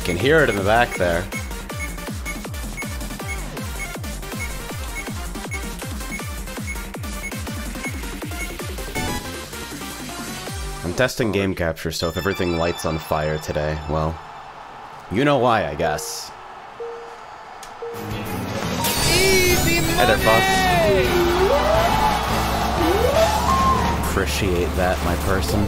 can hear it in the back there. I'm testing game capture, so if everything lights on fire today, well, you know why, I guess. Easy money! Hey there, boss. Appreciate that, my person.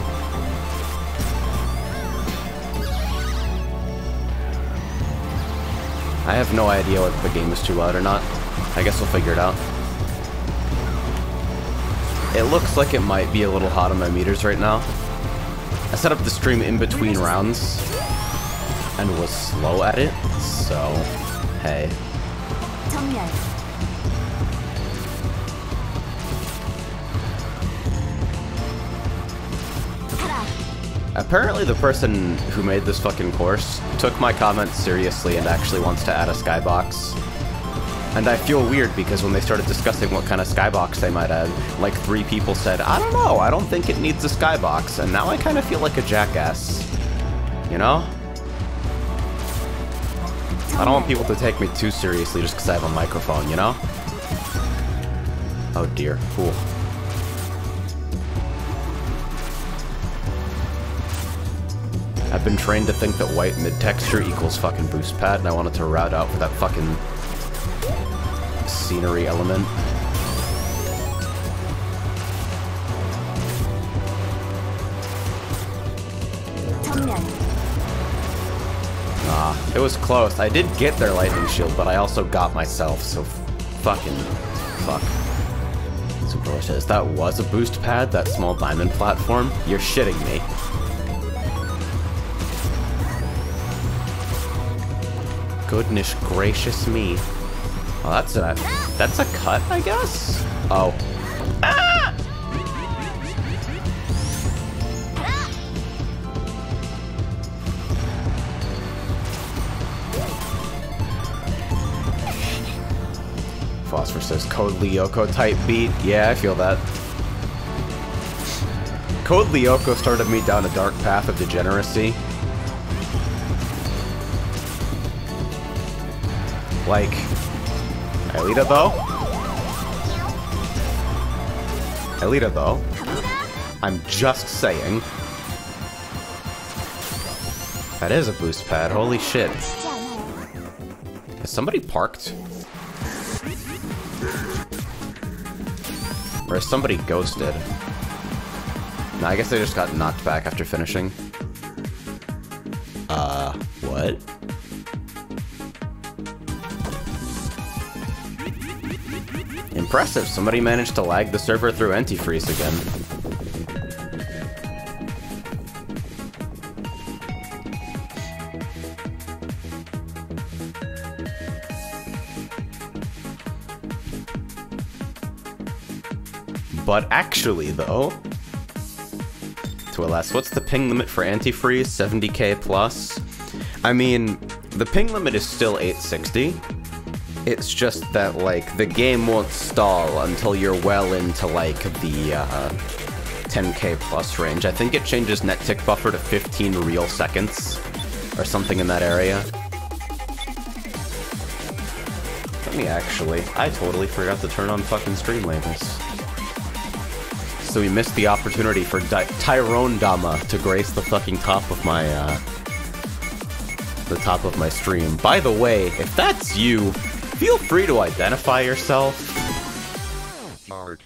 I have no idea whether the game is too loud or not. I guess we'll figure it out. It looks like it might be a little hot on my meters right now. I set up the stream in between rounds and was slow at it, so hey. Apparently the person who made this fucking course took my comments seriously and actually wants to add a skybox. And I feel weird because when they started discussing what kind of skybox they might add, like 3 people said, I don't know, I don't think it needs a skybox, and now I kind of feel like a jackass. You know? I don't want people to take me too seriously just because I have a microphone, you know? Oh dear, cool. I've been trained to think that white mid-texture equals fucking boost pad, and I wanted to route out for that fucking scenery element. Ah, it was close. I did get their lightning shield, but I also got myself, so fucking fuck. So delicious. That was a boost pad, that small diamond platform? You're shitting me. Goodness gracious me. Well, that's a cut, I guess? Oh. Ah! Phosphor says Code Lyoko type beat. Yeah, I feel that. Code Lyoko started me down a dark path of degeneracy. Like, Alita though, I'm just saying. That is a boost pad, holy shit. Has somebody parked? Or is somebody ghosted? No, I guess they just got knocked back after finishing. What? Impressive, somebody managed to lag the server through antifreeze again. But actually though, to alas, what's the ping limit for antifreeze? 70k plus? I mean, the ping limit is still 860. It's just that, like, the game won't stall until you're well into, like, the 10k plus range. I think it changes net tick buffer to 15 real seconds, or something in that area. Let me actually, I totally forgot to turn on fucking stream labels. So we missed the opportunity for Tyrone Dama to grace the fucking top of my, the top of my stream. By the way, if that's you, feel free to identify yourself. Art.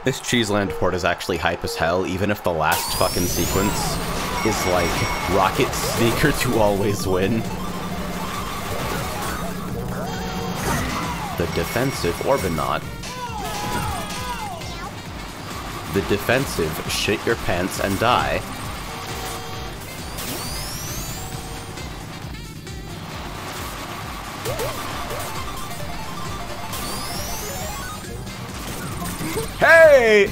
This Cheeseland port is actually hype as hell, even if the last fucking sequence is like Rocket Sneaker to always win. The defensive Orbinaut. The defensive shit your pants and die. Hey!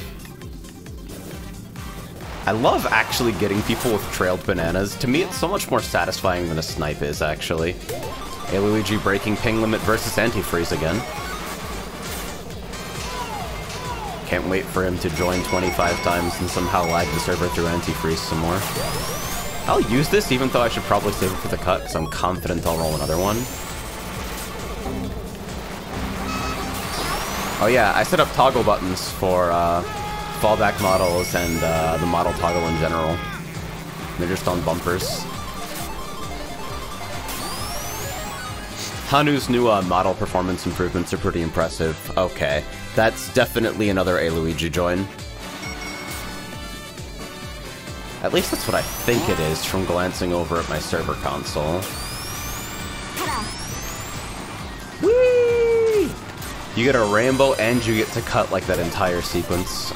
I love actually getting people with trailed bananas. To me, it's so much more satisfying than a snipe is, actually. Hey, Luigi breaking ping limit versus antifreeze again. Can't wait for him to join 25 times and somehow lag the server through antifreeze some more. I'll use this even though I should probably save it for the cut, because I'm confident I'll roll another one. Oh yeah, I set up toggle buttons for fallback models and the model toggle in general. They're just on bumpers. Hanu's new model performance improvements are pretty impressive. Okay, that's definitely another A Luigi join. At least that's what I think it is from glancing over at my server console. Whee! You get a rainbow and you get to cut like that entire sequence.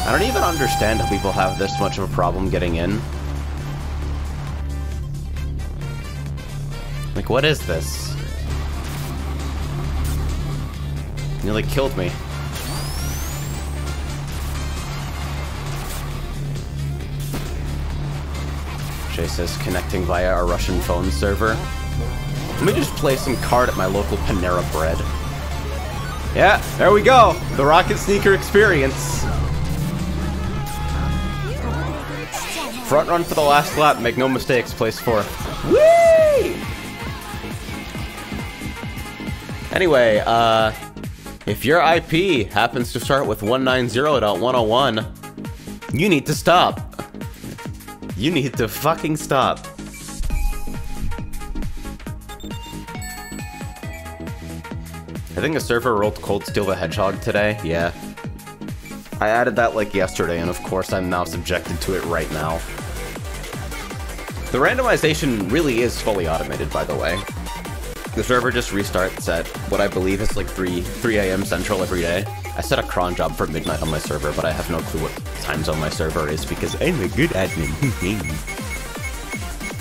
I don't even understand how people have this much of a problem getting in. Like, what is this? Nearly killed me. Jay says connecting via a Russian phone server. Let me just play some card at my local Panera Bread. Yeah, there we go! The Rocket Sneaker experience! Front run for the last lap, make no mistakes, place 4th. Whee! Anyway, if your IP happens to start with 190.101, you need to stop. You need to fucking stop. I think a server rolled Cold Steel the Hedgehog today, yeah. I added that like yesterday, and of course I'm now subjected to it right now. The randomization really is fully automated, by the way. The server just restarts at what I believe is like 3 a.m. Central every day. I set a cron job for midnight on my server, but I have no clue what time zone my server is because I'm a good admin.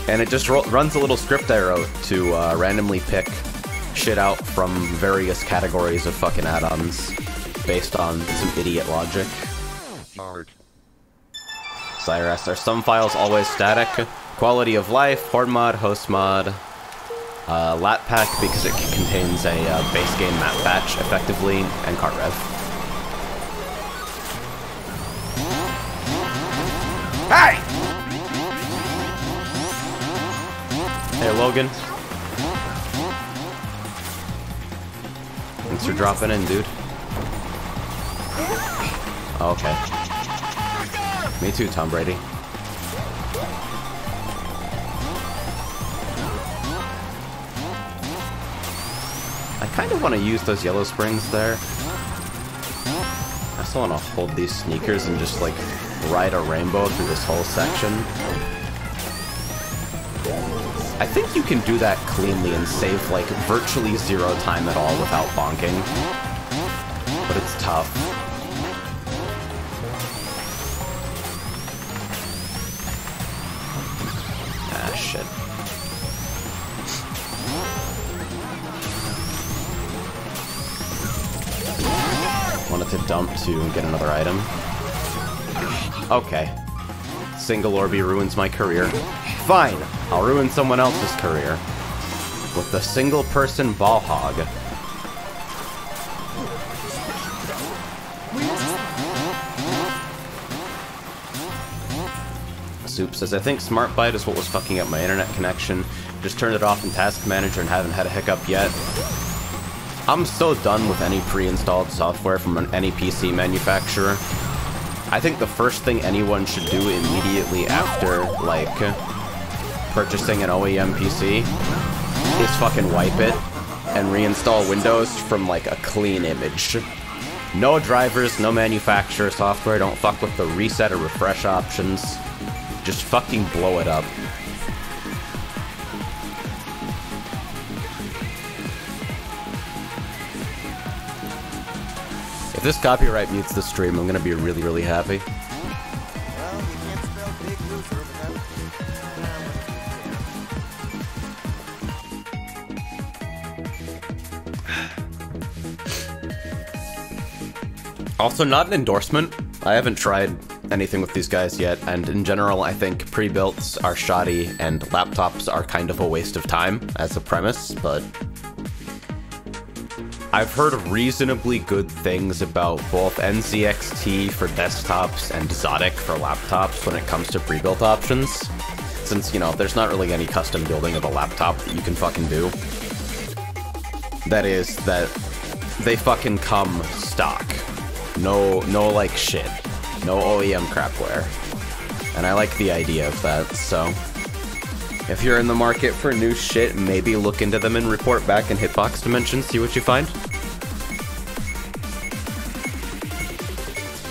And it just runs a little script I wrote to randomly pick shit out from various categories of fucking add-ons based on some idiot logic. Cyrus, are some files always static? Quality of life, horde mod, host mod, lat pack because it contains a base game map batch effectively, and cart rev. Hey! Hey Logan. Thanks for dropping in, dude. Okay. Me too, Tom Brady. I kind of want to use those yellow springs there. I still want to hold these sneakers and just, like, ride a rainbow through this whole section. I think you can do that cleanly and save, like, virtually 0 time at all without bonking. But it's tough. Ah, shit. Wanted to dump to get another item. Okay. Single Orby ruins my career. Fine, I'll ruin someone else's career. With the single person ball hog. Soup says, I think Smart Byte is what was fucking up my internet connection. Just turned it off in Task Manager and haven't had a hiccup yet. I'm so done with any pre-installed software from any PC manufacturer. I think the first thing anyone should do immediately after, like, purchasing an OEM PC is fucking wipe it and reinstall Windows from, like, a clean image. No drivers, no manufacturer software, don't fuck with the reset or refresh options. Just fucking blow it up. If this copyright mutes the stream, I'm gonna be really, really happy. Well, you can't spell big loser without... Also, not an endorsement. I haven't tried anything with these guys yet, and in general, I think pre-builts are shoddy and laptops are kind of a waste of time as a premise, but I've heard reasonably good things about both NZXT for desktops and j0rt for laptops when it comes to pre-built options, since, you know, there's not really any custom building of a laptop that you can fucking do. That is, that they fucking come stock. No, like, shit. No OEM crapware. And I like the idea of that, so if you're in the market for new shit, maybe look into them and report back in Hitbox Dimensions, see what you find.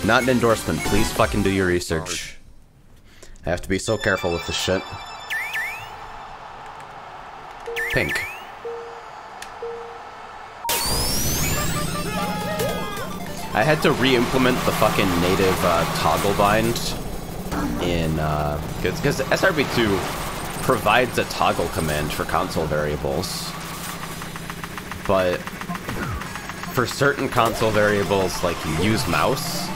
Not an endorsement, please fucking do your research. I have to be so careful with this shit. Pink. I had to re-implement the fucking native toggle bind in, because SRB2 provides a toggle command for console variables, but for certain console variables, like use mouse,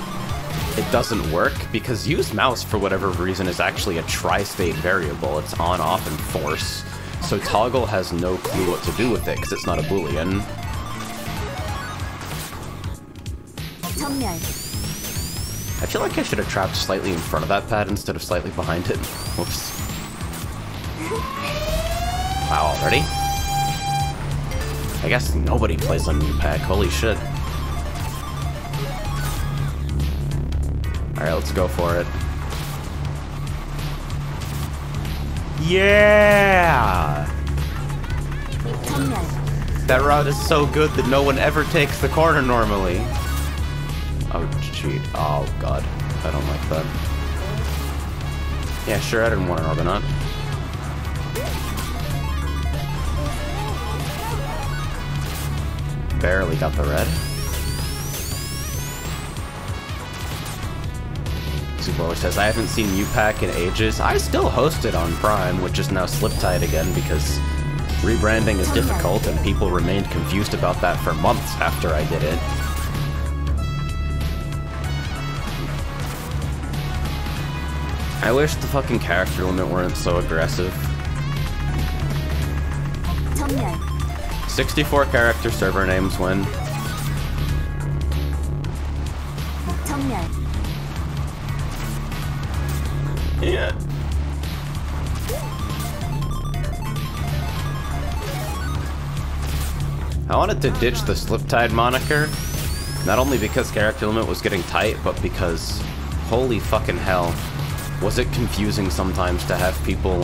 it doesn't work, because use mouse, for whatever reason, is actually a tri-state variable. It's on, off, and force, so toggle has no clue what to do with it, because it's not a boolean. I feel like I should have trapped slightly in front of that pad instead of slightly behind it. Whoops. Wow, already? I guess nobody plays on new pack, holy shit. Alright, let's go for it. Yeah! That route is so good that no one ever takes the corner normally. Oh, cheat. Oh, God. I don't like that. Yeah, sure, I didn't want an Orgonaut. Barely got the red. Super says, I haven't seen U-Pack in ages. I still host it on Prime, which is now slip-tied again because rebranding is difficult and people remained confused about that for months after I did it. I wish the fucking character limit weren't so aggressive. 64 character server names win. Yeah. I wanted to ditch the Sliptide moniker, not only because character limit was getting tight, but because, holy fucking hell, was it confusing sometimes to have people,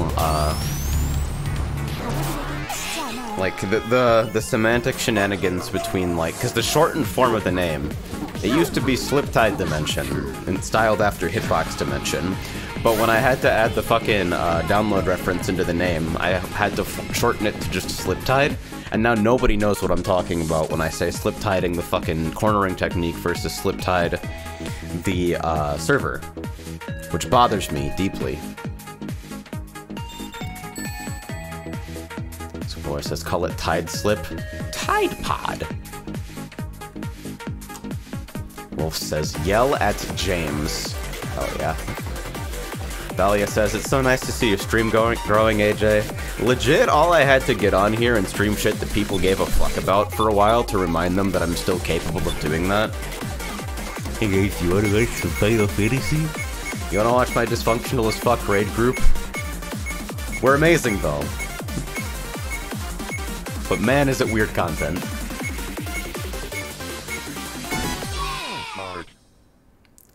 like, the semantic shenanigans between, like, because the shortened form of the name, it used to be Sliptide Dimension, and styled after Hitbox Dimension, but when I had to add the fucking download reference into the name, I had to shorten it to just Sliptide, and now nobody knows what I'm talking about when I say slip-tiding the fucking cornering technique versus slip-tide the server, which bothers me deeply. Boy says, call it Tide Slip. Tide Pod. Wolf says, yell at James. Oh yeah. Thalia says, it's so nice to see your stream growing, AJ. Legit, all I had to get on here and stream shit that people gave a fuck about for a while to remind them that I'm still capable of doing that. Hey guys, you wanna watch some Final Fantasy? You wanna watch my dysfunctional as fuck raid group? We're amazing though. But man, is it weird content.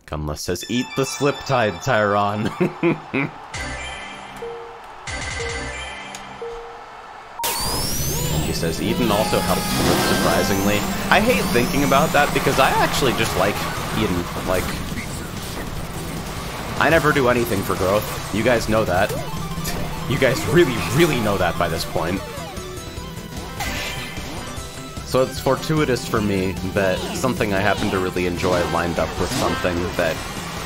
Cumless says, eat the Sliptide, Tyron. He says, Eden also helps with surprisingly. I hate thinking about that because I actually just like Eden. Like, I never do anything for growth. You guys know that. You guys really, really know that by this point. So it's fortuitous for me that something I happen to really enjoy lined up with something that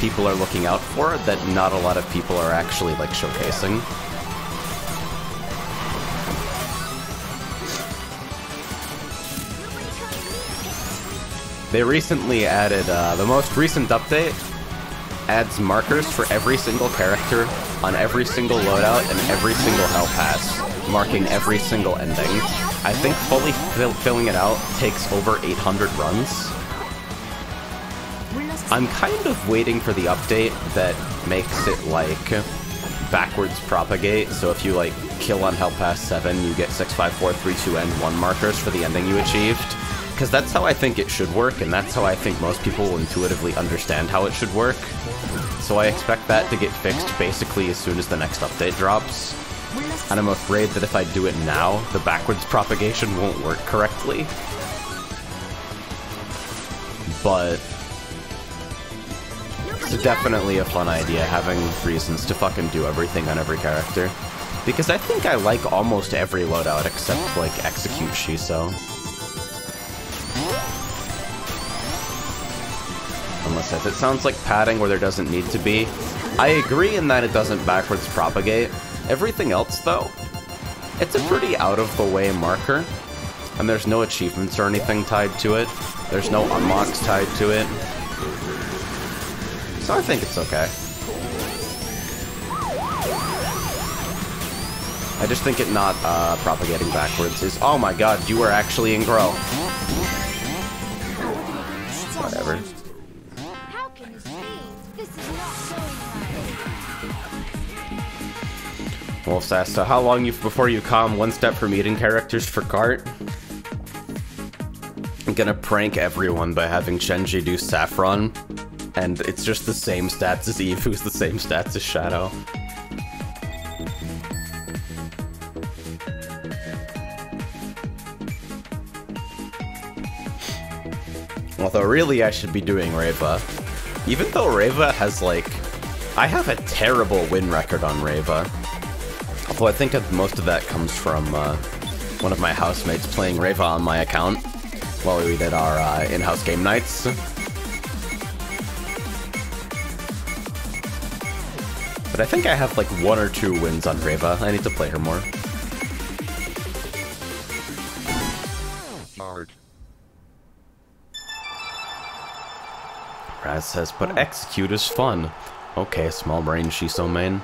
people are looking out for that not a lot of people are actually, like, showcasing. They recently added, the most recent update adds markers for every single character on every single loadout and every single hell pass, marking every single ending. I think fully filling it out takes over 800 runs. I'm kind of waiting for the update that makes it like backwards propagate, so if you like kill on Hell Pass 7, you get 6, 5, 4, 3, 2, and 1 markers for the ending you achieved. Because that's how I think it should work, and that's how I think most people will intuitively understand how it should work. So I expect that to get fixed basically as soon as the next update drops. And I'm afraid that if I do it now, the backwards propagation won't work correctly. But it's definitely a fun idea, having reasons to fucking do everything on every character. Because I think I like almost every loadout except, like, Execute Shiso. Unless if it sounds like padding where there doesn't need to be. I agree in that it doesn't backwards propagate. Everything else, though, it's a pretty out-of-the-way marker. And there's no achievements or anything tied to it. There's no unlocks tied to it. So I think it's okay. I just think it not propagating backwards is... Oh my god, you are actually in Grow. Whatever. Wolf asks, so how long before you calm one step from eating characters for Kart? I'm gonna prank everyone by having Shenji do Saffron, and it's just the same stats as Eve, who's the same stats as Shadow. Although really I should be doing Reva. Even though Reva has like... I have a terrible win record on Reva. Although I think most of that comes from one of my housemates playing Reva on my account while we did our in-house game nights. But I think I have like 1 or 2 wins on Reva. I need to play her more. Raz says, but Execute is fun. Okay, small brain Shiso main.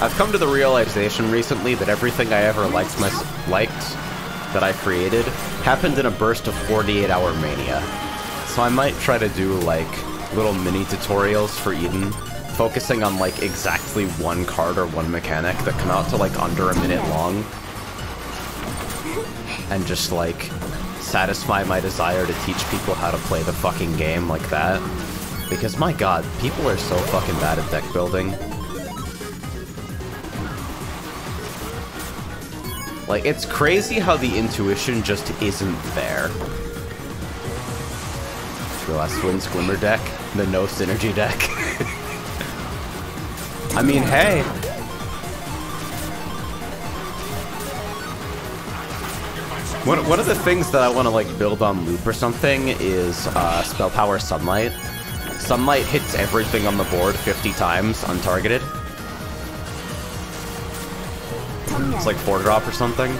I've come to the realization recently that everything I ever liked that I created happened in a burst of 48-hour mania. So I might try to do like little mini tutorials for Eden, focusing on like exactly one card or one mechanic that come out to like under a minute long, and just like satisfy my desire to teach people how to play the fucking game like that. Because my god, people are so fucking bad at deck building. Like, it's crazy how the intuition just isn't there. The last wins Glimmer deck, the no synergy deck. I mean, hey. One of the things that I want to like build on loop or something is Spell Power Sunlight. Sunlight hits everything on the board 50 times untargeted. It's like 4-drop or something.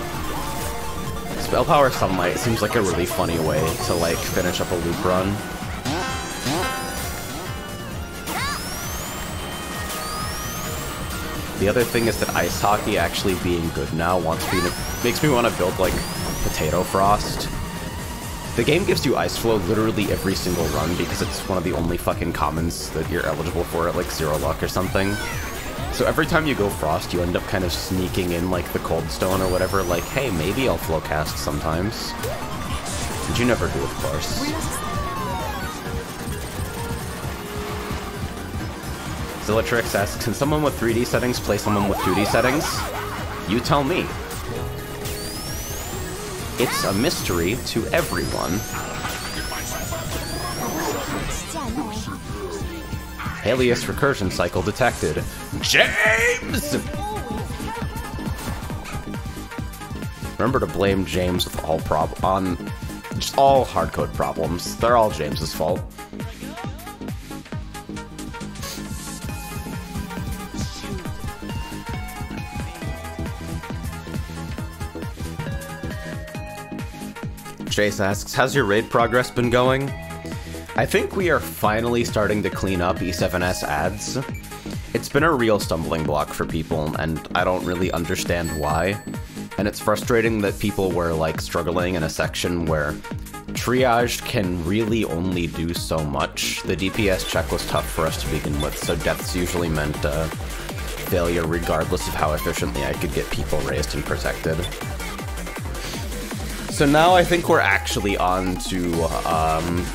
Spell Power Sunlight seems like a really funny way to like finish up a loop run. The other thing is that Ice Hockey actually being good now makes me want to build like Potato Frost. The game gives you Ice Flow literally every single run because it's one of the only fucking commons that you're eligible for at like 0 luck or something. So every time you go Frost, you end up kind of sneaking in like the Cold Stone or whatever, like, hey, maybe I'll flow cast sometimes. But you never do, of course. Zillatrix asks, can someone with 3D settings play someone with 2D settings? You tell me. It's a mystery to everyone. Alias recursion cycle detected. James! Remember to blame James with all just all hardcode problems. They're all James's fault. Chase asks, how's your raid progress been going? I think we are finally starting to clean up E7S ads. It's been a real stumbling block for people, and I don't really understand why. And it's frustrating that people were, like, struggling in a section where triage can really only do so much. The DPS check was tough for us to begin with, so deaths usually meant failure regardless of how efficiently I could get people raised and protected. So now I think we're actually on to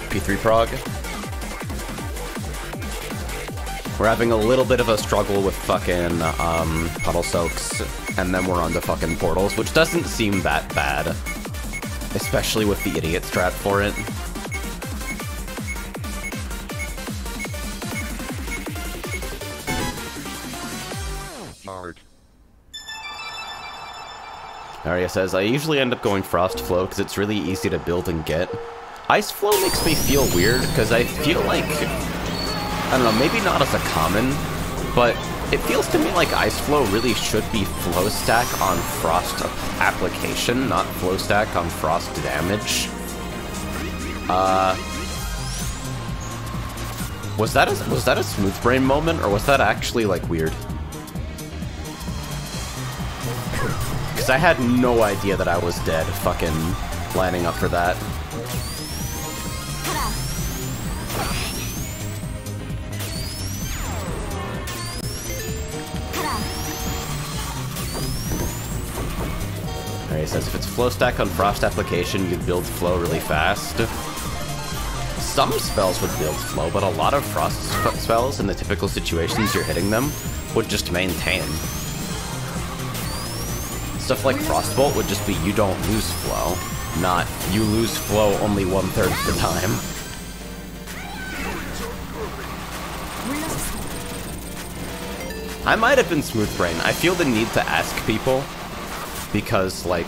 P3 prog. We're having a little bit of a struggle with fucking puddle soaks, and then we're on to fucking portals, which doesn't seem that bad. Especially with the idiot strat for it. Arya says, I usually end up going Frost Flow because it's really easy to build and get. Ice Flow makes me feel weird because I feel like, I don't know, maybe not as a common, but it feels to me like Ice Flow really should be Flow Stack on Frost application, not Flow Stack on Frost damage. Was that a Smooth Brain moment, or was that actually, like, weird? Because I had no idea that I was dead fucking lining up for that. Alright, he says, if it's Flow Stack on Frost application, you'd build Flow really fast. Some spells would build Flow, but a lot of Frost spells, in the typical situations you're hitting them, would just maintain. Stuff like Frostbolt would just be you don't lose Flow, not you lose Flow only 1/3 of the time. I might have been Smooth Brain. I feel the need to ask people because, like,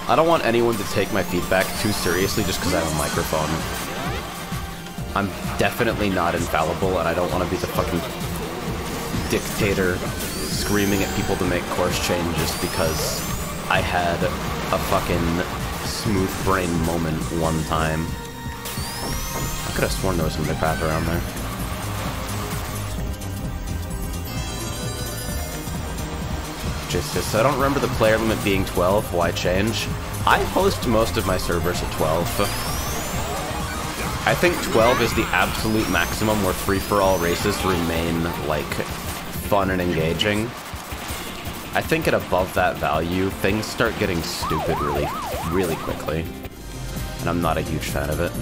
I don't want anyone to take my feedback too seriously just because I have a microphone. I'm definitely not infallible, and I don't want to be the fucking dictator screaming at people to make course changes because I had a fucking Smooth Brain moment one time. I could have sworn there was another path around there. Just I don't remember the player limit being 12. Why change? I host most of my servers at 12. I think 12 is the absolute maximum where free-for-all races remain, like, fun and engaging. I think at above that value, things start getting stupid really quickly. And I'm not a huge fan of it.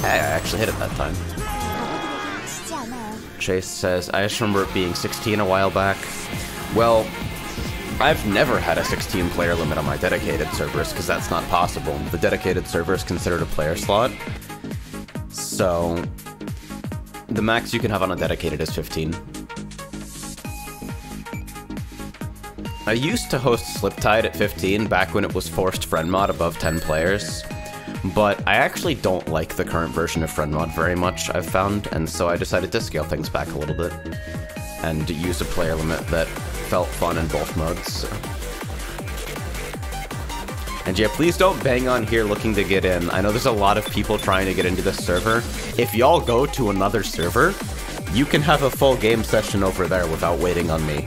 Hey, I actually hit it that time. Chase says, I just remember it being 16 a while back. Well, I've never had a 16 player limit on my dedicated servers, because that's not possible. The dedicated server is considered a player slot. So, the max you can have on a dedicated is 15. I used to host Sliptide at 15 back when it was forced friend mod above 10 players, but I actually don't like the current version of friend mod very much, I've found, and so I decided to scale things back a little bit and use a player limit that felt fun in both modes. And yeah, please don't bang on here looking to get in. I know there's a lot of people trying to get into this server. If y'all go to another server, you can have a full game session over there without waiting on me.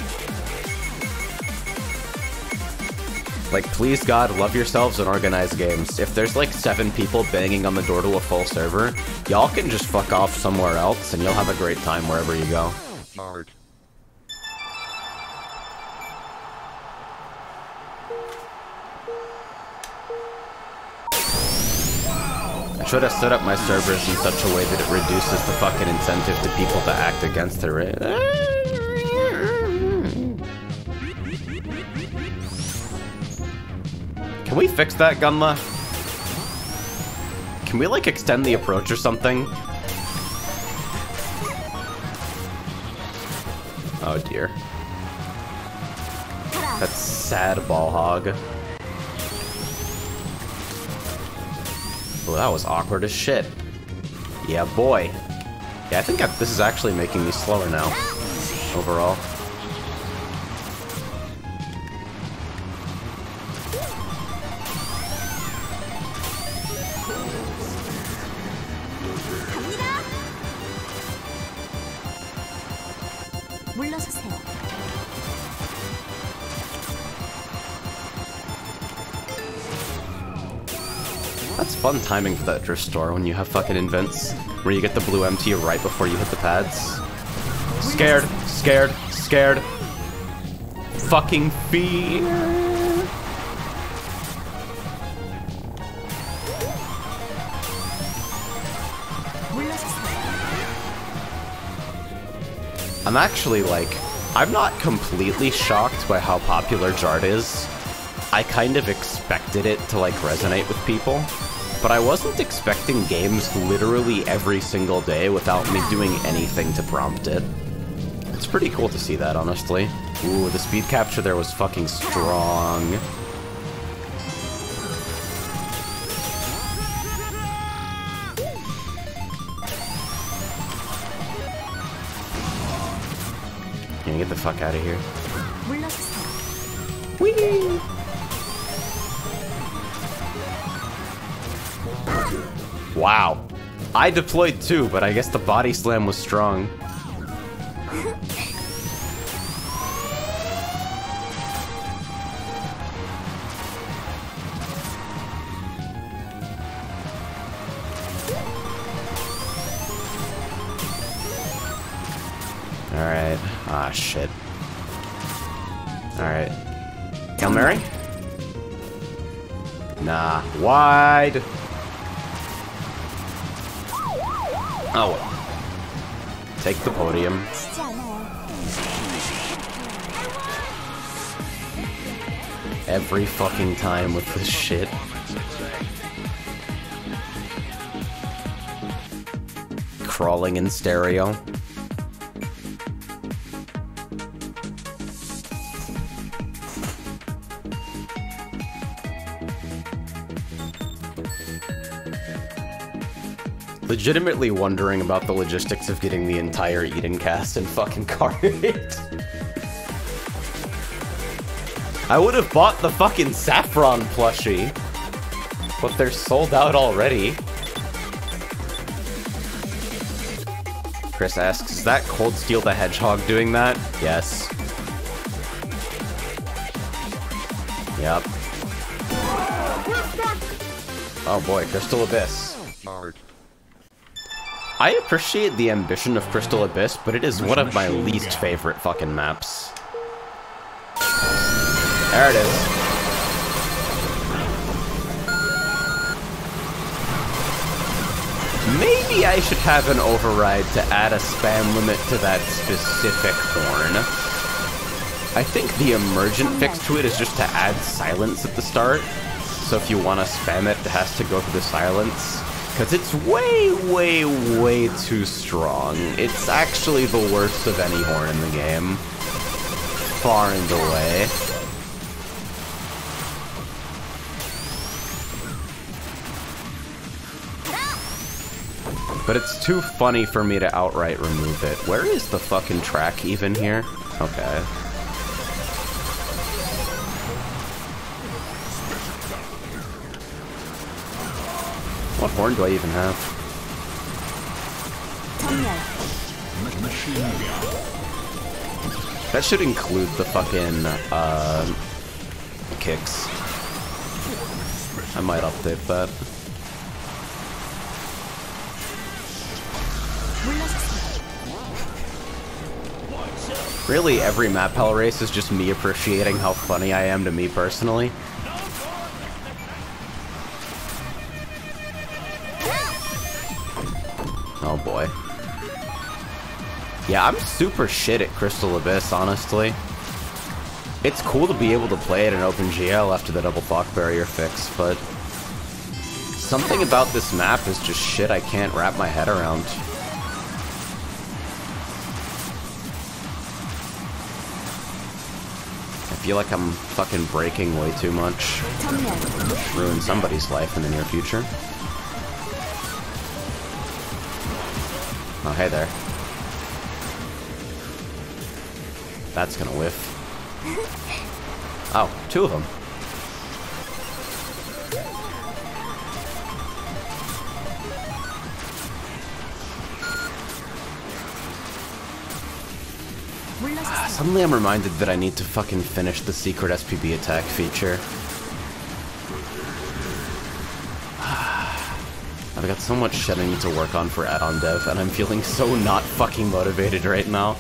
Like, please God, love yourselves and organize games. If there's like 7 people banging on the door to a full server, y'all can just fuck off somewhere else and you'll have a great time wherever you go. I should have set up my servers in such a way that it reduces the fucking incentive to people to act against the raid. Can we fix that, Gunla? Can we, like, extend the approach or something? Oh, dear. That's sad, ball hog. Oh, that was awkward as shit. Yeah, boy. Yeah, I think this is actually making me slower now, overall. That's fun timing for that drift store when you have fucking invents where you get the blue MT right before you hit the pads. Scared, scared, scared. Fucking fear. I'm actually like, I'm not completely shocked by how popular j0rt is. I kind of expected it to like resonate with people, but I wasn't expecting games literally every single day without me doing anything to prompt it. It's pretty cool to see that, honestly. Ooh, the speed capture there was fucking strong. Can you get the fuck out of here? Whee! Wow. I deployed too, but I guess the body slam was strong. Alright. Ah, shit. Alright. Hail Mary? Nah. Wide! Oh well. Take the podium. Every fucking time with this shit. Crawling in stereo. Legitimately wondering about the logistics of getting the entire Eden cast in fucking cart. I would have bought the fucking Saffron plushie, but they're sold out already. Chris asks, is that Cold Steel the Hedgehog doing that? Yes. Yep. Oh boy, Crystal Abyss. I appreciate the ambition of Crystal Abyss, but it is one of my least favorite fucking maps. There it is. Maybe I should have an override to add a spam limit to that specific horn. I think the emergent fix to it is just to add silence at the start. So if you want to spam it, it has to go through the silence. Because it's way, way, way too strong. It's actually the worst of any horn in the game. Far and away. But it's too funny for me to outright remove it. Where is the fucking track even here? Okay. What horn do I even have? That should include the fucking, kicks. I might update that. Really, every map hell race is just me appreciating how funny I am to me personally. Oh boy. Yeah, I'm super shit at Crystal Abyss, honestly. It's cool to be able to play it in OpenGL after the double block barrier fix, but something about this map is just shit I can't wrap my head around. I feel like I'm fucking breaking way too much. Ruin somebody's life in the near future. Oh, hey there. That's gonna whiff. Oh, two of them. Suddenly I'm reminded that I need to fucking finish the secret SPB attack feature. I've got so much shit I need to work on for add-on dev, and I'm feeling so not fucking motivated right now.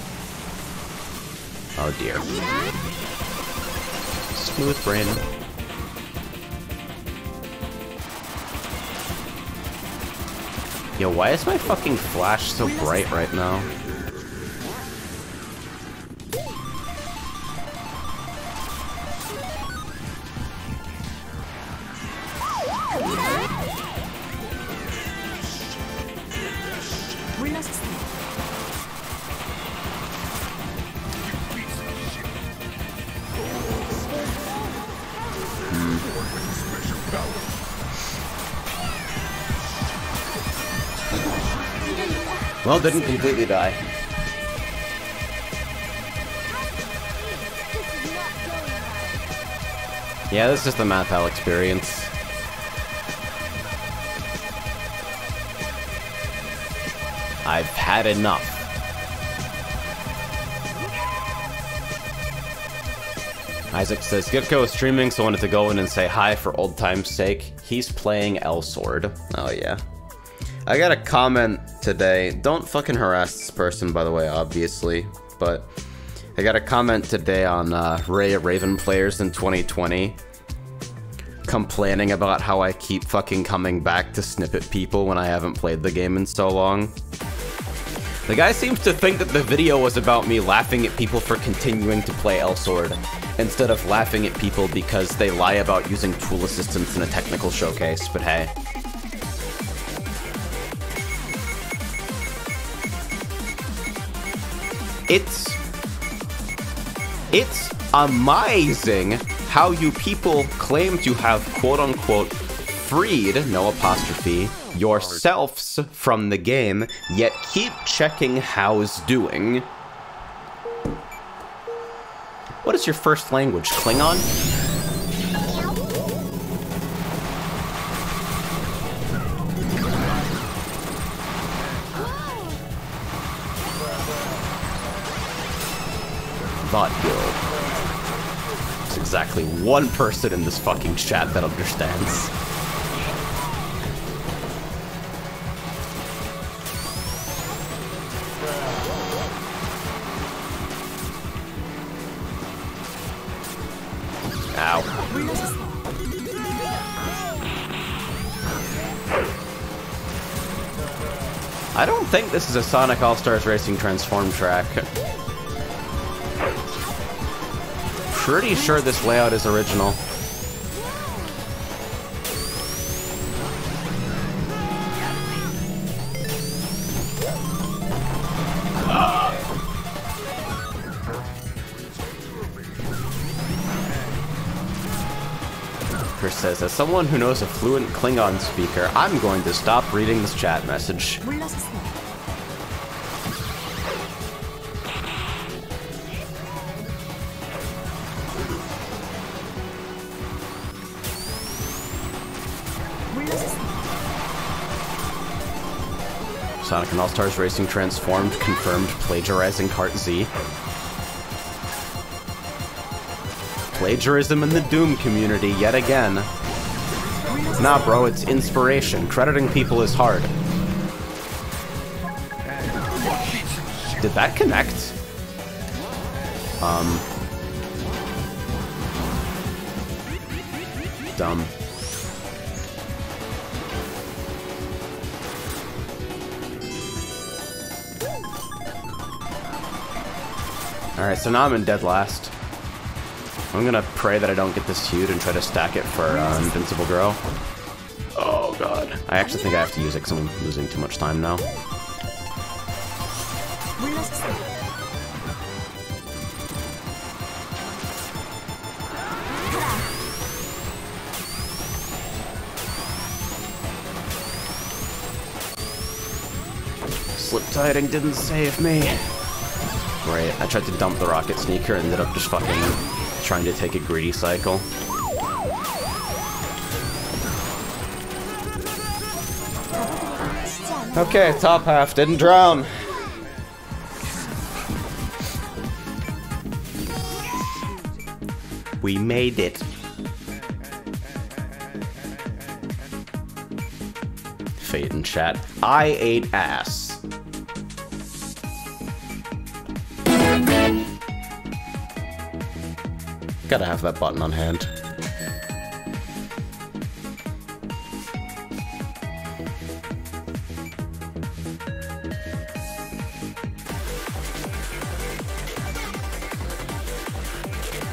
Oh dear. Smooth brain. Yo, why is my fucking flash so bright right now? Well, didn't completely die. Yeah, this is just the math hell experience. I've had enough. Isaac says, Gitko is streaming, so wanted to go in and say hi for old time's sake. He's playing L-Sword. Oh, yeah. I got a comment today. Don't fucking harass this person, by the way, obviously. But I got a comment today on Ray Raven players in 2020. Complaining about how I keep fucking coming back to snippet people when I haven't played the game in so long. The guy seems to think that the video was about me laughing at people for continuing to play L-Sword, instead of laughing at people because they lie about using tool assistance in a technical showcase, but hey. It's amazing how you people claim to have quote-unquote freed, no apostrophe, yourselves from the game, yet keep checking how's doing. What is your first language, Klingon? Vodka. There's exactly one person in this fucking chat that understands. Ow. I don't think this is a Sonic All-Stars Racing Transform track. Pretty sure this layout is original. Chris says, as someone who knows a fluent Klingon speaker, I'm going to stop reading this chat message. Sonic and All-Stars Racing Transformed confirmed plagiarizing Kart Z. Plagiarism in the Doom community yet again. Nah, bro, it's inspiration. Crediting people is hard. Did that connect? Dumb. Alright, so now I'm in dead last. I'm gonna pray that I don't get this hued and try to stack it for Invincible Girl. Oh god. I actually think I have to use it because I'm losing too much time now. Slip tiding didn't save me. Great, I tried to dump the rocket sneaker and ended up just fucking trying to take a greedy cycle. Okay, top half, didn't drown. We made it. fate in chat. I ate ass. Gotta have that button on hand.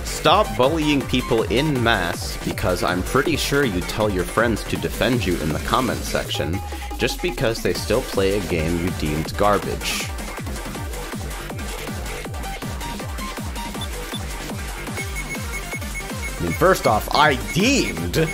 Stop bullying people en masse, because I'm pretty sure you tell your friends to defend you in the comment section, just because they still play a game you deemed garbage. I mean, first off, I deemed...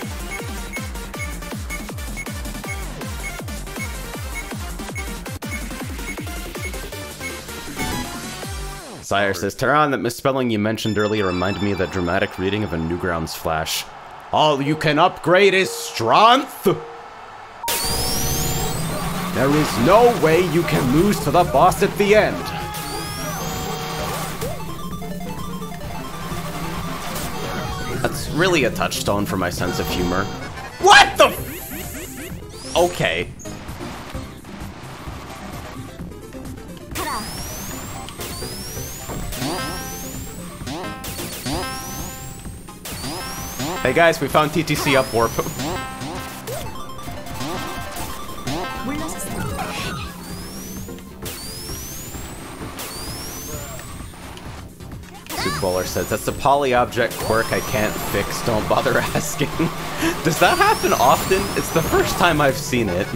Sire says, Tehran, that misspelling you mentioned earlier reminded me of that dramatic reading of a Newgrounds flash. All you can upgrade is strength! There is no way you can lose to the boss at the end. That's really a touchstone for my sense of humor. What the f- Okay. Hey guys, we found TTC up warp. Soup Bowler says, that's a poly-object quirk I can't fix, don't bother asking. Does that happen often? It's the first time I've seen it.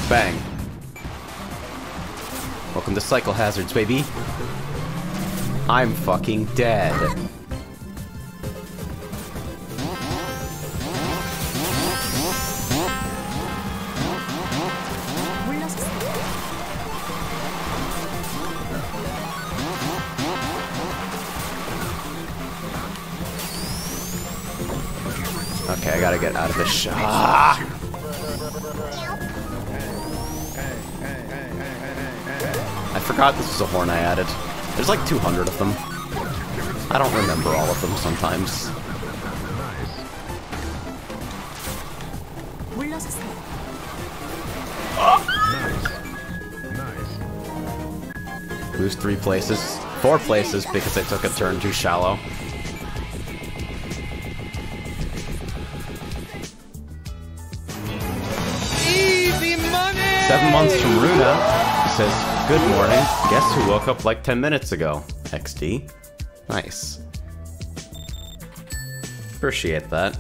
Bang. Welcome to Cycle Hazards, baby. I'm fucking dead. Okay, I gotta get out of this shot. I forgot this was a horn I added. There's like 200 of them. I don't remember all of them sometimes. Lose 3 places. 4 places because I took a turn too shallow. Easy money! 7 months from Runa. Says, good morning. Guess who woke up like 10 minutes ago? XD. Nice. Appreciate that.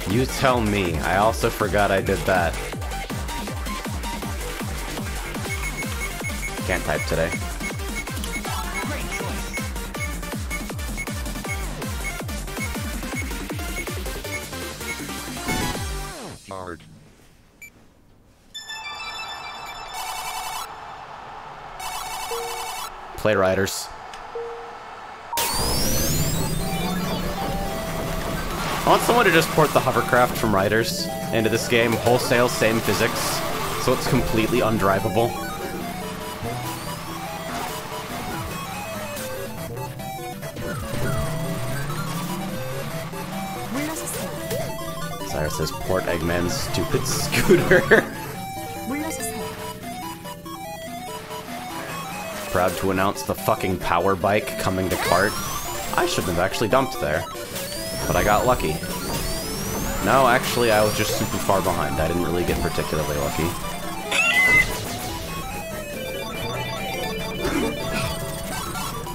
You tell me. I also forgot I did that. Can't type today. Hard. Play Riders. I want someone to just port the hovercraft from Riders into this game, wholesale, same physics, so it's completely undrivable. Cyrus says, port Eggman's stupid scooter. Proud to announce the fucking power bike coming to cart. I shouldn't have actually dumped there. But I got lucky. No, actually, I was just super far behind. I didn't really get particularly lucky.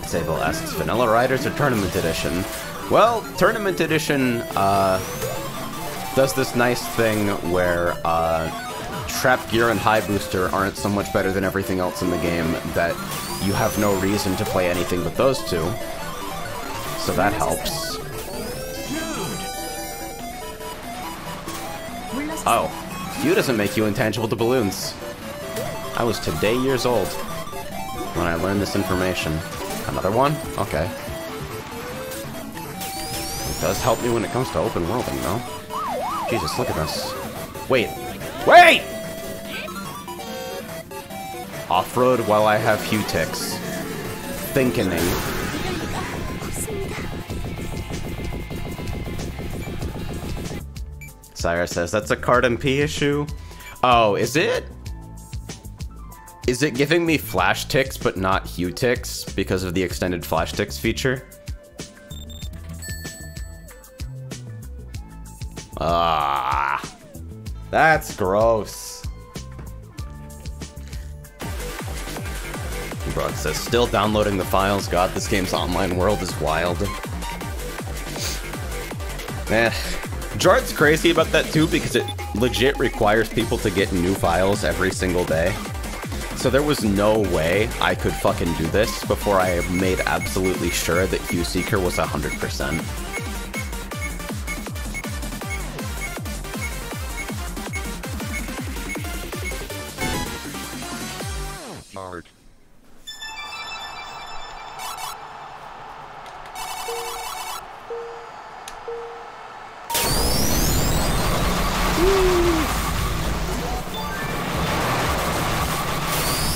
Sable asks, Vanilla Riders or Tournament Edition? Well, Tournament Edition does this nice thing where Trap Gear and High Booster aren't so much better than everything else in the game that you have no reason to play anything but those two. So that helps. Oh, Q doesn't make you intangible to balloons. I was today years old when I learned this information. Another one? Okay. It does help me when it comes to open worlding, though. Jesus, look at this. Wait. Wait! Off-road while I have few ticks. Thinking. Sire says, that's a card MP issue? Oh, is it? Is it giving me flash ticks but not hue ticks because of the extended flash ticks feature? Ah, that's gross. Brock says, still downloading the files. God, this game's online world is wild. j0rt's crazy about that too because it legit requires people to get new files every single day. So there was no way I could fucking do this before I made absolutely sure that QSeeker was 100%. Art.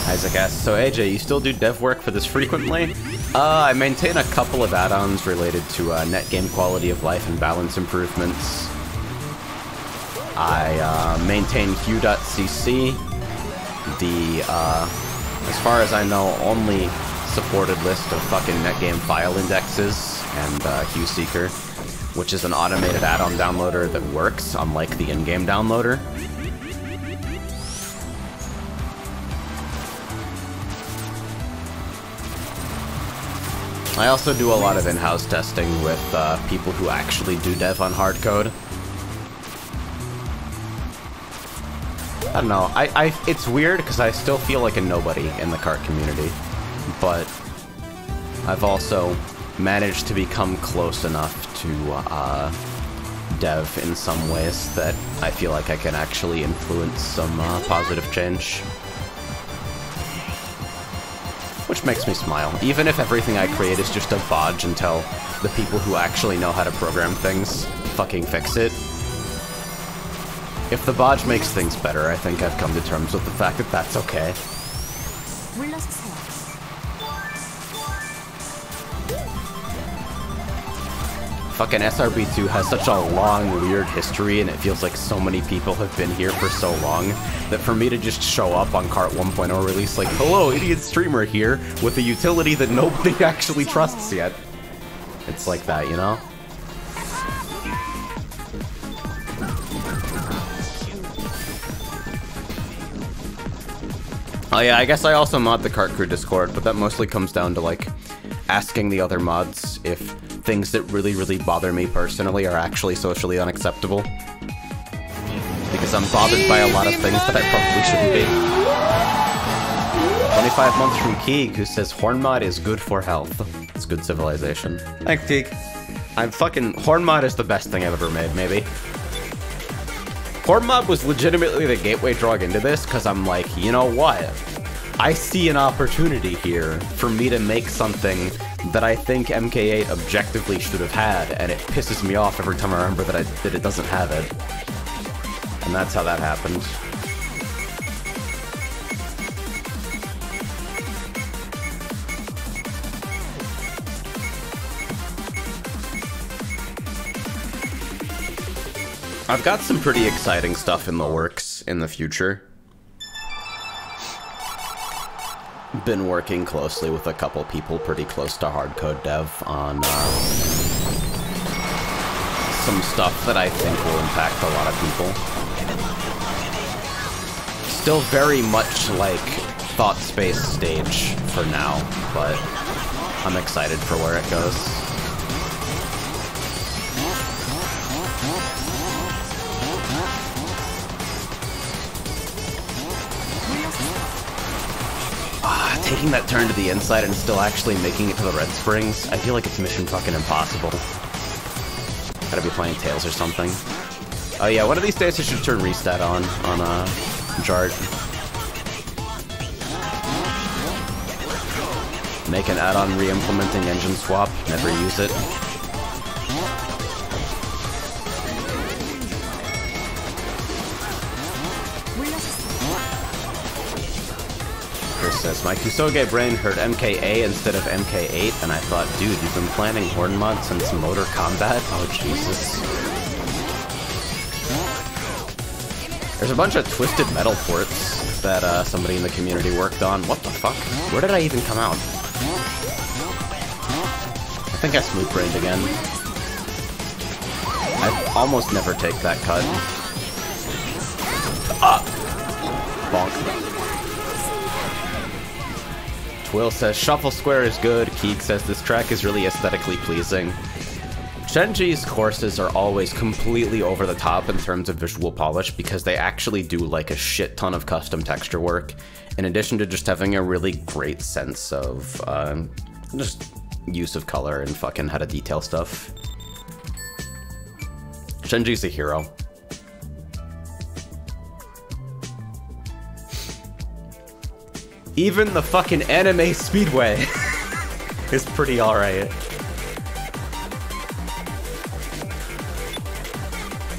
Isaac asks, so AJ, you still do dev work for this frequently? I maintain a couple of add-ons related to net game quality of life and balance improvements. I maintain hue.cc, the, as far as I know, only supported list of fucking netgame file indexes, and QSeeker, which is an automated add-on downloader that works, unlike the in-game downloader. I also do a lot of in-house testing with people who actually do dev on hardcode. I don't know, it's weird because I still feel like a nobody in the kart community, but I've also managed to become close enough to dev in some ways that I feel like I can actually influence some positive change. Which makes me smile. Even if everything I create is just a bodge until the people who actually know how to program things fucking fix it. If the bodge makes things better, I think I've come to terms with the fact that that's okay. Fucking SRB2 has such a long, weird history, and it feels like so many people have been here for so long, that for me to just show up on Kart 1.0 release like, hello, idiot streamer here, with a utility that nobody actually trusts yet. It's like that, you know? Oh yeah, I guess I also mod the Kart Crew Discord, but that mostly comes down to, like, asking the other mods if things that really, really bother me personally are actually socially unacceptable. Because I'm bothered by a lot of things that I probably shouldn't be. 25 months from Keeg, who says Horn mod is good for health. It's good civilization. Thanks, Keeg. Horn mod is the best thing I've ever made, maybe. Horn mod was legitimately the gateway drug into this, because I'm like, you know what? I see an opportunity here for me to make something that I think MK8 objectively should have had, and it pisses me off every time I remember that it doesn't have it. And that's how that happened. I've got some pretty exciting stuff in the works in the future. Been working closely with a couple people pretty close to hardcode dev on some stuff that I think will impact a lot of people. Still very much like thought space stage for now, but I'm excited for where it goes. Taking that turn to the inside and still actually making it to the Red Springs, I feel like it's mission fucking impossible. Gotta be playing Tails or something. Oh yeah, one of these days I should turn Restat on j0rt. Make an add-on re-implementing engine swap, never use it. Chris says, my Kusoge brain heard MKA instead of MK8, and I thought, dude, you've been planning Horn mod since Motor Combat? Oh, Jesus. There's a bunch of Twisted Metal ports that somebody in the community worked on. What the fuck? Where did I even come out? I think I smooth-brained again. I almost never take that cut. Ah! Bonk. Twill says, Shuffle Square is good. Keeg says, this track is really aesthetically pleasing. Shenji's courses are always completely over the top in terms of visual polish because they actually do like a shit ton of custom texture work, in addition to just having a really great sense of just use of color and fucking how to detail stuff. Shenji's a hero. Even the fucking anime speedway is pretty alright.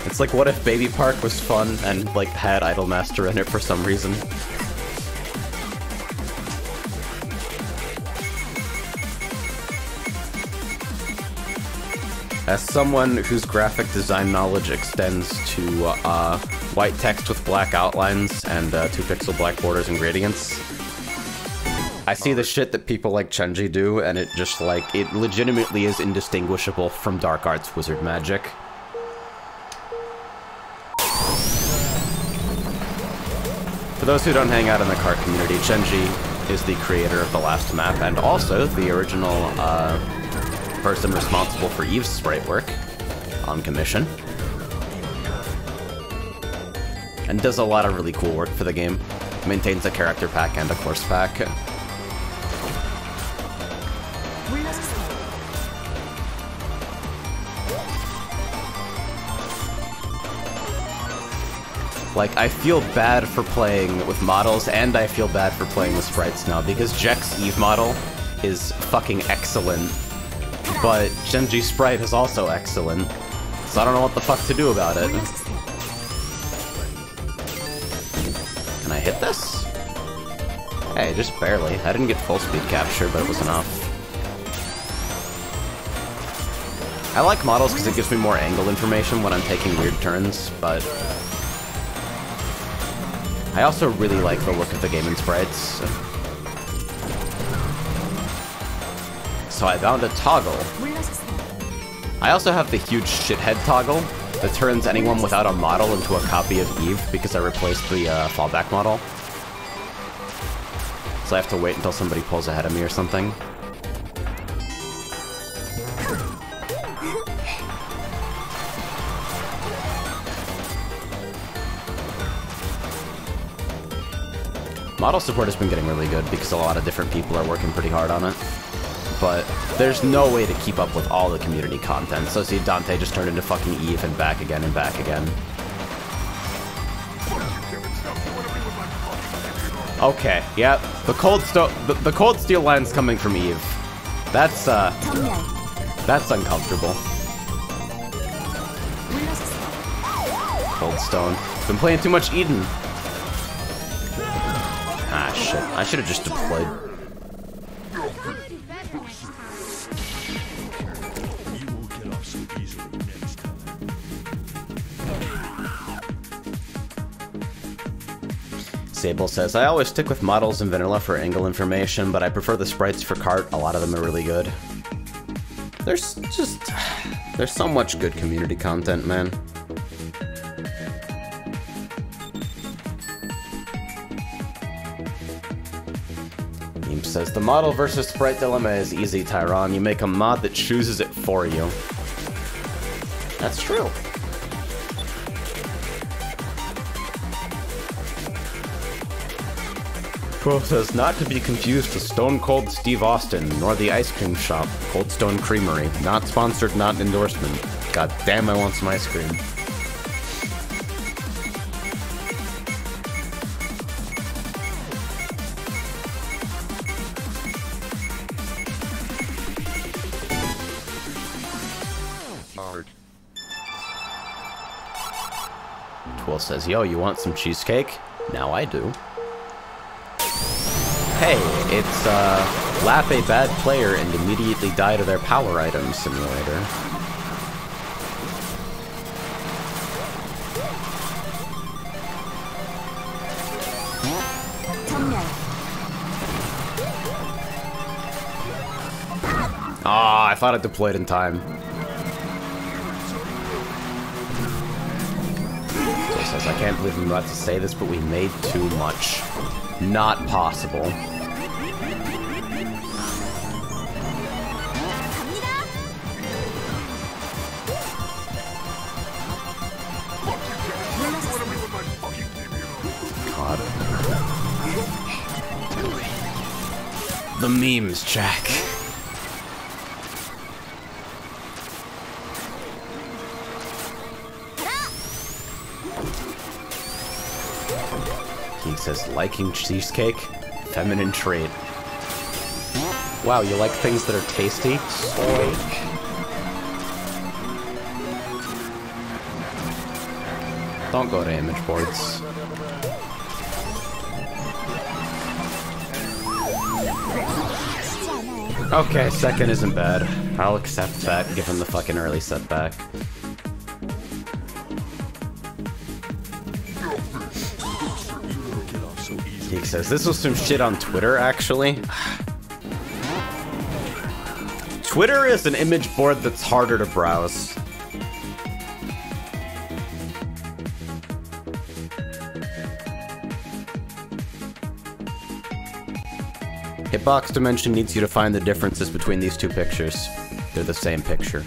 It's like, what if Baby Park was fun and, like, had Idolmaster in it for some reason? As someone whose graphic design knowledge extends to white text with black outlines and 2-pixel black borders and gradients, I see the shit that people like Chenji do, and it just, like, it legitimately is indistinguishable from dark arts wizard magic. For those who don't hang out in the kart community, Chenji is the creator of the last map, and also the original person responsible for Eve's sprite work on commission. And does a lot of really cool work for the game. Maintains a character pack and a course pack. Like, I feel bad for playing with models, and I feel bad for playing with sprites now, because Jack's Eve model is fucking excellent, but Shenji's sprite is also excellent, so I don't know what the fuck to do about it. Can I hit this? Hey, just barely. I didn't get full speed capture, but it was enough. I like models because it gives me more angle information when I'm taking weird turns, but I also really like the look of the game in sprites. So I found a toggle. I also have the huge shithead toggle that turns anyone without a model into a copy of Eve because I replaced the fallback model. So I have to wait until somebody pulls ahead of me or something. Model support has been getting really good because a lot of different people are working pretty hard on it. But there's no way to keep up with all the community content. So see, Dante just turned into fucking Eve and back again and back again. Okay, yeah, the cold steel line's coming from Eve. That's uncomfortable. Cold stone. Been playing too much Eden. Ah, shit. I should have just deployed. Sable says, I always stick with models and vanilla for angle information, but I prefer the sprites for kart. A lot of them are really good. There's so much good community content, man. Says, the model versus sprite dilemma is easy, Tyron. You make a mod that chooses it for you. That's true. Quill says, not to be confused with Stone Cold Steve Austin, nor the ice cream shop, Cold Stone Creamery. Not sponsored, not endorsement. God damn, I want some ice cream. Art. Twill says, yo, you want some cheesecake? Now I do. Hey, it's, laugh a bad player and immediately die to their power item simulator. Ah, I thought it deployed in time. So it says, I can't believe I'm about to say this, but we made too much. Not possible. God. The memes, Jack. He says, liking cheesecake? Feminine trait. Wow, you like things that are tasty? Soy. Don't go to image boards. Okay, second isn't bad. I'll accept that, given the fucking early setback. He says, this was some shit on Twitter, actually. Twitter is an image board that's harder to browse. Hitbox Dimension needs you to find the differences between these two pictures. They're the same picture.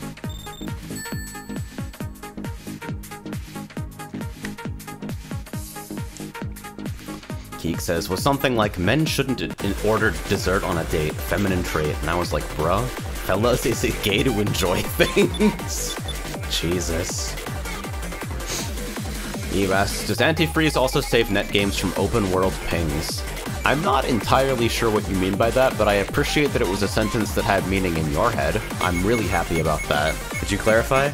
Geek says, was something like, men shouldn't order dessert on a date, feminine trait. And I was like, bruh, fellas, is it gay to enjoy things? Jesus. Eve asks, does antifreeze also save net games from open world pings? I'm not entirely sure what you mean by that, but I appreciate that it was a sentence that had meaning in your head. I'm really happy about that. Could you clarify?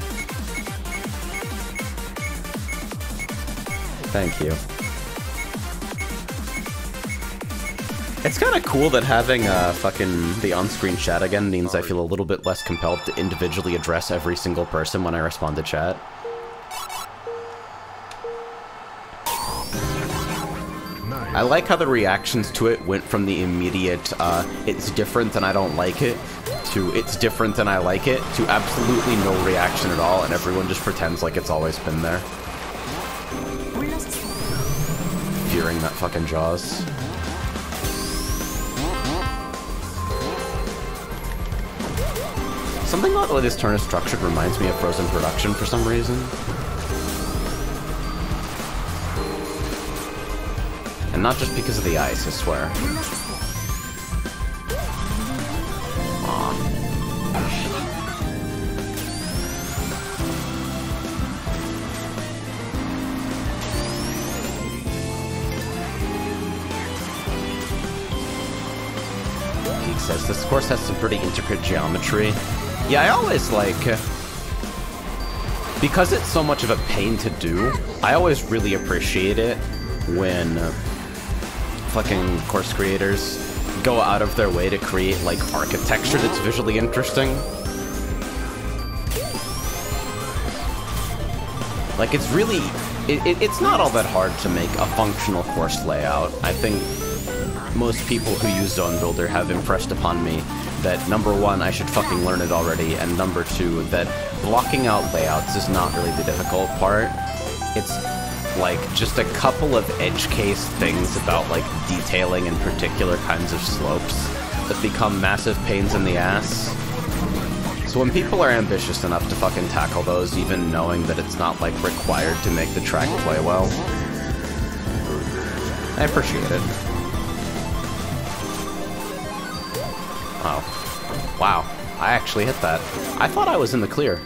Thank you. It's kind of cool that having fucking the on-screen chat again means I feel a little bit less compelled to individually address every single person when I respond to chat. I like how the reactions to it went from the immediate, it's different and I don't like it, to it's different and I like it, to absolutely no reaction at all, and everyone just pretends like it's always been there. Fearing that fucking Jaws. Something about the way this turn is structured reminds me of Frozen Production for some reason. And not just because of the ice, I swear. He says, this course has some pretty intricate geometry. Yeah, I always like... because it's so much of a pain to do, I always really appreciate it when fucking course creators go out of their way to create, like, architecture that's visually interesting. Like, it's really... it's not all that hard to make a functional course layout. I think most people who use Zone Builder have impressed upon me that, number one, I should fucking learn it already, and number two, that blocking out layouts is not really the difficult part. It's, like, just a couple of edge case things about, like, detailing in particular kinds of slopes that become massive pains in the ass. So when people are ambitious enough to fucking tackle those, even knowing that it's not, like, required to make the track play well, I appreciate it. Oh. Wow. I actually hit that. I thought I was in the clear.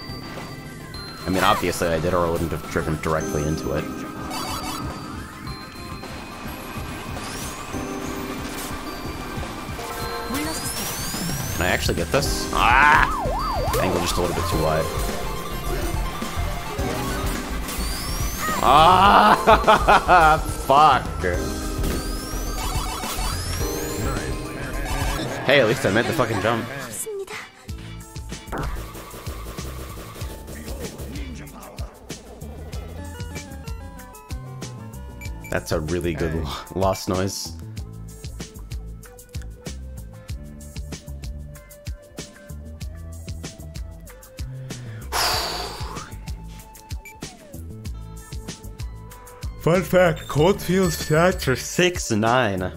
I mean, obviously I did, or I wouldn't have driven directly into it. Can I actually get this? Ah! Angle just a little bit too wide. Ah, fuck. Hey, at least I made the fucking jump. That's a really good lost noise. Fun fact, Coldfield's stats are 6'9".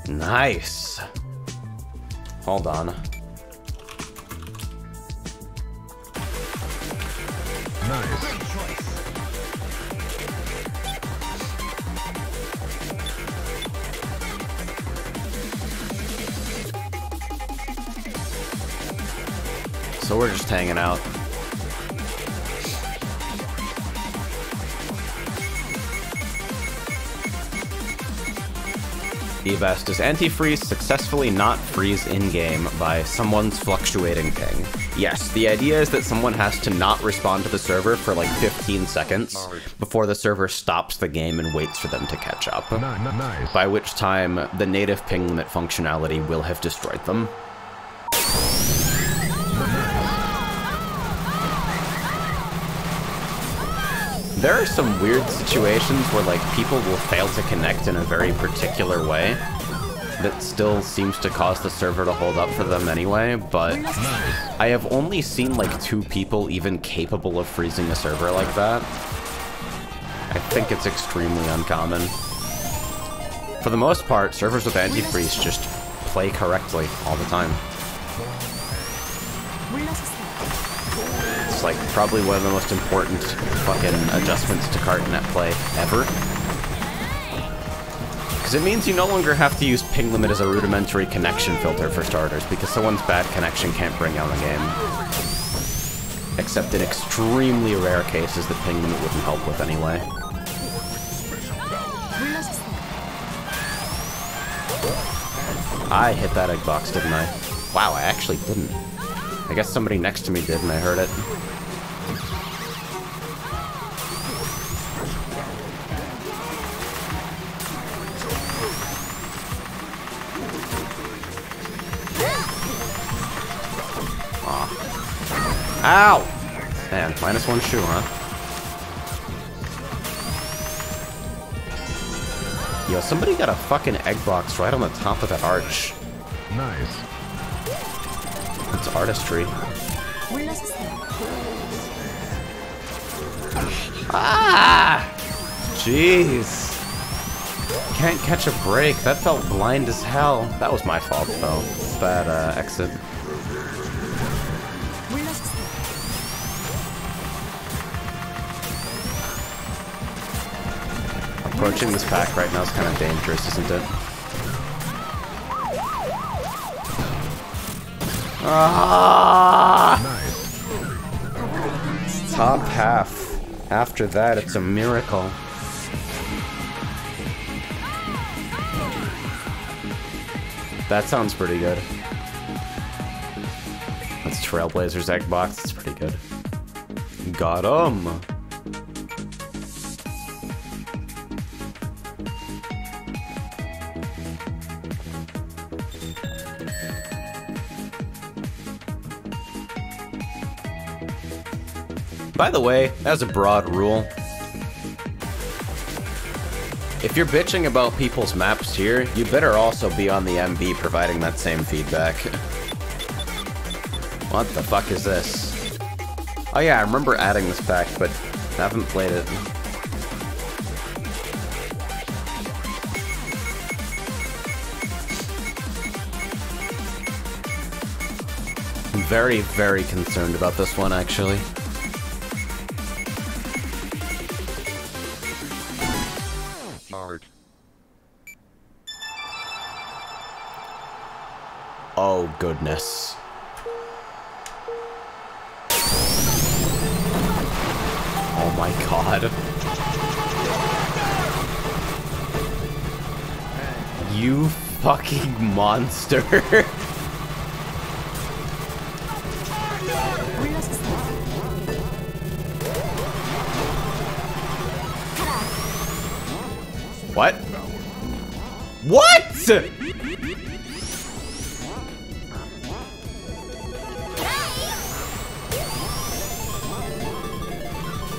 Nice. Hold on. Nice. So we're just hanging out. Ebast, does antifreeze successfully not freeze in-game by someone's fluctuating ping? Yes, the idea is that someone has to not respond to the server for like 15 seconds before the server stops the game and waits for them to catch up. Nice. By which time, the native ping limit functionality will have destroyed them. There are some weird situations where, like, people will fail to connect in a very particular way that still seems to cause the server to hold up for them anyway, but I have only seen, like, 2 people even capable of freezing a server like that. I think it's extremely uncommon. For the most part, servers with antifreeze just play correctly all the time. It's like probably one of the most important fucking adjustments to CartNet play ever. Because it means you no longer have to use ping limit as a rudimentary connection filter for starters, because someone's bad connection can't bring down the game. Except in extremely rare cases that ping limit wouldn't help with anyway. I hit that egg box, didn't I? Wow, I actually didn't. I guess somebody next to me did and I heard it. Aw. Ow! Man, -1 shoe, huh? Yo, somebody got a fucking egg box right on the top of that arch. Nice. It's artistry. Ah! Jeez. Can't catch a break. That felt blind as hell. That was my fault, though. Bad exit. Approaching this pack right now is kind of dangerous, isn't it? Ah! Nice. Top half. After that, it's a miracle. That sounds pretty good. That's Trailblazer's egg box. It's pretty good. Got him. By the way, as a broad rule, if you're bitching about people's maps here, you better also be on the MB providing that same feedback. What the fuck is this? Oh yeah, I remember adding this pack, but haven't played it. I'm very, very concerned about this one, actually. Oh, goodness. Oh my god. You fucking monster. Nice!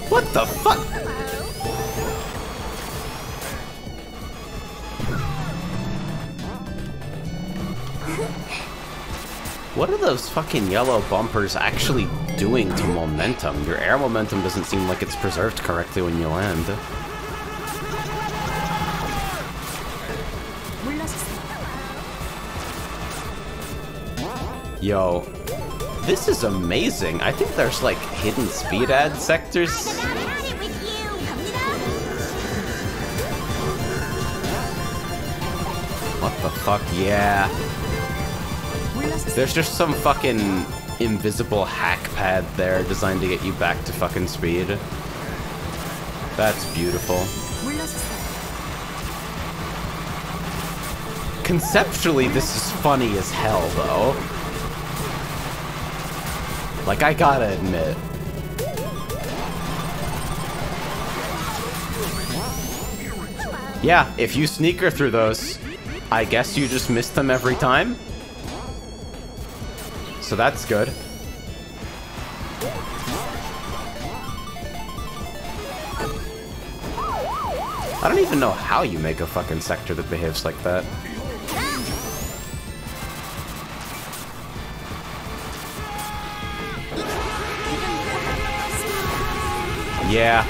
What the fuck? What are those fucking yellow bumpers actually doing to momentum? Your air momentum doesn't seem like it's preserved correctly when you land. Yo, this is amazing. I think there's like hidden speed ad sectors. What the fuck? Yeah. There's just some fucking invisible hack pad there designed to get you back to fucking speed. That's beautiful. Conceptually, this is funny as hell, though. Like, I gotta admit. Yeah, if you sneaker through those, I guess you just miss them every time. So that's good. I don't even know how you make a fucking sector that behaves like that. Yeah.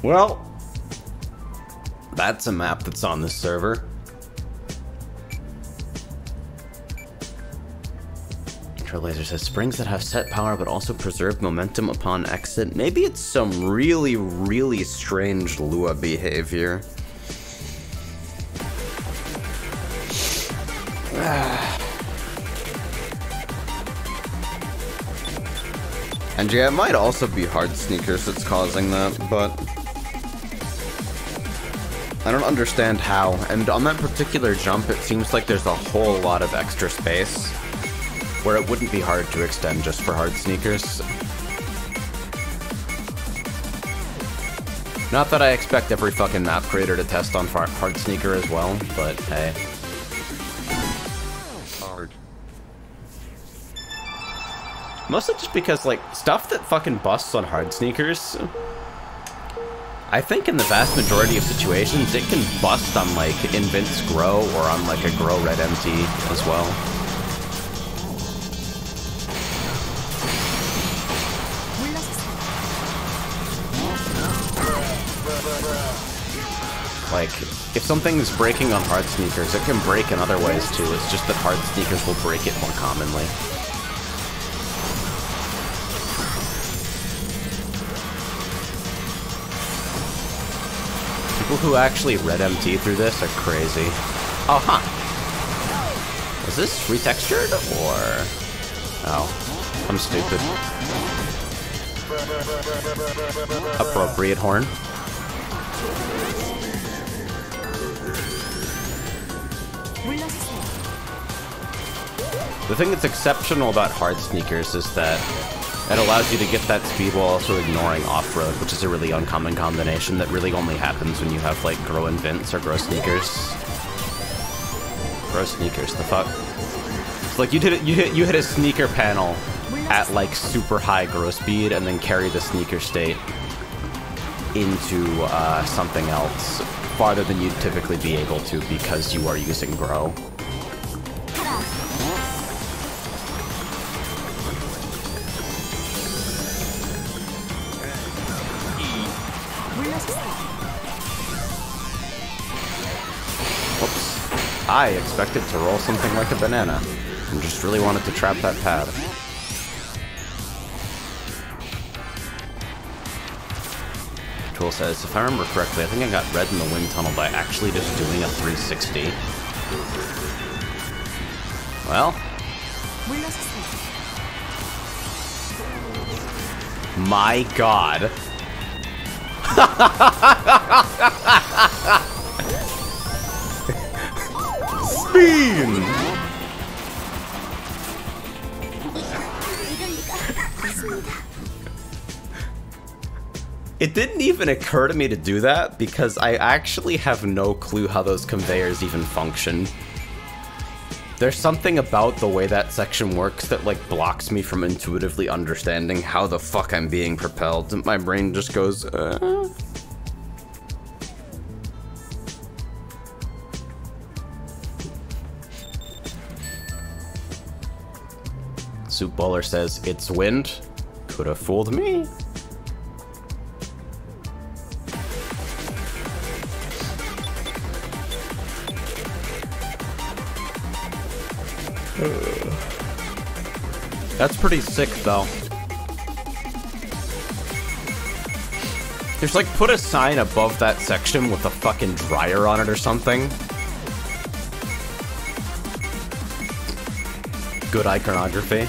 Well, that's a map that's on this server. Trailblazer says springs that have set power but also preserve momentum upon exit. Maybe it's some really, really strange Lua behavior. And yeah, it might also be hard sneakers that's causing that, but I don't understand how. And on that particular jump, it seems like there's a whole lot of extra space where it wouldn't be hard to extend just for hard sneakers. Not that I expect every fucking map creator to test on hard sneaker as well, but hey. Hard. Mostly just because, like, stuff that fucking busts on hard sneakers, I think in the vast majority of situations, it can bust on, like, Invint's Grow or on, like, a Grow Red MT as well. Like, if something's breaking on hard sneakers, it can break in other ways too. It's just that hard sneakers will break it more commonly. People who actually red MT through this are crazy. Oh, huh. Is this retextured or... Oh, I'm stupid. Appropriate horn. The thing that's exceptional about hard sneakers is that it allows you to get that speed while also ignoring off-road, which is a really uncommon combination that really only happens when you have, like, Grow Invents or Grow Sneakers. Grow Sneakers, the fuck? It's like you hit a sneaker panel at, like, super high grow speed and then carry the sneaker state into something else farther than you'd typically be able to because you are using Grow. Whoops. I expected to roll something like a banana and just really wanted to trap that pad. Tool says, if I remember correctly, I think I got red in the wind tunnel by actually just doing a 360. Well. My god. Spin! It didn't even occur to me to do that because I actually have no clue how those conveyors even function. There's something about the way that section works that like blocks me from intuitively understanding how the fuck I'm being propelled. My brain just goes, Soup Bowler says, it's wind. Could have fooled me. That's pretty sick, though. There's like, put a sign above that section with a fucking dryer on it or something. Good iconography.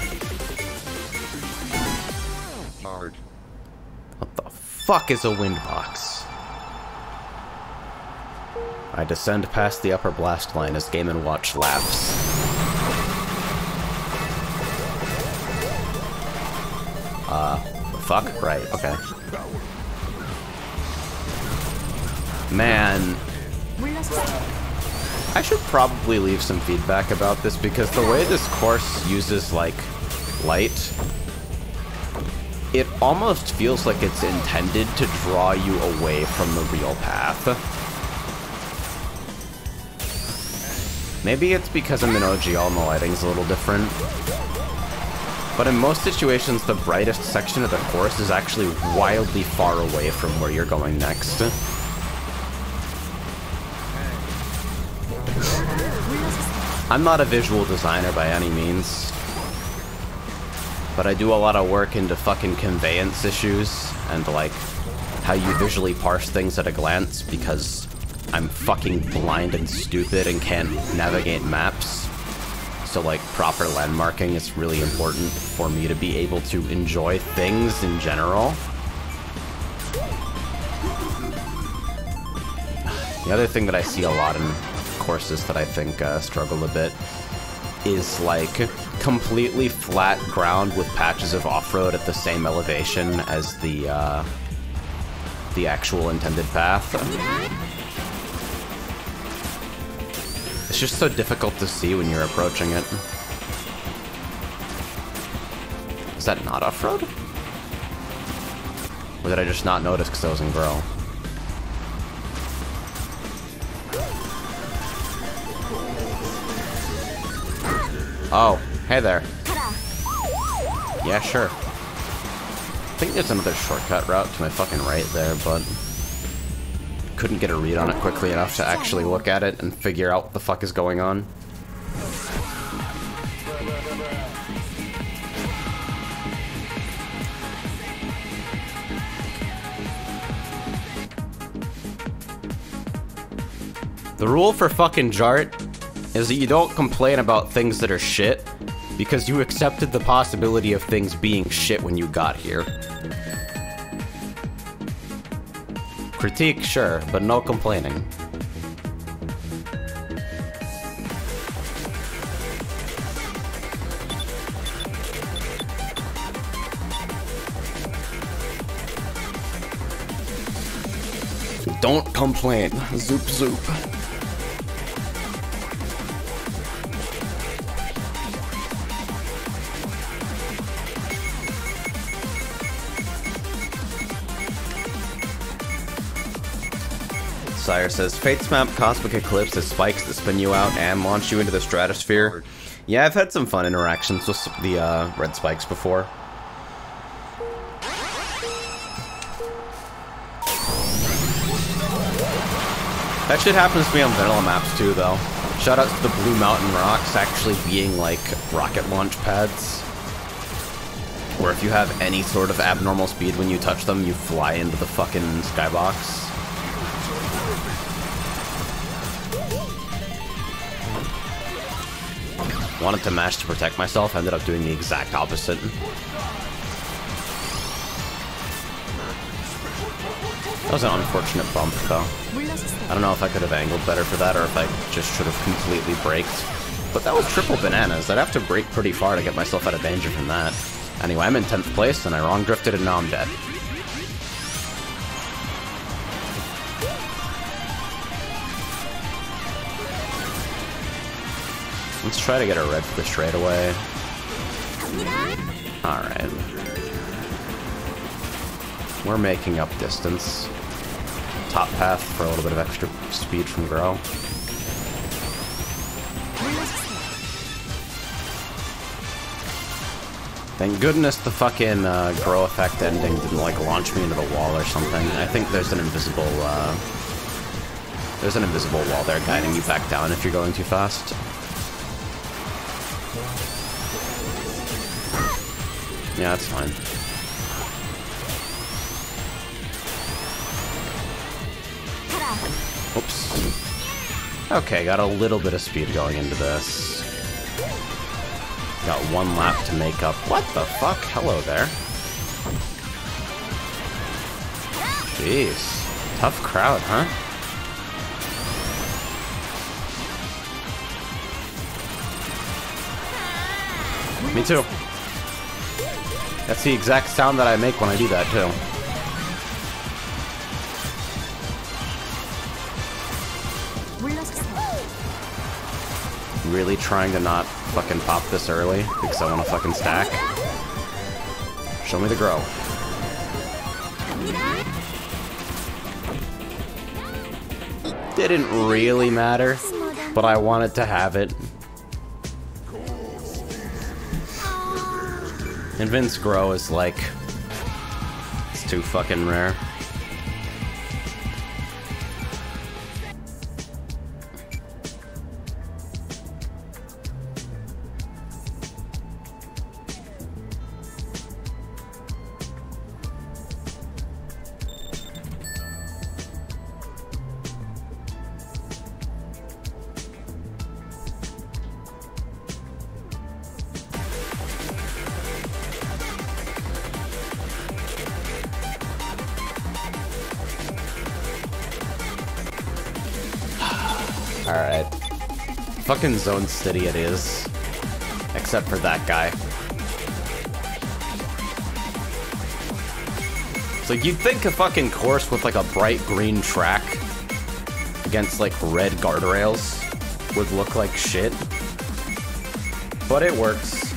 Hard. What the fuck is a wind box? I descend past the upper blast line as Game & Watch laughs. Fuck? Right, okay. Man. I should probably leave some feedback about this because the way this course uses, like, light, it almost feels like it's intended to draw you away from the real path. Maybe it's because I'm in OGL and the lighting's a little different. But in most situations, the brightest section of the course is actually wildly far away from where you're going next. I'm not a visual designer by any means, but I do a lot of work into fucking conveyance issues and like how you visually parse things at a glance because I'm fucking blind and stupid and can't navigate maps. So like proper landmarking is really important for me to be able to enjoy things in general. The other thing that I see a lot in courses that I think struggle a bit is like completely flat ground with patches of off-road at the same elevation as the actual intended path. It's just so difficult to see when you're approaching it. Is that not off-road? Or did I just not notice because I was in Grow? Oh, hey there. Yeah, sure. I think there's another shortcut route to my fucking right there, but couldn't get a read on it quickly enough to actually look at it and figure out what the fuck is going on. The rule for fucking j0rt is that you don't complain about things that are shit because you accepted the possibility of things being shit when you got here. Critique, sure, but no complaining. Don't complain. Zoop zoop. Sire says, Fate's map Cosmic Eclipse has spikes that spin you out and launch you into the stratosphere. Yeah, I've had some fun interactions with the red spikes before. That shit happens to me on vanilla maps too, though. Shoutouts to the Blue Mountain rocks actually being like rocket launch pads. Where if you have any sort of abnormal speed when you touch them, you fly into the fucking skybox. Wanted to mash to protect myself, ended up doing the exact opposite. That was an unfortunate bump, though. I don't know if I could have angled better for that, or if I just should have completely braked. But that was triple bananas. I'd have to brake pretty far to get myself out of danger from that. Anyway, I'm in 10th place, and I wrong drifted, and now I'm dead. Let's try to get a red for the straightaway. Alright. We're making up distance. Top path for a little bit of extra speed from Grow. Thank goodness the fucking Grow effect ending didn't like launch me into the wall or something. I think there's an invisible wall there guiding you back down if you're going too fast. Yeah, that's fine. Oops. Okay, got a little bit of speed going into this. Got one lap to make up. What the fuck? Hello there. Jeez. Tough crowd, huh? Me too. That's the exact sound that I make when I do that, too. Really trying to not fucking pop this early because I want to fucking stack. Show me the Grow. Didn't really matter, but I wanted to have it. And Vince Grow is like, it's too fucking rare. Alright. Fucking Zone City it is. Except for that guy. So you'd think a fucking course with like a bright green track against like red guardrails would look like shit. But it works.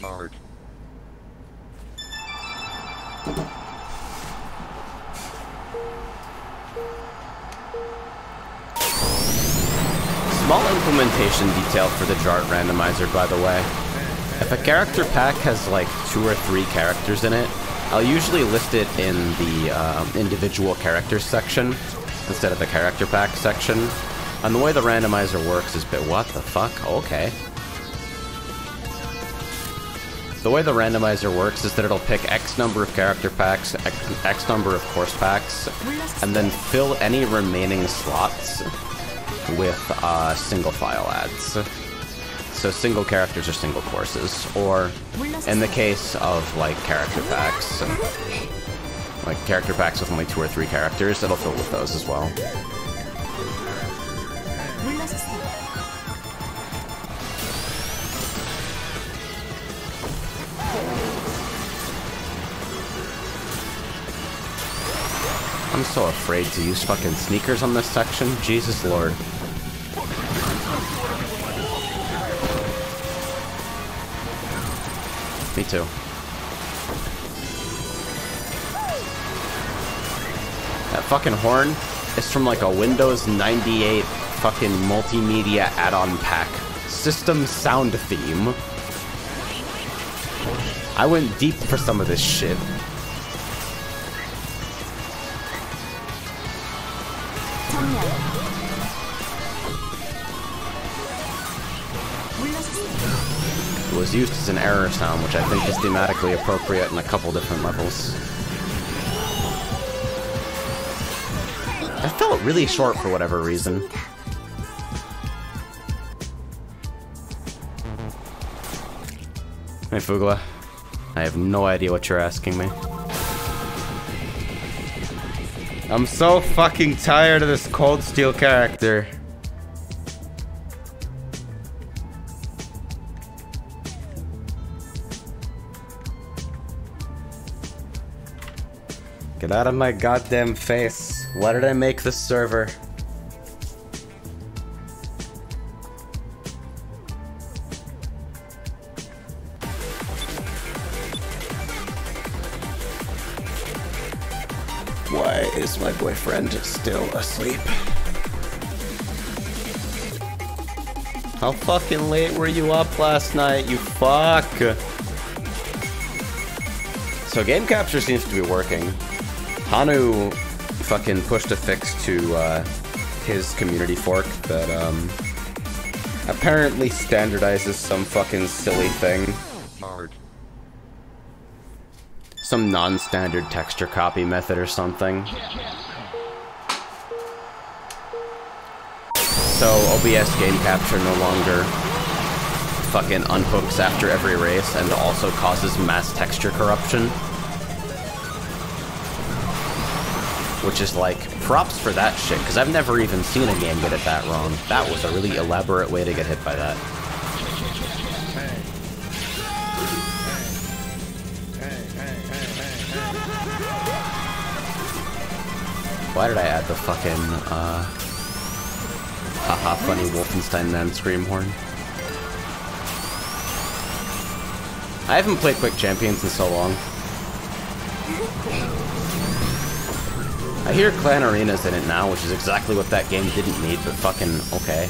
Art. Small implementation detail for the j0rt randomizer, by the way. If a character pack has like 2 or 3 characters in it, I'll usually list it in the individual characters section instead of the character pack section. And the way the randomizer works is what the fuck? Okay. The way the randomizer works is that it'll pick X number of character packs, X number of course packs, and then fill any remaining slots with single file ads. So single characters or single courses, or in the case of like character packs with only 2 or 3 characters, it'll fill with those as well. I'm so afraid to use fucking sneakers on this section. Jesus Lord. Me too. That fucking horn is from like a Windows 98 fucking multimedia add-on pack. System sound theme. I went deep for some of this shit. It was used as an error sound, which I think is thematically appropriate in a couple different levels. That felt really short for whatever reason. Hey Fugla, I have no idea what you're asking me. I'm so fucking tired of this Cold Steel character. Get out of my goddamn face. Why did I make this server? Why is my boyfriend still asleep? How fucking late were you up last night, you fuck? So game capture seems to be working. Hanu fucking pushed a fix to his community fork that apparently standardizes some fucking silly thing. Some non-standard texture copy method or something. So OBS game capture no longer fucking unhooks after every race and also causes mass texture corruption. Which is like, props for that shit, because I've never even seen a game get it that wrong. That was a really elaborate way to get hit by that. Why did I add the fucking, haha funny Wolfenstein Man scream horn? I haven't played Quick Champions in so long. I hear Clan Arena's in it now, which is exactly what that game didn't need, but fucking okay.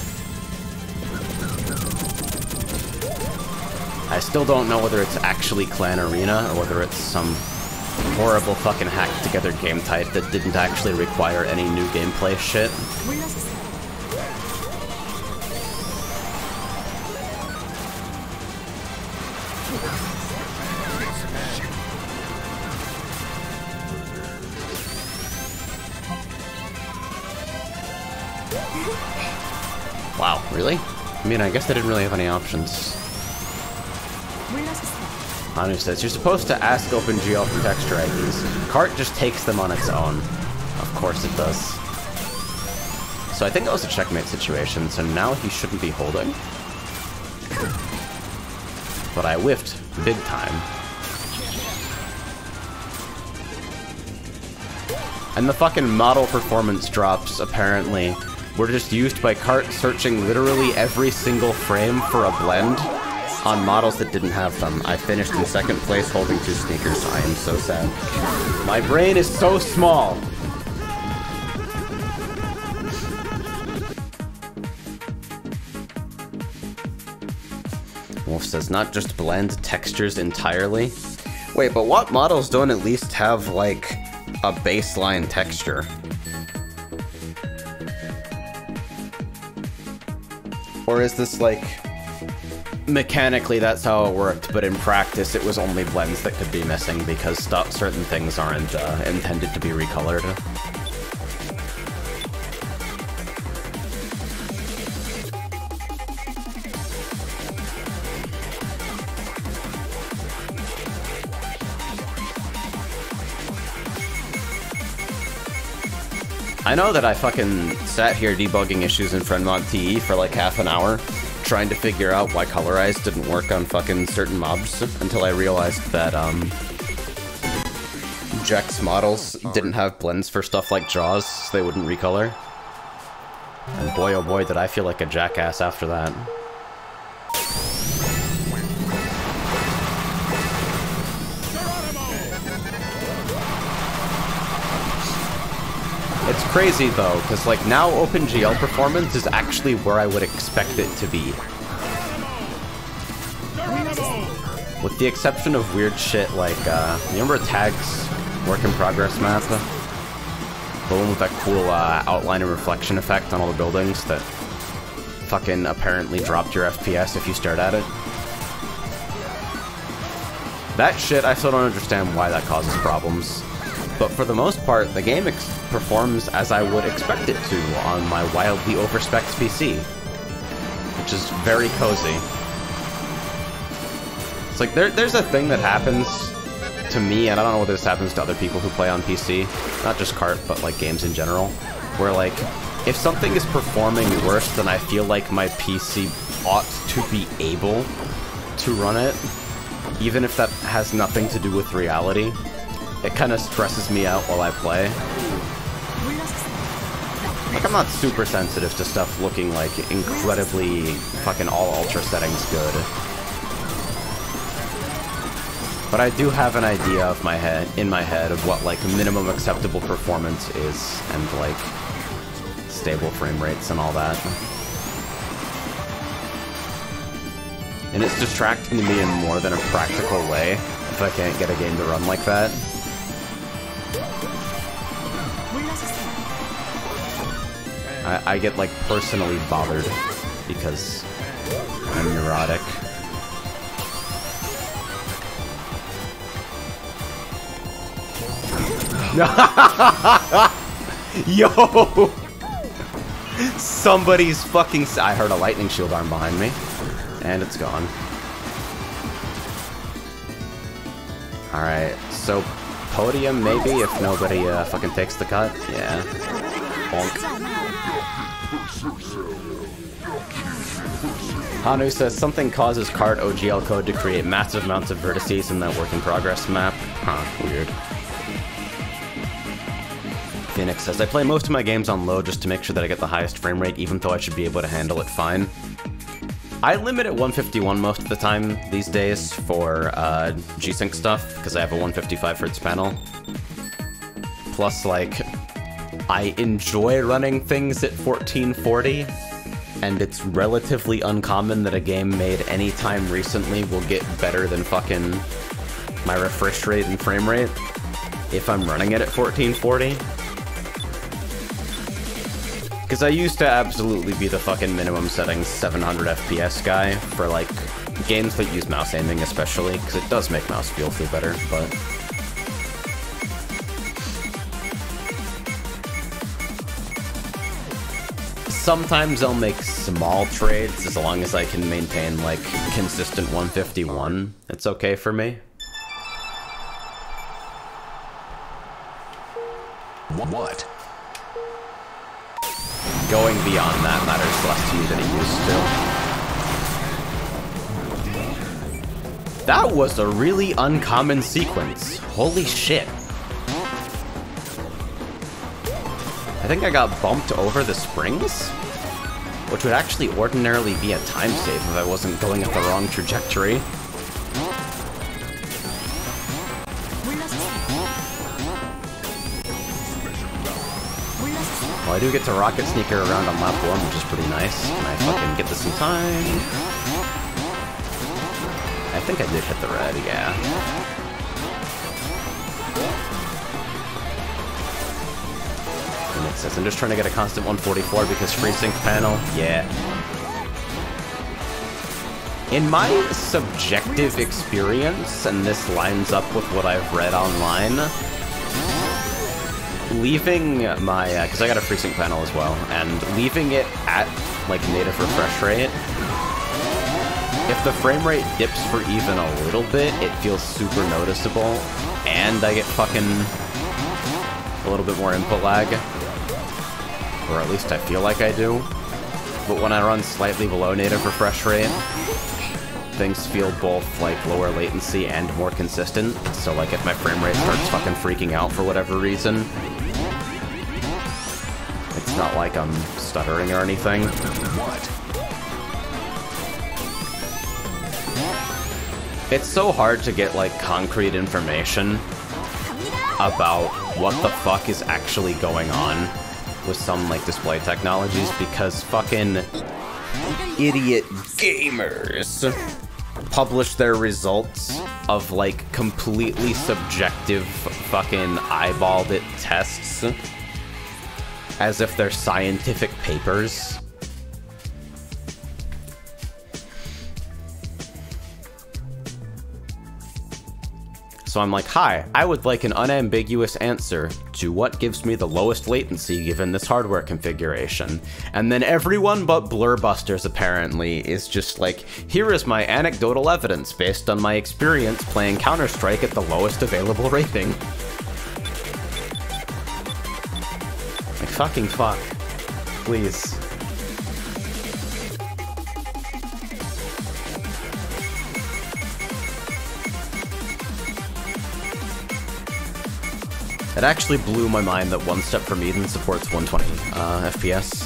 I still don't know whether it's actually Clan Arena or whether it's some horrible fucking hacked together game type that didn't actually require any new gameplay shit. Wow, really? I mean, I guess I didn't really have any options. Hanu says, you're supposed to ask OpenGL for texture IDs. Kart just takes them on its own. Of course it does. So I think that was a checkmate situation, so now he shouldn't be holding. But I whiffed big time. And the fucking model performance drops, apparently, were just used by Kart searching literally every single frame for a blend on models that didn't have them. I finished in second place holding 2 sneakers. I am so sad. My brain is so small. Wolf says, not just blend textures entirely. Wait, but what models don't at least have, like, a baseline texture? Or is this, like, mechanically that's how it worked, but in practice it was only blends that could be missing because certain things aren't intended to be recolored? I know that I fucking sat here debugging issues in FriendMod TE for like half an hour, trying to figure out why Colorize didn't work on fucking certain mobs, until I realized that, Jack's models didn't have blends for stuff like Jaws, so they wouldn't recolor. And boy oh boy did I feel like a jackass after that. It's crazy though, because like now OpenGL performance is actually where I would expect it to be. With the exception of weird shit like, you remember Tag's work in progress map? The one with that cool outline and reflection effect on all the buildings that fucking apparently dropped your FPS if you stared at it. That shit, I still don't understand why that causes problems. But for the most part, the game performs as I would expect it to on my wildly overspec'd PC. Which is very cozy. It's like, there's a thing that happens to me, and I don't know whether this happens to other people who play on PC, not just Kart, but like games in general, where like, if something is performing worse than I feel like my PC ought to be able to run it, even if that has nothing to do with reality, it kind of stresses me out while I play. Like, I'm not super sensitive to stuff looking like incredibly fucking all ultra settings good. But I do have an idea of in my head of what like minimum acceptable performance is, and like stable frame rates and all that. And it's distracting me in more than a practical way if I can't get a game to run like that. I get like personally bothered because I'm neurotic. Yo! Somebody's fucking... I heard a lightning shield arm behind me. And it's gone. Alright, so podium maybe if nobody fucking takes the cut? Yeah. Bonk. Hanu says something causes kart OGL code to create massive amounts of vertices in that work in progress map. Huh, weird. Phoenix says, I play most of my games on low just to make sure that I get the highest frame rate, even though I should be able to handle it fine. I limit at 151 most of the time these days for G-Sync stuff, because I have a 155 Hz panel. Plus, like, I enjoy running things at 1440, and it's relatively uncommon that a game made any time recently will get better than fucking my refresh rate and frame rate if I'm running it at 1440. Because I used to absolutely be the fucking minimum settings 700 FPS guy for, like, games that use mouse aiming especially, because it does make mouse feel better, but... Sometimes I'll make small trades as long as I can maintain, like, consistent 151. It's okay for me. What? Going beyond that matters less to me than it used to. That was a really uncommon sequence. Holy shit. I think I got bumped over the springs, which would actually ordinarily be a time save if I wasn't going at the wrong trajectory. Well, I do get to rocket sneaker around on lap 1, which is pretty nice. Can I fucking get this in time? I think I did hit the red, yeah. And it says, I'm just trying to get a constant 144 because free sync panel, yeah. In my subjective experience, and this lines up with what I've read online, leaving my, because I got a FreeSync panel as well, and leaving it at, like, native refresh rate, if the frame rate dips for even a little bit, it feels super noticeable, and I get fucking a little bit more input lag, or at least I feel like I do. But when I run slightly below native refresh rate, things feel both, like, lower latency and more consistent, so, like, if my frame rate starts fucking freaking out for whatever reason, it's not like I'm stuttering or anything. What? It's so hard to get, like, concrete information about what the fuck is actually going on with some, like, display technologies, because fucking idiot gamers publish their results of, like, completely subjective fucking eyeballed it tests as if they're scientific papers. So I'm like, hi, I would like an unambiguous answer to what gives me the lowest latency given this hardware configuration. And then everyone but Blurbusters apparently is just like, here is my anecdotal evidence based on my experience playing Counter-Strike at the lowest available rating. Like, fucking fuck. Please. It actually blew my mind that One Step from Eden supports 120 FPS.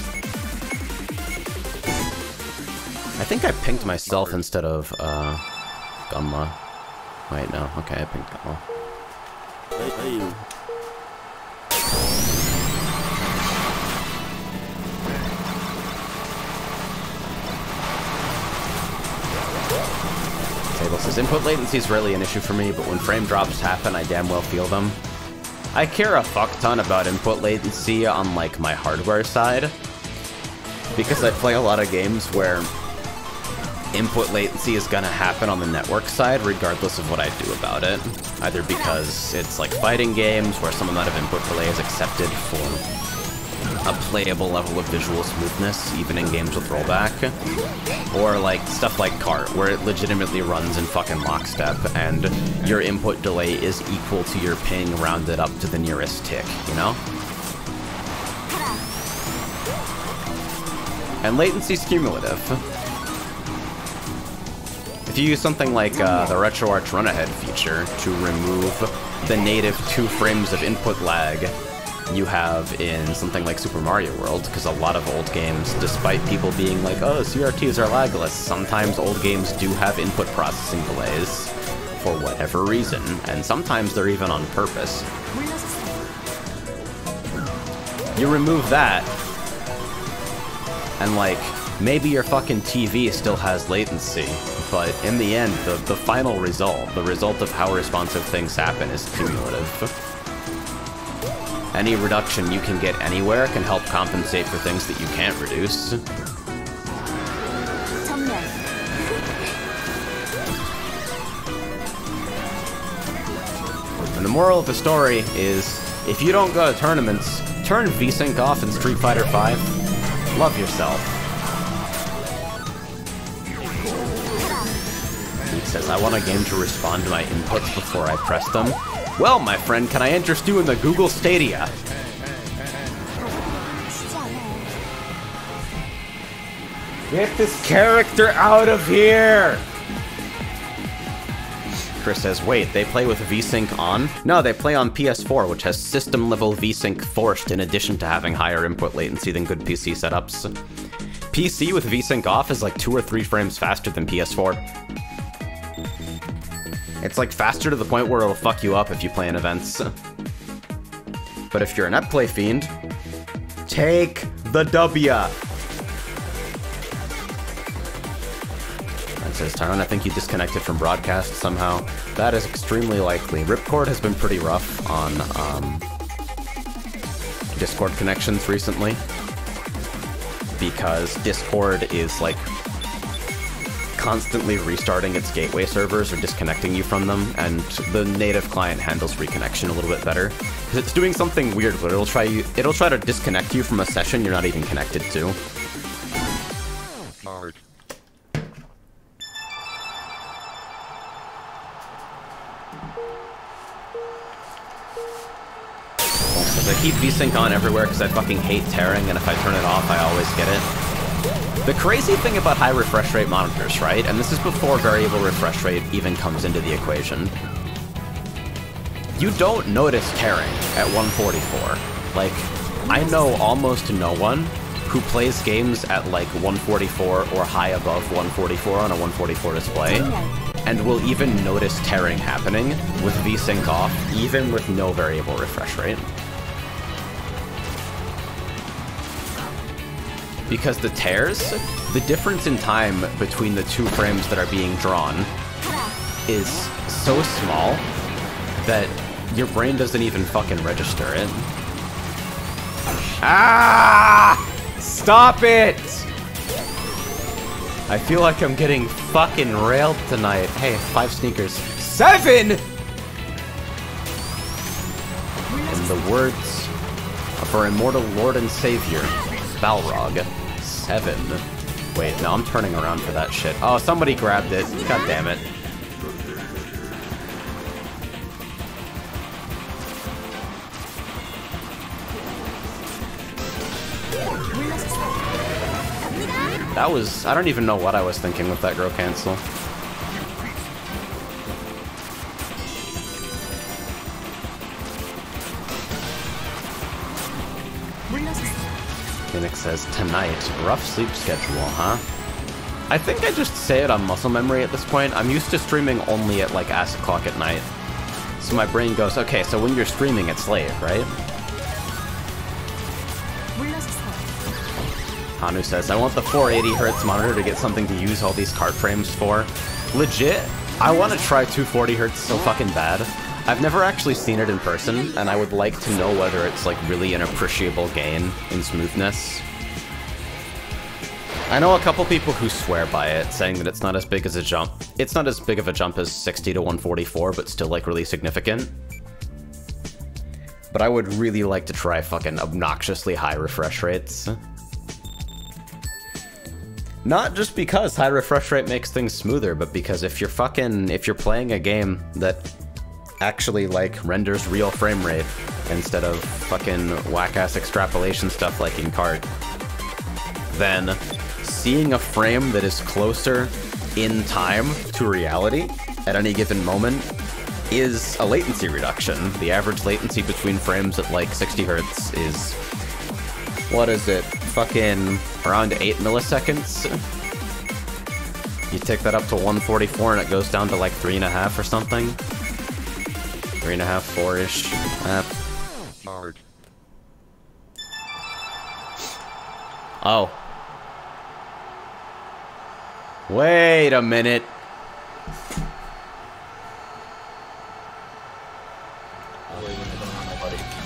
I think I pinged myself instead of Gunma. Wait, no. Okay, I picked that one. Table says, input latency is rarely an issue for me, but when frame drops happen, I damn well feel them. I care a fuck ton about input latency on, like, my hardware side, because I play a lot of games where input latency is gonna happen on the network side regardless of what I do about it. Either because it's like fighting games where some amount of input delay is accepted for a playable level of visual smoothness, even in games with rollback. Or like stuff like Kart, where it legitimately runs in fucking lockstep and your input delay is equal to your ping rounded up to the nearest tick, you know? And latency's cumulative. If you use something like the RetroArch run-ahead feature to remove the native 2 frames of input lag you have in something like Super Mario World, because a lot of old games, despite people being like, oh, CRTs are lagless, sometimes old games do have input processing delays for whatever reason, and sometimes they're even on purpose. You remove that, and like, maybe your fucking TV still has latency, but in the end, the final result, the result of how responsive things happen is cumulative. Any reduction you can get anywhere can help compensate for things that you can't reduce. And the moral of the story is, if you don't go to tournaments, turn VSync off in Street Fighter V. Love yourself. He says, I want a game to respond to my inputs before I press them. Well, my friend, can I interest you in the Google Stadia? Get this character out of here! Chris says, wait, they play with VSync on? No, they play on PS4, which has system-level VSync forced in addition to having higher input latency than good PC setups. PC with VSync off is like 2 or 3 frames faster than PS4. It's like faster to the point where it'll fuck you up if you play in events. But if you're an netplay fiend, take the W. That says, Tyrone, I think you disconnected from broadcast somehow. That is extremely likely. Ripcord has been pretty rough on Discord connections recently, because Discord is like constantly restarting its gateway servers or disconnecting you from them, and the native client handles reconnection a little bit better. Because it's doing something weird where it'll try to disconnect you from a session you're not even connected to. Art. I keep VSync on everywhere because I fucking hate tearing, and if I turn it off, I always get it. The crazy thing about high refresh rate monitors, right, and this is before variable refresh rate even comes into the equation, you don't notice tearing at 144. Like, I know almost no one who plays games at like 144 or high above 144 on a 144 display, and will even notice tearing happening with VSync off, even with no variable refresh rate. Because the tears, the difference in time between the 2 frames that are being drawn is so small that your brain doesn't even fucking register it. Ah! Stop it! I feel like I'm getting fucking railed tonight. Hey, 5 sneakers. 7! In the words of our immortal Lord and Savior, Balrog. 7. Wait, no, I'm turning around for that shit. Oh, somebody grabbed it. God damn it. That was... I don't even know what I was thinking with that grow cancel. Phoenix says, tonight, rough sleep schedule, huh? I think I just say it on muscle memory at this point. I'm used to streaming only at like acid clock at night. So my brain goes, okay, so when you're streaming it's late, right? Hanu says, I want the 480Hz monitor to get something to use all these kart frames for. Legit, I want to try 240Hz so fucking bad. I've never actually seen it in person, and I would like to know whether it's like really an appreciable gain in smoothness. I know a couple people who swear by it, saying that it's not as big as a jump. It's not as big of a jump as 60 to 144, but still like really significant. But I would really like to try fucking obnoxiously high refresh rates. Not just because high refresh rate makes things smoother, but because if you're playing a game that actually like renders real frame rate instead of fucking whack-ass extrapolation stuff like in Kart, then seeing a frame that is closer in time to reality at any given moment is a latency reduction. The average latency between frames at like 60 Hz is, what is it, fucking around 8 milliseconds? You take that up to 144 and it goes down to like 3.5 or something. 3.5, 4-ish. Hard. Oh. Wait a minute.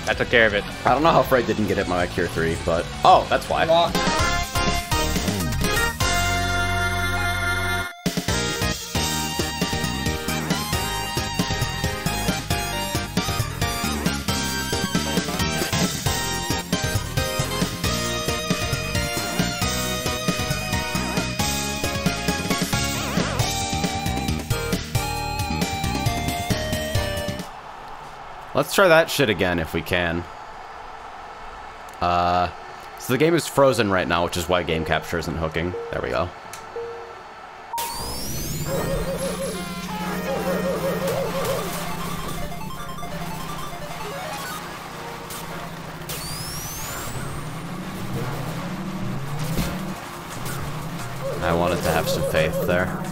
I took care of it. I don't know how Fred didn't get hit by my Cure 3, but... Oh, that's why. Let's try that shit again if we can. So the game is frozen right now, which is why game capture isn't hooking. There we go. I wanted to have some faith there.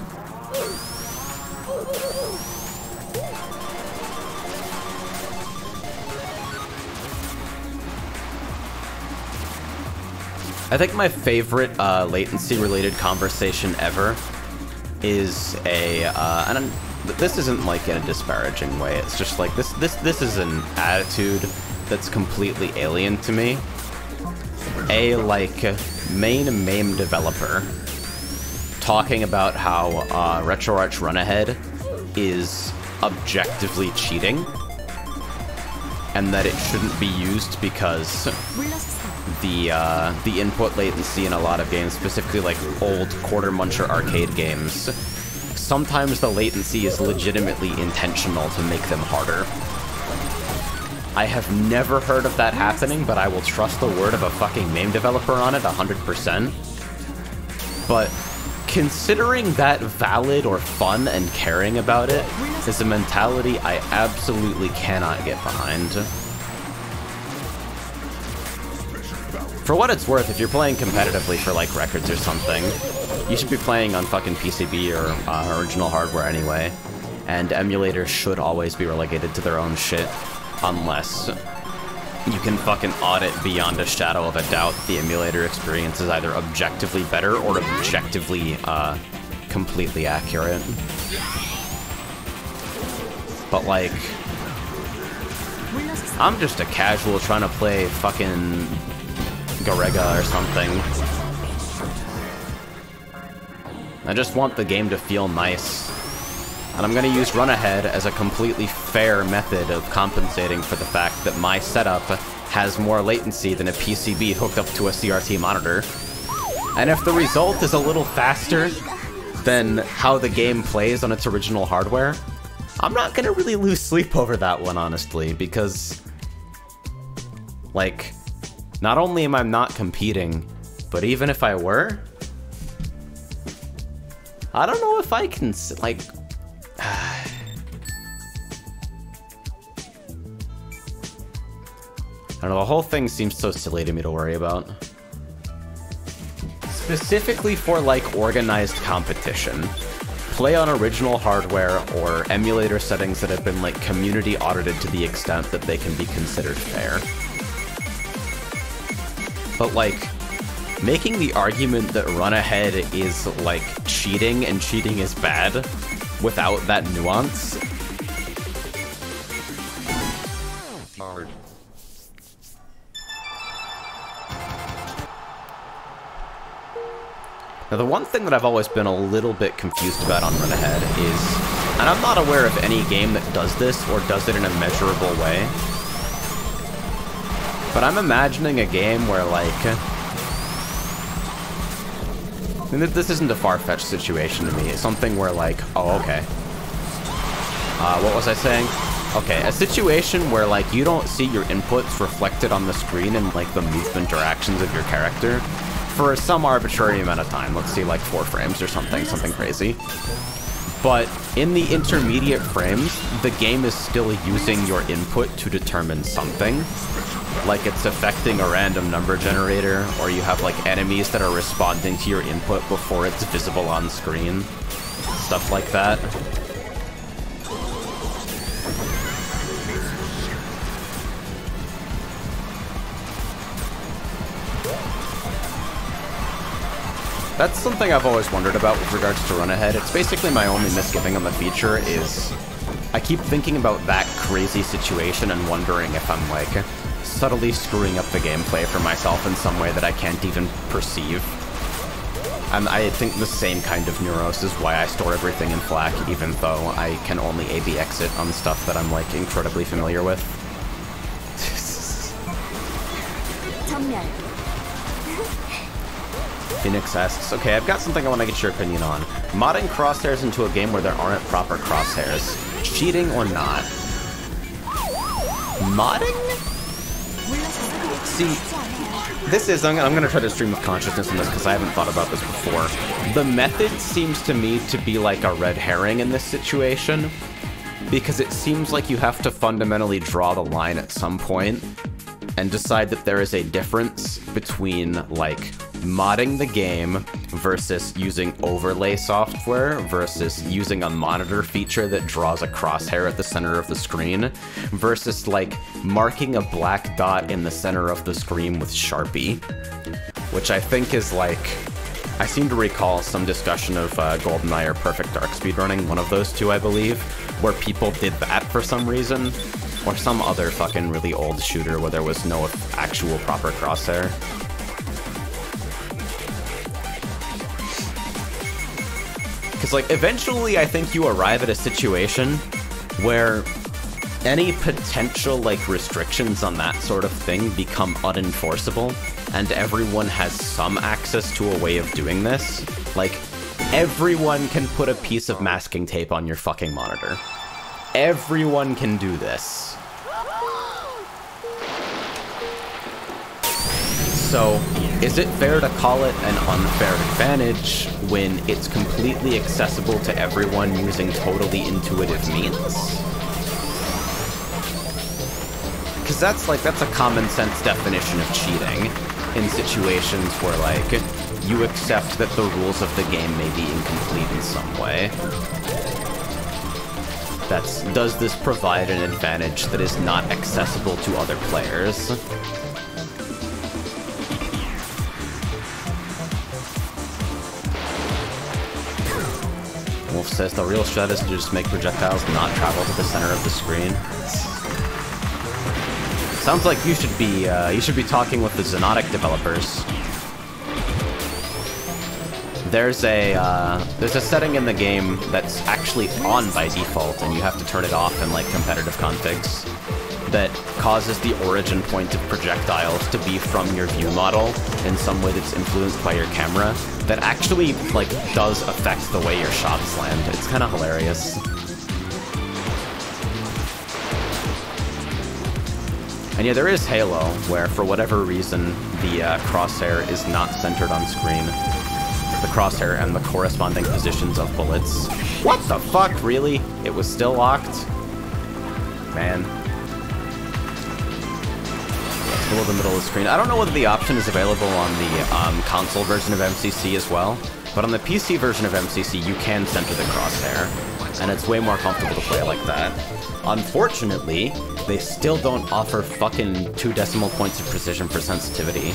I think my favorite latency-related conversation ever is and this isn't like in a disparaging way. It's just like this is an attitude that's completely alien to me. A like main MAME developer talking about how RetroArch Run Ahead is objectively cheating, and that it shouldn't be used because the input latency in a lot of games, specifically like old Quarter Muncher arcade games, sometimes the latency is legitimately intentional to make them harder. I have never heard of that happening, but I will trust the word of a fucking MAME developer on it 100%. But considering that valid or fun and caring about it is a mentality I absolutely cannot get behind. For what it's worth, if you're playing competitively for like records or something, you should be playing on fucking PCB or original hardware anyway, and emulators should always be relegated to their own shit, unless you can fucking audit beyond a shadow of a doubt the emulator experience is either objectively better or objectively completely accurate. But like, I'm just a casual trying to play fucking Garega or something. I just want the game to feel nice. And I'm gonna use Run Ahead as a completely fair method of compensating for the fact that my setup has more latency than a PCB hooked up to a CRT monitor. And if the result is a little faster than how the game plays on its original hardware, I'm not gonna really lose sleep over that one, honestly, because, like, not only am I not competing, but even if I were, I don't know if I can, like, I don't know, the whole thing seems so silly to me to worry about. specifically for, like, organized competition. Play on original hardware or emulator settings that have been, like, community audited to the extent that they can be considered fair. But, like, making the argument that run-ahead is, like, cheating and cheating is bad without that nuance. Hard. Now, the one thing that I've always been a little bit confused about on Run-Ahead is, and I'm not aware of any game that does this or does it in a measurable way, but I'm imagining a game where, like, and this isn't a far-fetched situation to me. It's something where, like, oh, okay. What was I saying? Okay, a situation where, like, you don't see your inputs reflected on the screen and, like, the movement or actions of your character for some arbitrary amount of time. Let's see, like, 4 frames or something crazy. But in the intermediate frames, the game is still using your input to determine something. Like it's affecting a random number generator, or you have, like, enemies that are responding to your input before it's visible on screen. Stuff like that. That's something I've always wondered about with regards to Run-Ahead. It's basically my only misgiving on the feature is I keep thinking about that crazy situation and wondering if I'm, like, subtly screwing up the gameplay for myself in some way that I can't even perceive. And I think the same kind of neuros is why I store everything in FLAC, even though I can only A/B exit on stuff that I'm, like, incredibly familiar with. Phoenix asks, okay, I've got something I want to get your opinion on. Modding crosshairs into a game where there aren't proper crosshairs. Cheating or not? Modding? See, this is, I'm going to try to stream of consciousness on this because I haven't thought about this before. The method seems to me to be like a red herring in this situation, because it seems like you have to fundamentally draw the line at some point and decide that there is a difference between, like, modding the game versus using overlay software versus using a monitor feature that draws a crosshair at the center of the screen versus, like, marking a black dot in the center of the screen with Sharpie, which I think is, like, I seem to recall some discussion of GoldenEye or Perfect Dark speedrunning, one of those two, I believe, where people did that for some reason, or some other fucking really old shooter where there was no actual proper crosshair. Because, like, eventually I think you arrive at a situation where any potential, like, restrictions on that sort of thing become unenforceable, and everyone has some access to a way of doing this. Like, everyone can put a piece of masking tape on your fucking monitor. Everyone can do this. So, is it fair to call it an unfair advantage when it's completely accessible to everyone using totally intuitive means? Because that's a common sense definition of cheating in situations where, like, you accept that the rules of the game may be incomplete in some way. Does this provide an advantage that is not accessible to other players? Wolf says the real strat is to just make projectiles not travel to the center of the screen. Sounds like you should be talking with the Xonotic developers. There's a setting in the game that's actually on by default, and you have to turn it off in, like, competitive configs, that causes the origin point of projectiles to be from your view model in some way that's influenced by your camera, that actually, like, does affect the way your shots land. It's kind of hilarious. And yeah, there is Halo, where for whatever reason, the crosshair is not centered on screen. The crosshair and the corresponding positions of bullets. What the fuck, really? It was still locked? Man. below the middle of the screen. I don't know whether the option is available on the console version of MCC as well, but on the PC version of MCC, you can center the crosshair, and it's way more comfortable to play like that. Unfortunately, they still don't offer fucking 2 decimal points of precision for sensitivity.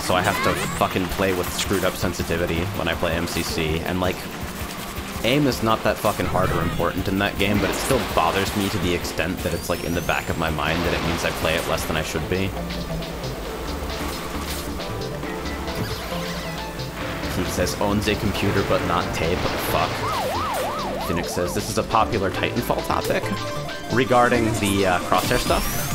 So I have to fucking play with screwed up sensitivity when I play MCC, and like, aim is not that fucking hard or important in that game, but it still bothers me to the extent that it's like in the back of my mind that it means I play it less than I should be. He says, owns a computer but not tape. Fuck. Phoenix says, this is a popular Titanfall topic regarding the crosshair stuff.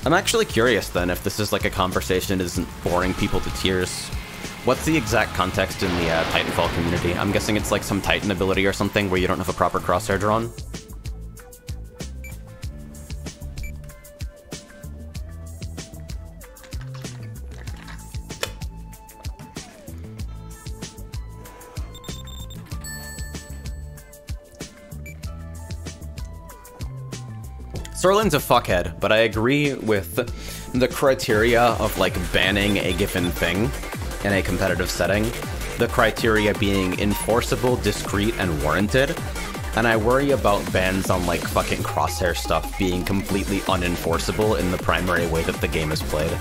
I'm actually curious then if this is like a conversation that isn't boring people to tears. What's the exact context in the Titanfall community? I'm guessing it's like some Titan ability or something where you don't have a proper crosshair drawn. Serlin's a fuckhead, but I agree with the criteria of like banning a given thing in a competitive setting. The criteria being enforceable, discreet, and warranted. And I worry about bans on like fucking crosshair stuff being completely unenforceable in the primary way that the game is played.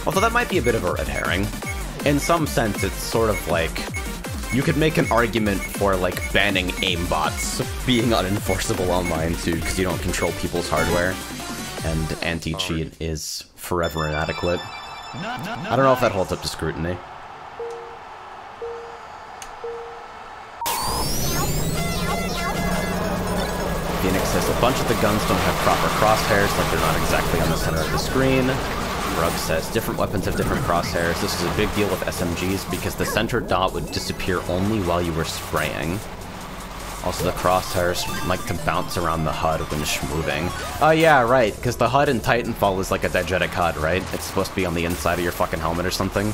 Although that might be a bit of a red herring. In some sense, it's sort of like, you could make an argument for, like, banning aimbots being unenforceable online, too, because you don't control people's hardware, and anti-cheat is forever inadequate. I don't know if that holds up to scrutiny. Phoenix says, a bunch of the guns don't have proper crosshairs, like they're not exactly on the center of the screen. Rug says, different weapons have different crosshairs. This is a big deal with SMGs because the center dot would disappear only while you were spraying. Also, the crosshairs like to bounce around the HUD when moving. Oh yeah, right, because the HUD in Titanfall is like a diegetic HUD, right? It's supposed to be on the inside of your fucking helmet or something.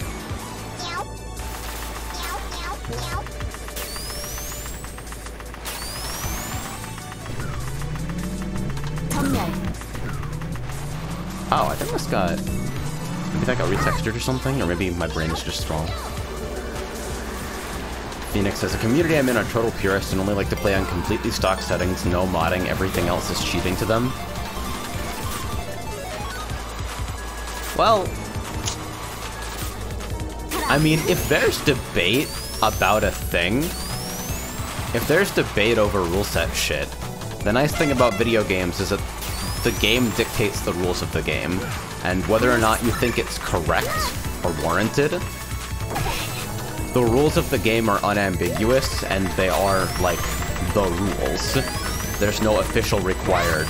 Oh, I think this got... Maybe that got retextured or something, or maybe my brain is just strong. Phoenix says, a community I'm in are total purists and only like to play on completely stock settings, no modding, everything else is cheating to them. Well, I mean, if there's debate about a thing, if there's debate over rule set shit, the nice thing about video games is that the game dictates the rules of the game, and whether or not you think it's correct or warranted, the rules of the game are unambiguous, and they are, like, the rules. There's no official required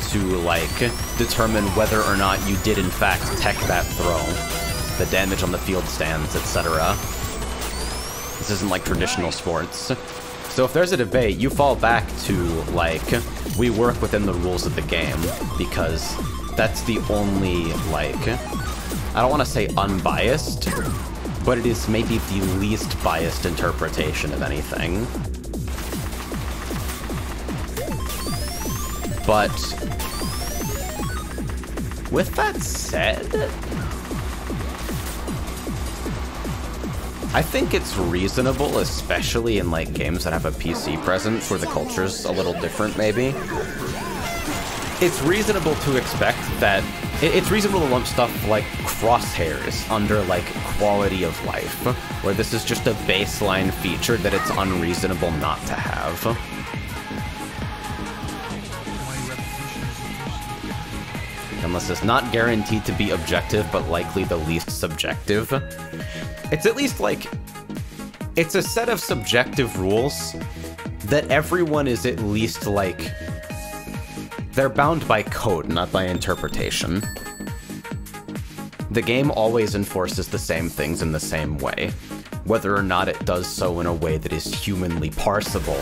to, like, determine whether or not you did in fact tech that throw, the damage on the field stands, etc. This isn't like traditional sports. So if there's a debate, you fall back to, like, we work within the rules of the game, because that's the only, like, I don't want to say unbiased, but it is maybe the least biased interpretation of anything. But with that said, I think it's reasonable, especially in like games that have a PC presence where the culture's a little different, maybe. It's reasonable to expect that it's reasonable to lump stuff like crosshairs under like quality of life, where this is just a baseline feature that it's unreasonable not to have. Unless it's not guaranteed to be objective, but likely the least subjective. It's at least like, it's a set of subjective rules that everyone is at least like, they're bound by code, not by interpretation. The game always enforces the same things in the same way. Whether or not it does so in a way that is humanly parsable,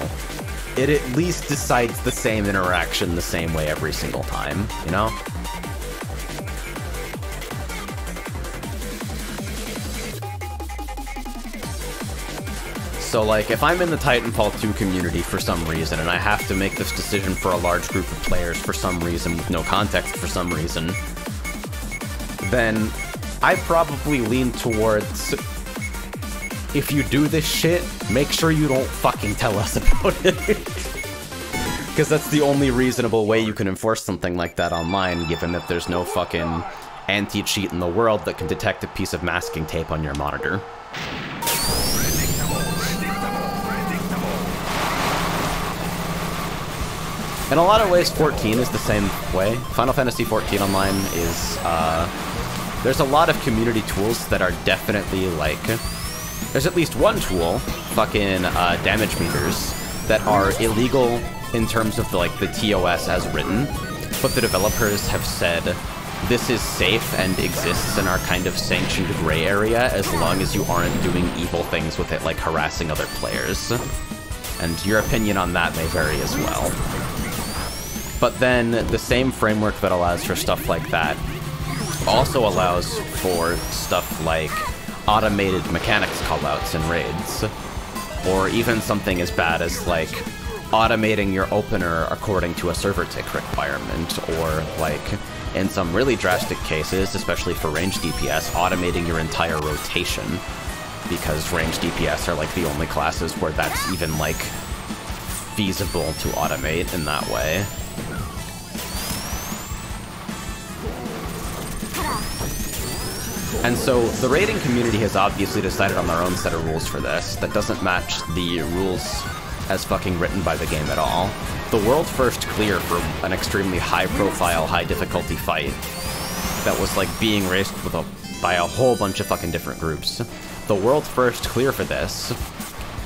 it at least decides the same interaction the same way every single time, you know? So, like, if I'm in the Titanfall 2 community for some reason, and I have to make this decision for a large group of players for some reason, with no context for some reason, then I probably lean towards, if you do this shit, make sure you don't fucking tell us about it. Because that's the only reasonable way you can enforce something like that online, given that there's no fucking anti-cheat in the world that can detect a piece of masking tape on your monitor. In a lot of ways, 14 is the same way. Final Fantasy 14 Online is, there's a lot of community tools that are definitely, like... There's at least one tool, fucking damage meters, that are illegal in terms of, like, the TOS as written, but the developers have said, this is safe and exists in our kind of sanctioned gray area as long as you aren't doing evil things with it, like harassing other players. And your opinion on that may vary as well. But then, the same framework that allows for stuff like that also allows for stuff like automated mechanics callouts in raids. Or even something as bad as, like, automating your opener according to a server tick requirement, or, like, in some really drastic cases, especially for ranged DPS, automating your entire rotation, because ranged DPS are, like, the only classes where that's even, like, feasible to automate in that way. And so, the raiding community has obviously decided on their own set of rules for this that doesn't match the rules as fucking written by the game at all. The world first clear for an extremely high-profile, high-difficulty fight that was, like, being raced with by a whole bunch of fucking different groups. The world first clear for this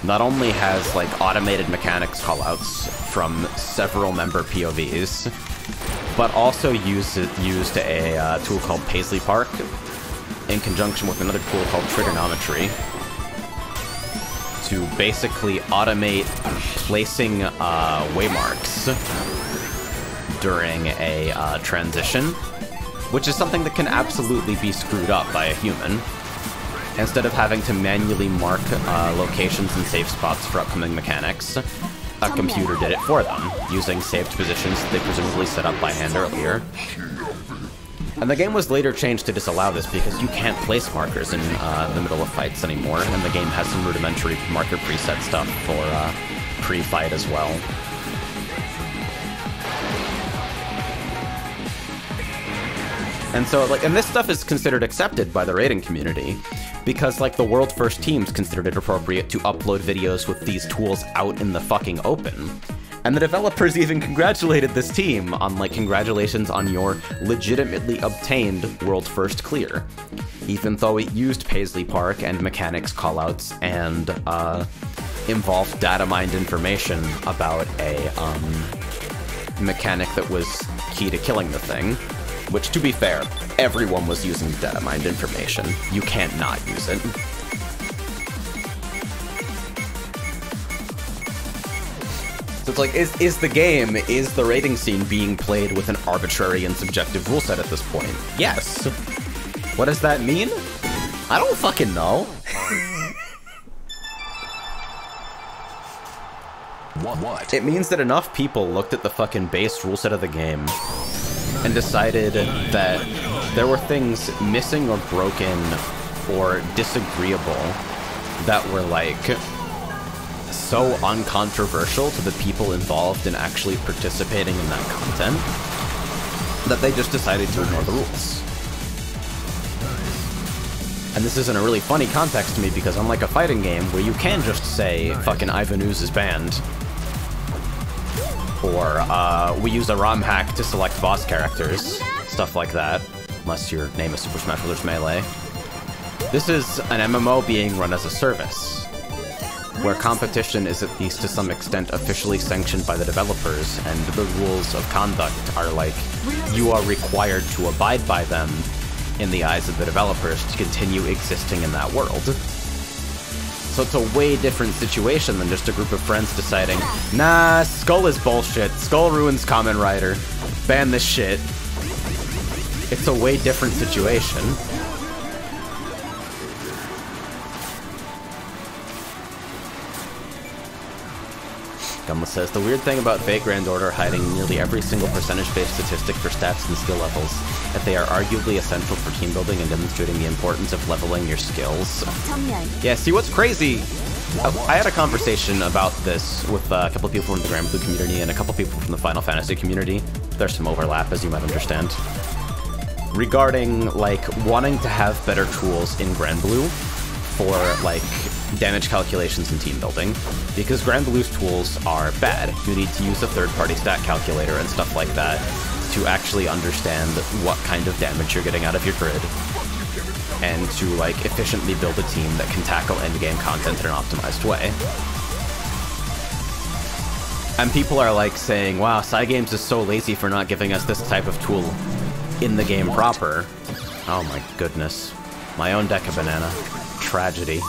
not only has, like, automated mechanics callouts from several member POVs, but also used a tool called Paisley Park in conjunction with another tool called Trigonometry to basically automate placing waymarks during a transition, which is something that can absolutely be screwed up by a human. Instead of having to manually mark locations and safe spots for upcoming mechanics, a computer did it for them, using saved positions that they presumably set up by hand earlier. And the game was later changed to disallow this because you can't place markers in the middle of fights anymore, and the game has some rudimentary marker preset stuff for pre-fight as well. And so, like, and this stuff is considered accepted by the raiding community, because, like, the world first teams considered it appropriate to upload videos with these tools out in the fucking open. And the developers even congratulated this team on, like, congratulations on your legitimately obtained world first clear. Even though it used Paisley Park and mechanics callouts and involved data mined information about a mechanic that was key to killing the thing. Which, to be fair, everyone was using data mined information. You can't not use it. So it's like, is the raiding scene being played with an arbitrary and subjective rule set at this point? Yes. What does that mean? I don't fucking know. What? It means that enough people looked at the fucking base rule set of the game and decided that there were things missing or broken or disagreeable that were, like, so uncontroversial to the people involved in actually participating in that content that they just decided to ignore the rules. And this is in a really funny context to me because unlike a fighting game where you can just say, fucking Ivanuz is banned, or we use a ROM hack to select boss characters, stuff like that, unless your name is Super Smash Bros. Melee. This is an MMO being run as a service, where competition is at least to some extent officially sanctioned by the developers, and the rules of conduct are like, you are required to abide by them in the eyes of the developers to continue existing in that world. So it's a way different situation than just a group of friends deciding, nah, Skull is bullshit, Skull ruins Kamen Rider, ban this shit. It's a way different situation. Gunless says, the weird thing about Fate Grand Order hiding nearly every single percentage-based statistic for stats and skill levels, that they are arguably essential for team building and demonstrating the importance of leveling your skills. Yeah, see what's crazy? I had a conversation about this with a couple of people from the Grand Blue community and a couple of people from the Final Fantasy community. There's some overlap, as you might understand. Regarding, like, wanting to have better tools in Grand Blue for, like, damage calculations and team building, because Grand Blue's tools are bad. You need to use a third-party stat calculator and stuff like that to actually understand what kind of damage you're getting out of your grid, and to, like, efficiently build a team that can tackle endgame content in an optimized way. And people are, like, saying, wow, Cygames is so lazy for not giving us this type of tool in the game proper. Oh my goodness. My own deck of banana. Tragedy.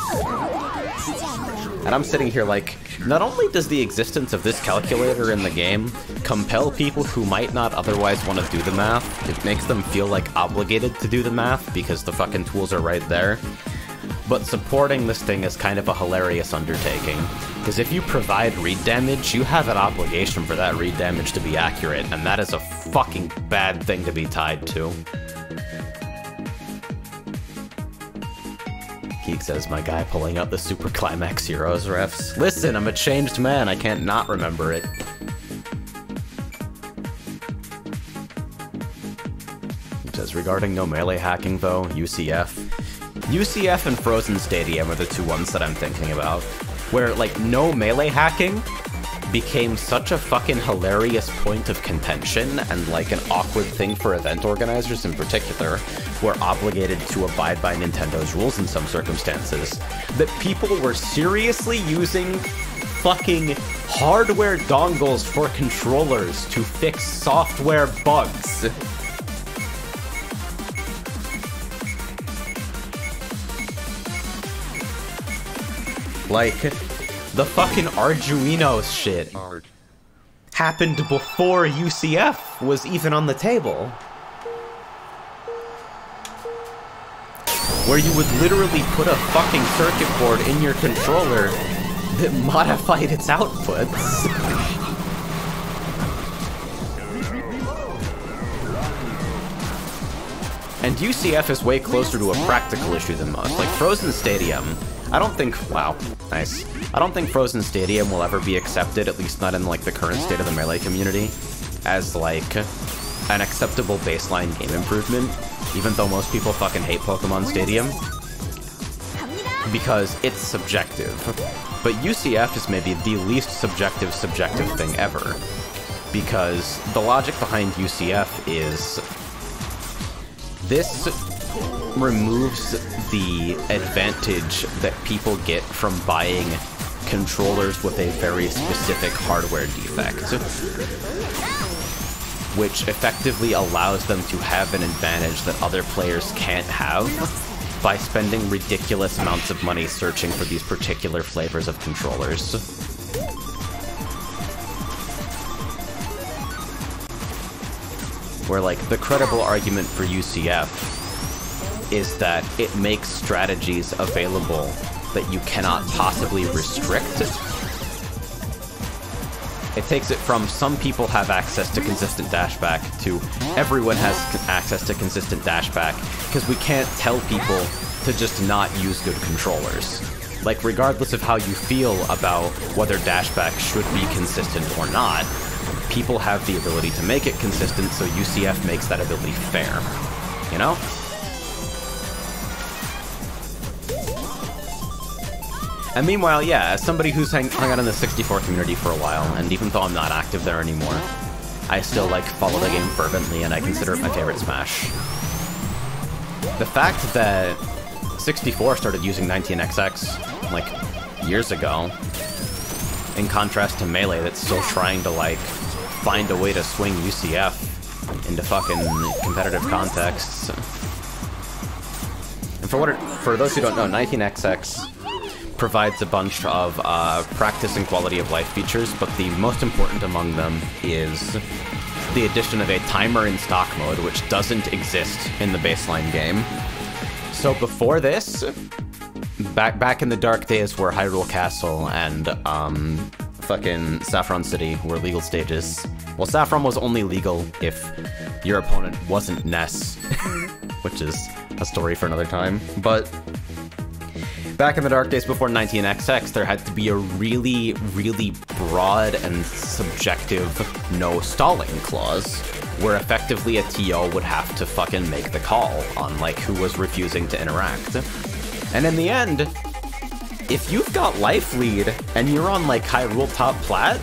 And I'm sitting here like, not only does the existence of this calculator in the game compel people who might not otherwise want to do the math, it makes them feel like obligated to do the math because the fucking tools are right there, but supporting this thing is kind of a hilarious undertaking. Because if you provide read damage, you have an obligation for that read damage to be accurate, and that is a fucking bad thing to be tied to. Geek says, my guy pulling out the Super Climax Heroes refs. Listen, I'm a changed man, I can't not remember it. He says, regarding no melee hacking though, UCF. UCF and Frozen Stadium are the two ones that I'm thinking about. Where, like, no melee hacking became such a fucking hilarious point of contention and, like, an awkward thing for event organizers in particular, who are obligated to abide by Nintendo's rules in some circumstances, that people were seriously using fucking hardware dongles for controllers to fix software bugs. Like, the fucking Arduino shit happened before UCF was even on the table. Where you would literally put a fucking circuit board in your controller that modified its outputs. And UCF is way closer to a practical issue than most. Like, Frozen Stadium, I don't think, wow, nice. I don't think Frozen Stadium will ever be accepted, at least not in, like, the current state of the Melee community, as, like, an acceptable baseline game improvement, even though most people fucking hate Pokemon Stadium, because it's subjective. But UCF is maybe the least subjective thing ever, because the logic behind UCF is this removes the advantage that people get from buying controllers with a very specific hardware defect, which effectively allows them to have an advantage that other players can't have by spending ridiculous amounts of money searching for these particular flavors of controllers. Where, like, the credible argument for UCF is that it makes strategies available that you cannot possibly restrict. It takes it from some people have access to consistent dashback to everyone has access to consistent dashback, because we can't tell people to just not use good controllers. Like, regardless of how you feel about whether dashback should be consistent or not, people have the ability to make it consistent, so UCF makes that ability fair. You know? And meanwhile, yeah, as somebody who's hung out in the 64 community for a while, and even though I'm not active there anymore, I still, like, follow the game fervently, and I consider it my favorite Smash. The fact that 64 started using 19XX, like, years ago, in contrast to Melee that's still trying to, like, find a way to swing UCF into fucking competitive contexts. And for those who don't know, 19XX provides a bunch of practice and quality of life features, but the most important among them is the addition of a timer in stock mode, which doesn't exist in the baseline game. So before this, back in the dark days where Hyrule Castle and fucking Saffron City were legal stages. Well, Saffron was only legal if your opponent wasn't Ness, which is a story for another time. But back in the dark days before 19XX, there had to be a really, really broad and subjective no stalling clause, where effectively a TO would have to fucking make the call on, like, who was refusing to interact. And in the end, if you've got life lead and you're on, like, Hyrule top plat,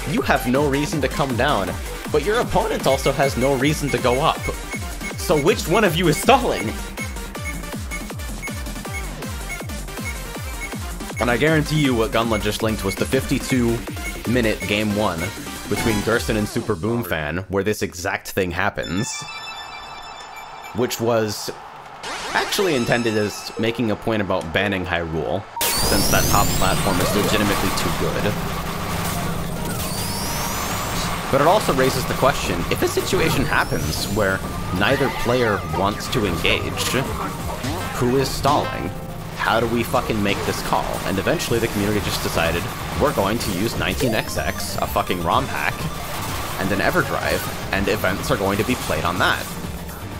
you have no reason to come down, but your opponent also has no reason to go up. So which one of you is stalling? And I guarantee you what Gunla just linked was the 52-minute Game 1 between Gerson and Super Boom Fan, where this exact thing happens. Which was actually intended as making a point about banning Hyrule, since that top platform is legitimately too good. But it also raises the question, if a situation happens where neither player wants to engage, who is stalling? How do we fucking make this call? And eventually the community just decided, we're going to use 19XX, a fucking ROM hack, and an EverDrive, and events are going to be played on that.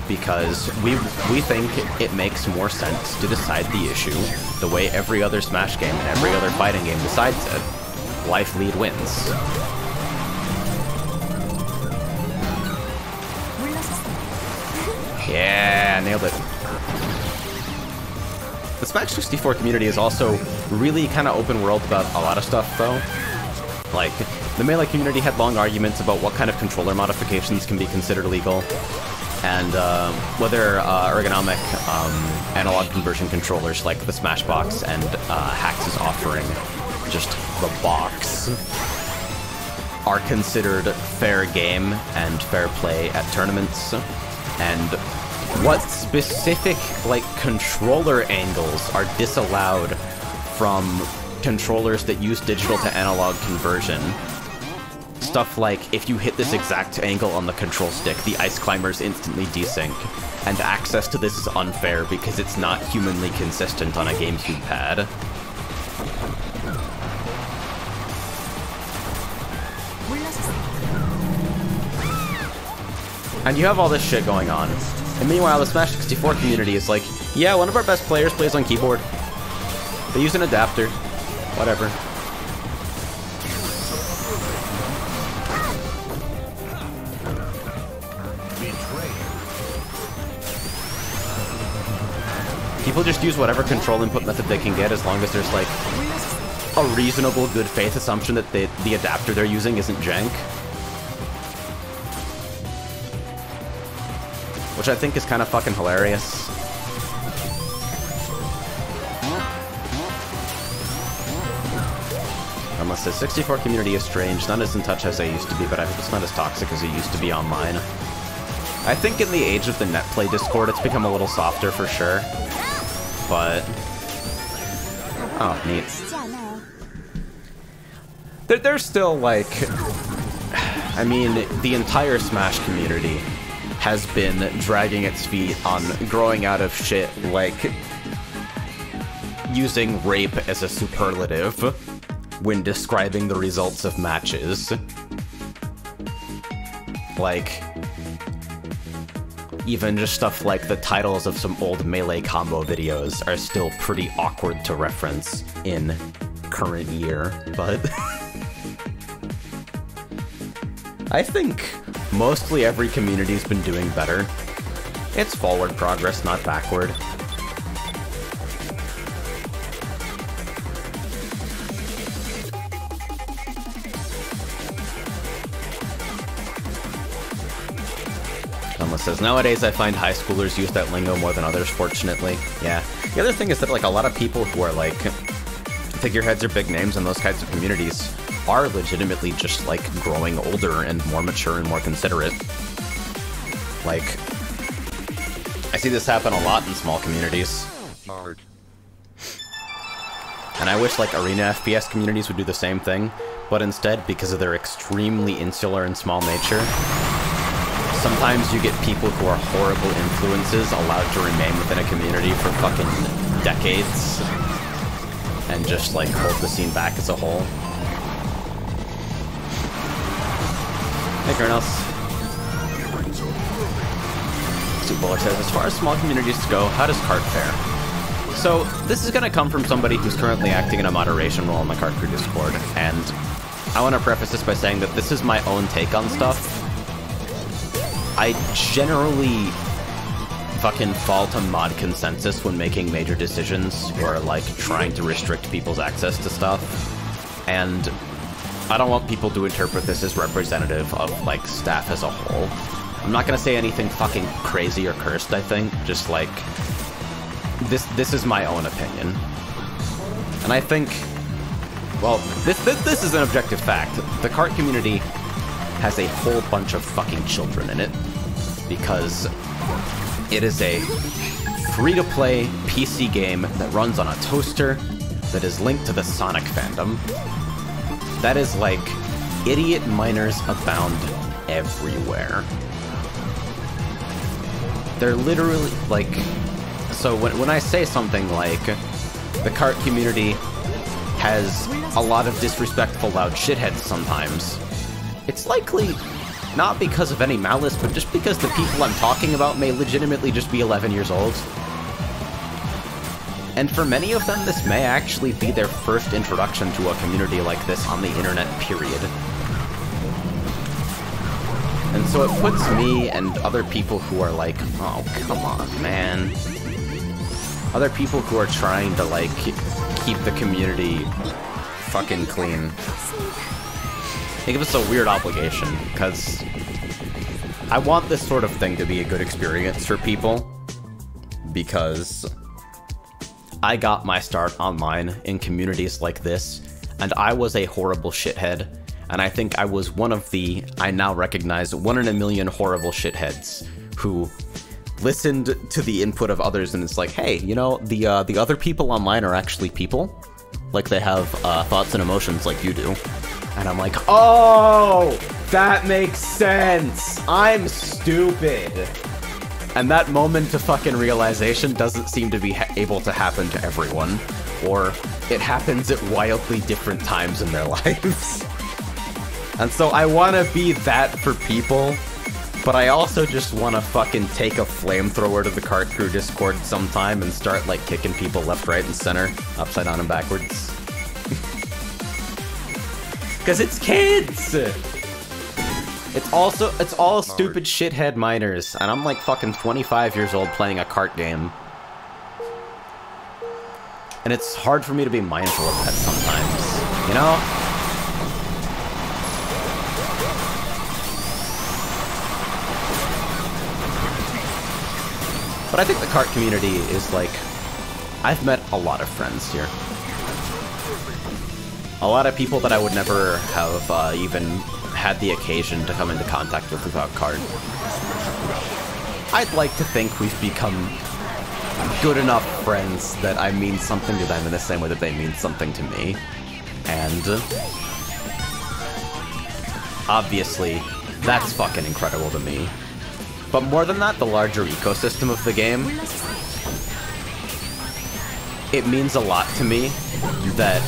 Because we think it makes more sense to decide the issue the way every other Smash game and every other fighting game decides it. Life lead wins. Yeah, nailed it. The Smash 64 community is also really kind of open world about a lot of stuff, though. Like, the Melee community had long arguments about what kind of controller modifications can be considered legal, and whether ergonomic analog conversion controllers like the Smashbox and Hax's offering, just the box, are considered fair game and fair play at tournaments, and what specific, like, controller angles are disallowed from controllers that use digital to analog conversion. Stuff like, if you hit this exact angle on the control stick, the ice climbers instantly desync, and access to this is unfair because it's not humanly consistent on a GameCube pad. And you have all this shit going on. And meanwhile, the Smash 64 community is like, yeah, one of our best players plays on keyboard. They use an adapter. Whatever. People just use whatever control input method they can get as long as there's, like, a reasonable good faith assumption that the adapter they're using isn't jank. Which I think is kind of fucking hilarious. Unless the 64 community is strange, not as in touch as I used to be, but I hope it's not as toxic as it used to be online. I think in the age of the netplay Discord, it's become a little softer for sure. But... oh, neat. There's still, like... I mean, the entire Smash community has been dragging its feet on growing out of shit like using rape as a superlative when describing the results of matches. Like, even just stuff like the titles of some old Melee combo videos are still pretty awkward to reference in current year, but I think mostly every community's been doing better. It's forward progress, not backward. Almost says, nowadays I find high schoolers use that lingo more than others, fortunately. Yeah. The other thing is that, like, a lot of people who are, like, figureheads or big names in those kinds of communities are legitimately just, like, growing older and more mature and more considerate. Like, I see this happen a lot in small communities. Hard. And I wish, like, arena FPS communities would do the same thing, but instead, because of their extremely insular and small nature, sometimes you get people who are horrible influences allowed to remain within a community for fucking decades and just, like, hold the scene back as a whole. Hey, Colonels. Superbowler says, as far as small communities go, how does Kart fare? So, this is going to come from somebody who's currently acting in a moderation role in the Kart Crew Discord, and I want to preface this by saying that this is my own take on stuff. I generally fucking fall to mod consensus when making major decisions or, like, trying to restrict people's access to stuff, and I don't want people to interpret this as representative of, like, staff as a whole. I'm not gonna say anything fucking crazy or cursed, I think, just, like, this is my own opinion. And I think, well, this is an objective fact. The Kart community has a whole bunch of fucking children in it, because it is a free-to-play PC game that runs on a toaster that is linked to the Sonic fandom. That is like, idiot minors abound everywhere. They're literally, like, so when I say something like, the Kart community has a lot of disrespectful loud shitheads sometimes, it's likely not because of any malice, but just because the people I'm talking about may legitimately just be 11 years old. And for many of them, this may actually be their first introduction to a community like this on the internet, period. And so it puts me and other people who are like, oh, come on, man. Other people who are trying to, like, keep the community fucking clean. They give us a weird obligation, because I want this sort of thing to be a good experience for people, because I got my start online in communities like this, and I was a horrible shithead, and I think I was one of the, I now recognize, 1 in a million horrible shitheads who listened to the input of others and it's like, hey, you know, the other people online are actually people. Like, they have thoughts and emotions like you do. And I'm like, oh, that makes sense. I'm stupid. And that moment of fucking realization doesn't seem to be able to happen to everyone. Or it happens at wildly different times in their lives. And so I want to be that for people, but I also just want to fucking take a flamethrower to the Kart Crew Discord sometime and start, like, kicking people left, right, and center, upside down and backwards. Because it's kids! It's all stupid shithead minors, and I'm like fucking 25 years old playing a kart game. And it's hard for me to be mindful of that sometimes, you know? But I think the kart community is like, I've met a lot of friends here. A lot of people that I would never have even had the occasion to come into contact with without kart. I'd like to think we've become good enough friends that I mean something to them in the same way that they mean something to me. And obviously, that's fucking incredible to me. But more than that, the larger ecosystem of the game, it means a lot to me that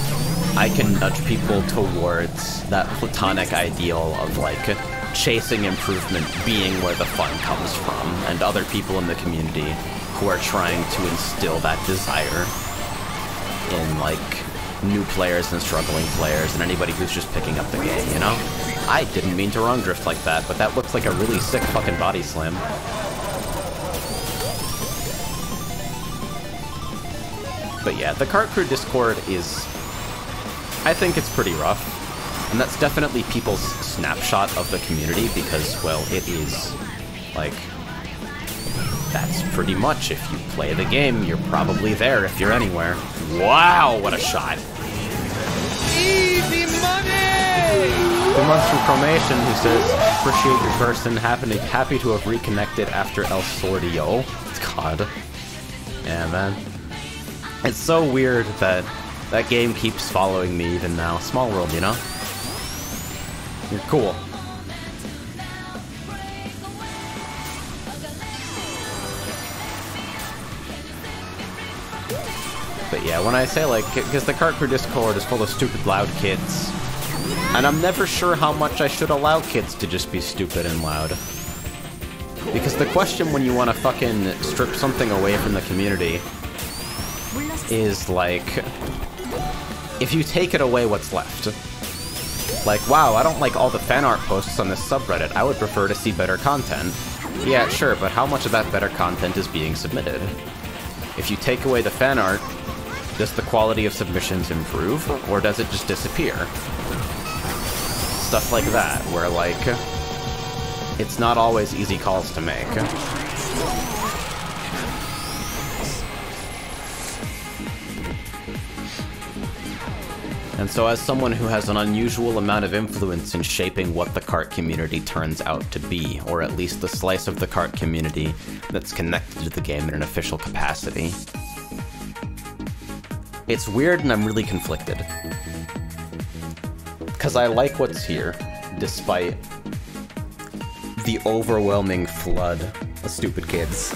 I can nudge people towards that platonic ideal of, like, chasing improvement being where the fun comes from, and other people in the community who are trying to instill that desire in, like, new players and struggling players and anybody who's just picking up the game, you know? I didn't mean to wrong drift like that, but that looks like a really sick fucking body slam. But yeah, the Kart Crew Discord is, I think it's pretty rough. And that's definitely people's snapshot of the community because, well, it is, like, that's pretty much, if you play the game, you're probably there if you're anywhere. Wow, what a shot. Easy money! The month from Chromation, who says, appreciate your person, happy to have reconnected after El Sordio. God. Yeah, man. It's so weird that that game keeps following me even now. Small world, you know? You're cool. But yeah, when I say, like, because the Kart Crew Discord is full of stupid loud kids, And I'm never sure how much I should allow kids to just be stupid and loud. Because the question when you want to fucking strip something away from the community is, like, if you take it away, what's left? Like, wow, I don't like all the fan art posts on this subreddit. I would prefer to see better content. Yeah, sure, but how much of that better content is being submitted? If you take away the fan art, does the quality of submissions improve, or does it just disappear? Stuff like that, where, like, it's not always easy calls to make. And so as someone who has an unusual amount of influence in shaping what the kart community turns out to be, or at least the slice of the kart community that's connected to the game in an official capacity, it's weird and I'm really conflicted. Because I like what's here, despite the overwhelming flood of stupid kids.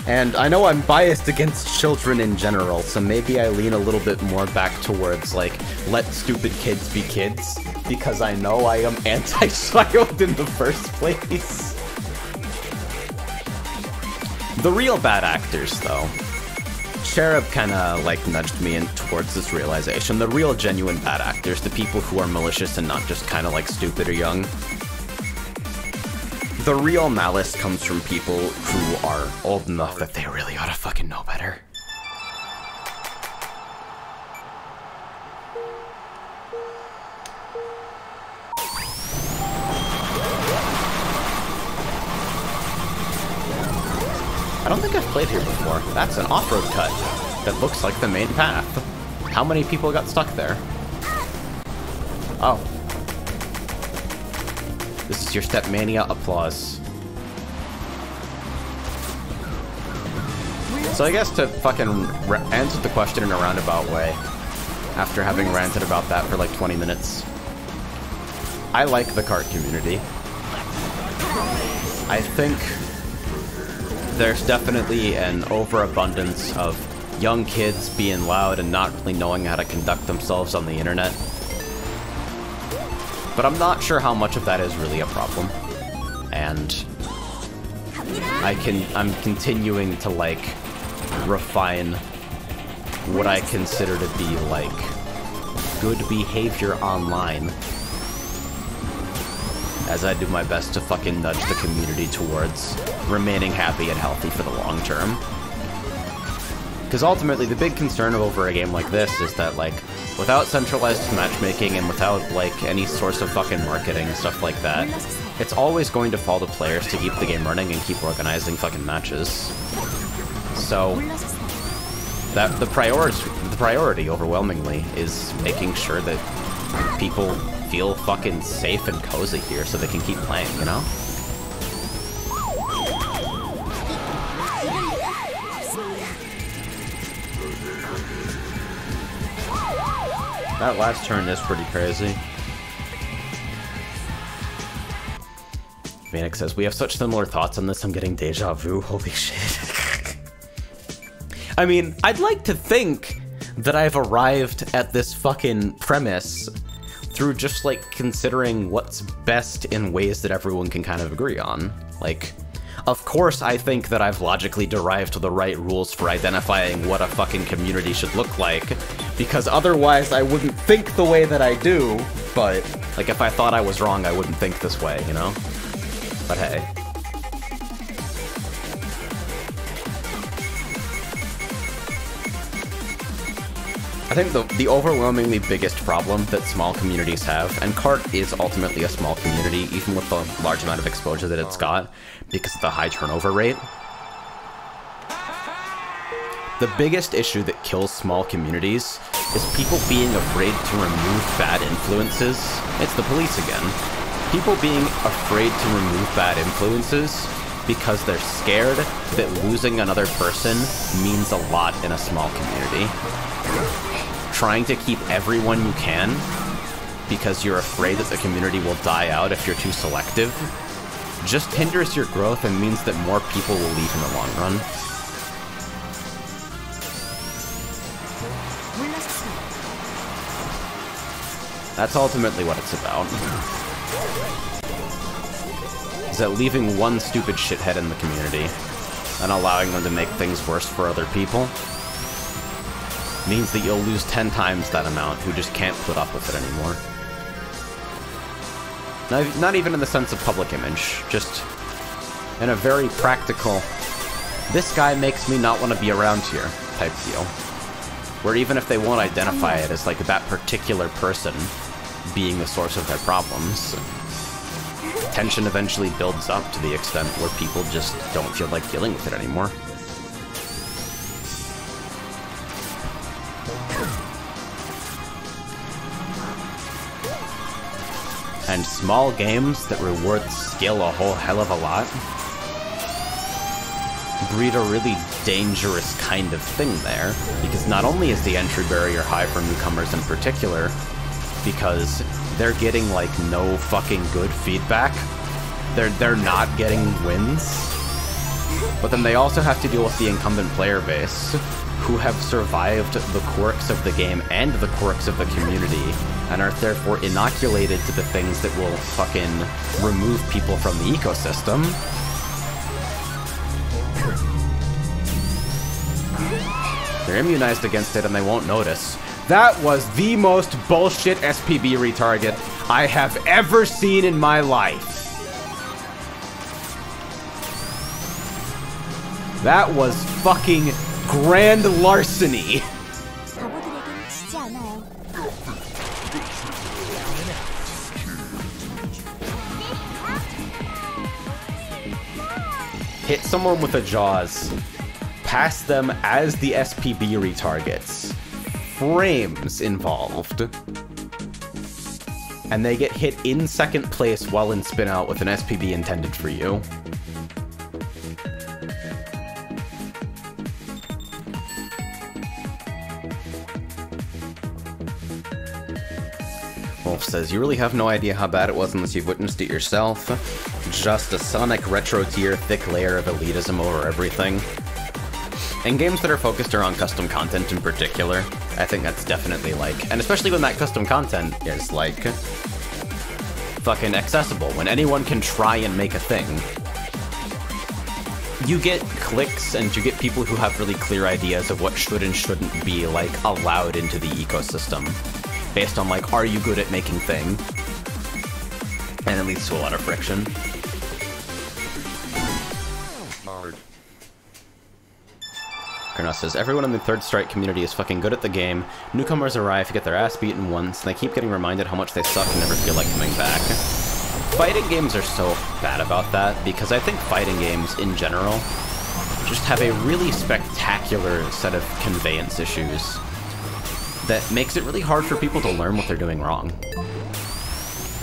And I know I'm biased against children in general, so maybe I lean a little bit more back towards, like, let stupid kids be kids, because I know I am anti-child in the first place. The real bad actors, though. Cherub kinda, like, nudged me in towards this realization. The real genuine bad actors, the people who are malicious and not just kinda, like, stupid or young. The real malice comes from people who are old enough that they really ought to fucking know better. I don't think I've played here before. That's an off-road cut that looks like the main path. How many people got stuck there? Oh. This is your Stepmania applause. So I guess to fucking answer the question in a roundabout way, after having ranted about that for like 20 minutes, I like the kart community. I think there's definitely an overabundance of young kids being loud and not really knowing how to conduct themselves on the internet. But I'm not sure how much of that is really a problem. And I'm continuing to, like, refine what I consider to be, like, good behavior online, as I do my best to fucking nudge the community towards remaining happy and healthy for the long term. Because ultimately, the big concern over a game like this is that, like, without centralized matchmaking and without, like, any source of fucking marketing and stuff like that, it's always going to fall to players to keep the game running and keep organizing fucking matches. So, that the priority overwhelmingly is making sure that people feel fucking safe and cozy here so they can keep playing, you know? That last turn is pretty crazy. Phoenix says, we have such similar thoughts on this, I'm getting deja vu, holy shit. I mean, I'd like to think that I've arrived at this fucking premise through just, like, considering what's best in ways that everyone can kind of agree on. Like, of course I think that I've logically derived the right rules for identifying what a fucking community should look like, because otherwise I wouldn't think the way that I do, but, like, if I thought I was wrong, I wouldn't think this way, you know? But hey. I think the overwhelmingly biggest problem that small communities have, and Kart is ultimately a small community, even with the large amount of exposure that it's got, because of the high turnover rate. The biggest issue that kills small communities is people being afraid to remove bad influences. It's the police again. People being afraid to remove bad influences because they're scared that losing another person means a lot in a small community. Trying to keep everyone you can because you're afraid that the community will die out if you're too selective just hinders your growth and means that more people will leave in the long run. That's ultimately what it's about. Is that leaving one stupid shithead in the community and allowing them to make things worse for other people means that you'll lose 10 times that amount who just can't put up with it anymore. Not even in the sense of public image, just in a very practical, this guy makes me not want to be around here type deal. Where even if they won't identify it as like that particular person being the source of their problems, tension eventually builds up to the extent where people just don't feel like dealing with it anymore. And small games that reward skill a whole hell of a lot breed a really dangerous kind of thing there, because not only is the entry barrier high for newcomers in particular, because they're getting like no fucking good feedback, they're not getting wins, but then they also have to deal with the incumbent player base, who have survived the quirks of the game and the quirks of the community, and are therefore inoculated to the things that will fucking remove people from the ecosystem. They're immunized against it and they won't notice. That was the most bullshit SPB retarget I have ever seen in my life. That was fucking grand larceny. Hit someone with a Jaws. Pass them as the SPB retargets. Frames involved. And they get hit in second place while in spin out with an SPB intended for you. Wolf says, you really have no idea how bad it was unless you've witnessed it yourself. Just a Sonic retro tier thick layer of elitism over everything. And games that are focused around custom content in particular, I think that's definitely like, and especially when that custom content is like fucking accessible, when anyone can try and make a thing. You get clicks and you get people who have really clear ideas of what should and shouldn't be like allowed into the ecosystem based on like, are you good at making thing? And it leads to a lot of friction. Kernos says, everyone in the Third Strike community is fucking good at the game. Newcomers arrive, get their ass beaten once, and they keep getting reminded how much they suck and never feel like coming back. Fighting games are so bad about that, because I think fighting games, in general, just have a really spectacular set of conveyance issues that makes it really hard for people to learn what they're doing wrong.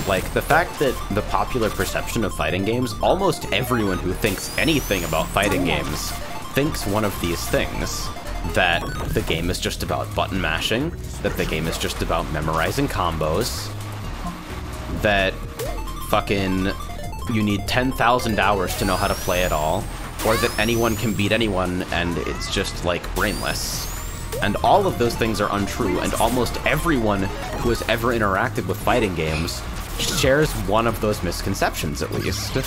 Like, the fact that the popular perception of fighting games, almost everyone who thinks anything about fighting games thinks one of these things. That the game is just about button mashing, that the game is just about memorizing combos, that fucking you need 10,000 hours to know how to play it all, or that anyone can beat anyone and it's just like brainless. And all of those things are untrue, and almost everyone who has ever interacted with fighting games shares one of those misconceptions at least.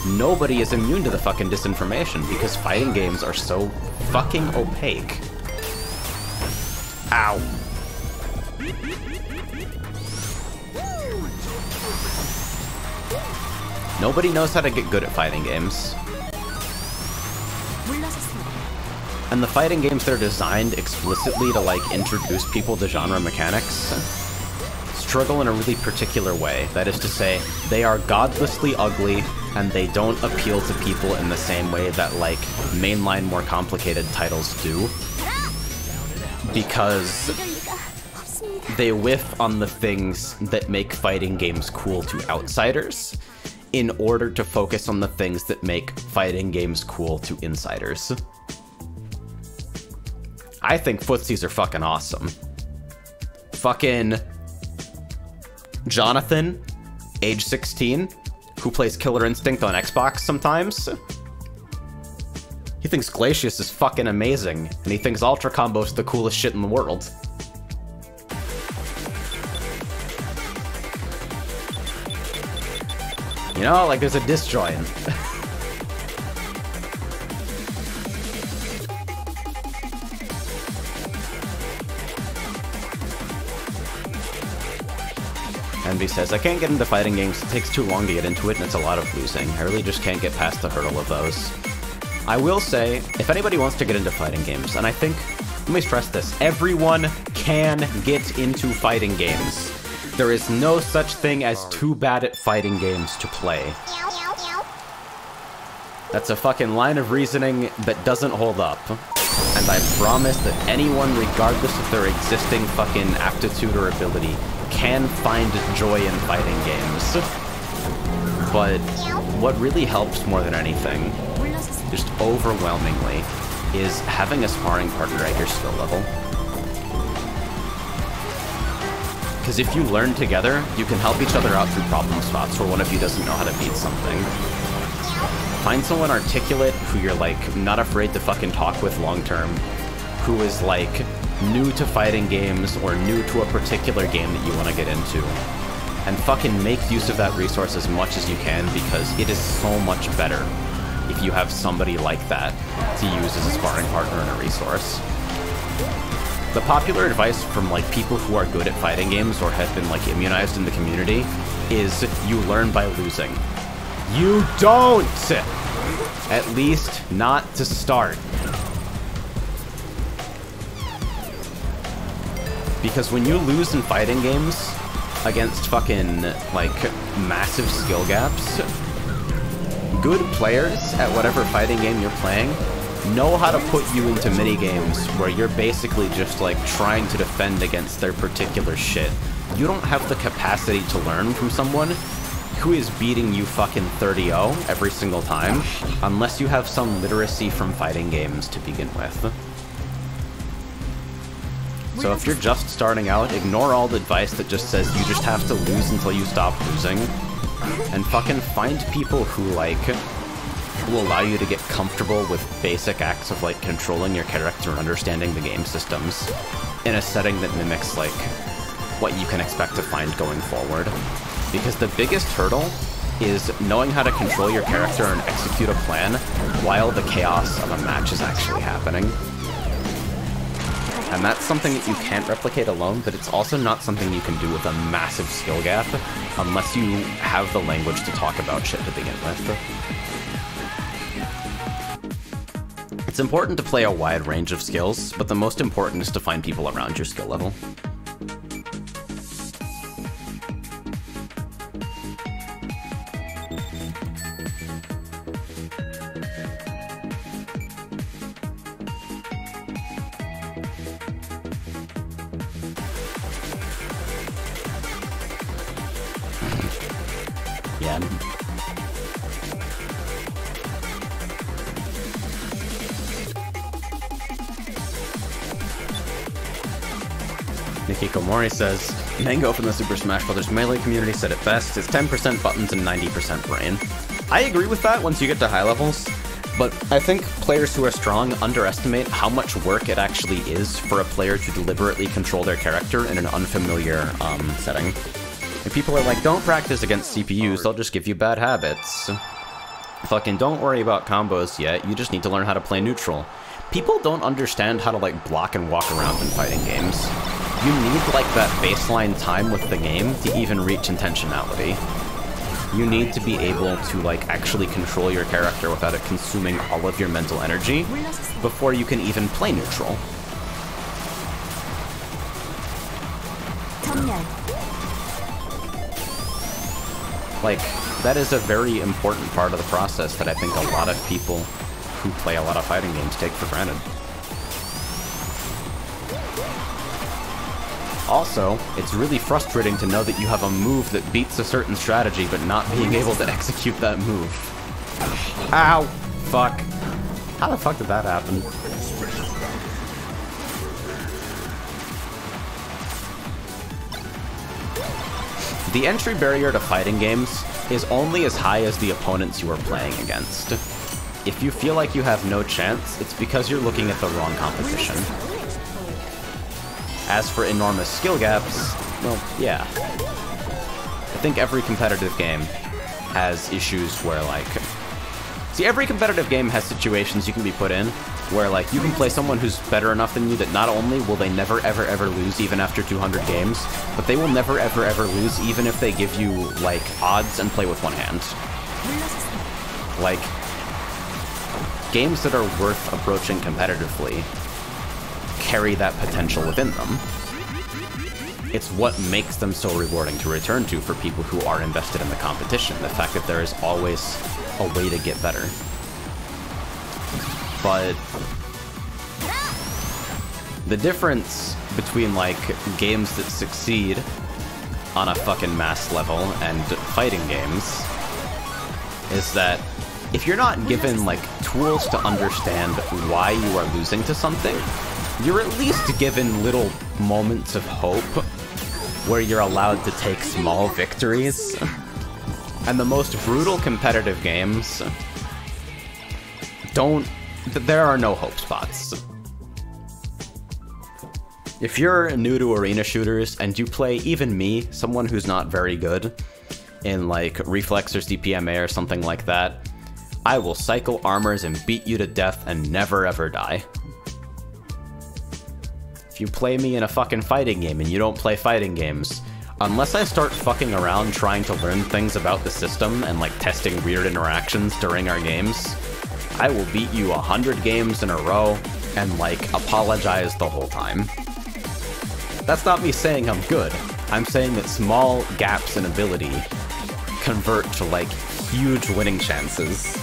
Nobody is immune to the fucking disinformation because fighting games are so fucking opaque. Ow. Nobody knows how to get good at fighting games. And the fighting games that are designed explicitly to like introduce people to genre mechanics struggle in a really particular way. That is to say, they are godlessly ugly, and they don't appeal to people in the same way that, like, mainline, more complicated titles do. Because they whiff on the things that make fighting games cool to outsiders, in order to focus on the things that make fighting games cool to insiders. I think footsies are fucking awesome. Fucking Jonathan, age 16, who plays Killer Instinct on Xbox sometimes. He thinks Glacius is fucking amazing, and he thinks Ultra Combo's the coolest shit in the world. You know, like there's a disjoint. Envy says, I can't get into fighting games, it takes too long to get into it and it's a lot of losing. I really just can't get past the hurdle of those. I will say, if anybody wants to get into fighting games, and I think, let me stress this, everyone can get into fighting games. There is no such thing as too bad at fighting games to play. That's a fucking line of reasoning that doesn't hold up. And I promise that anyone, regardless of their existing fucking aptitude or ability, can find joy in fighting games. But what really helps more than anything, just overwhelmingly, is having a sparring partner at your skill level. Because if you learn together, you can help each other out through problem spots where one of you doesn't know how to beat something. Find someone articulate who you're, like, not afraid to fucking talk with long term, who is, like, new to fighting games or new to a particular game that you want to get into. And fucking make use of that resource as much as you can, because it is so much better if you have somebody like that to use as a sparring partner and a resource. The popular advice from, like, people who are good at fighting games or have been, like, immunized in the community is you learn by losing. You don't! At least not to start. Because when you lose in fighting games against fucking, like, massive skill gaps, good players at whatever fighting game you're playing know how to put you into mini-games where you're basically just, like, trying to defend against their particular shit. You don't have the capacity to learn from someone who is beating you fucking 30-0 every single time, unless you have some literacy from fighting games to begin with. So if you're just starting out, ignore all the advice that just says you just have to lose until you stop losing, and fucking find people who, like, will allow you to get comfortable with basic acts of, like, controlling your character and understanding the game systems in a setting that mimics, like, what you can expect to find going forward. Because the biggest hurdle is knowing how to control your character and execute a plan while the chaos of a match is actually happening. And that's something that you can't replicate alone, but it's also not something you can do with a massive skill gap unless you have the language to talk about shit to begin with. It's important to play a wide range of skills, but the most important is to find people around your skill level. Yeah. Nikki Komori says, Mango from the Super Smash Bros. Melee community said it best, it's 10% buttons and 90% brain. I agree with that once you get to high levels, but I think players who are strong underestimate how much work it actually is for a player to deliberately control their character in an unfamiliar setting. If people are like, don't practice against CPUs, they'll just give you bad habits. Fucking don't worry about combos yet, you just need to learn how to play neutral. People don't understand how to, like, block and walk around in fighting games. You need, like, that baseline time with the game to even reach intentionality. You need to be able to, like, actually control your character without it consuming all of your mental energy before you can even play neutral. Like, that is a very important part of the process that I think a lot of people who play a lot of fighting games take for granted. Also, it's really frustrating to know that you have a move that beats a certain strategy but not being able to execute that move. Ow! Fuck. How the fuck did that happen? The entry barrier to fighting games is only as high as the opponents you are playing against. If you feel like you have no chance, it's because you're looking at the wrong competition. As for enormous skill gaps, well, yeah. I think every competitive game has issues where, like... See, every competitive game has situations you can be put in where, like, you can play someone who's better enough than you that not only will they never, ever, ever lose even after 200 games, but they will never, ever, ever lose even if they give you, like, odds and play with one hand. Like, games that are worth approaching competitively carry that potential within them. It's what makes them so rewarding to return to for people who are invested in the competition. The fact that there is always a way to get better. But the difference between, like, games that succeed on a fucking mass level and fighting games is that if you're not given, like, tools to understand why you are losing to something, you're at least given little moments of hope where you're allowed to take small victories. And the most brutal competitive games there are no hope spots. If you're new to arena shooters and you play even me, someone who's not very good in, like, Reflex or CPMA or something like that, I will cycle armors and beat you to death and never ever die. If you play me in a fucking fighting game and you don't play fighting games, unless I start fucking around trying to learn things about the system and, like, testing weird interactions during our games, I will beat you 100 games in a row and, like, apologize the whole time. That's not me saying I'm good. I'm saying that small gaps in ability convert to, like, huge winning chances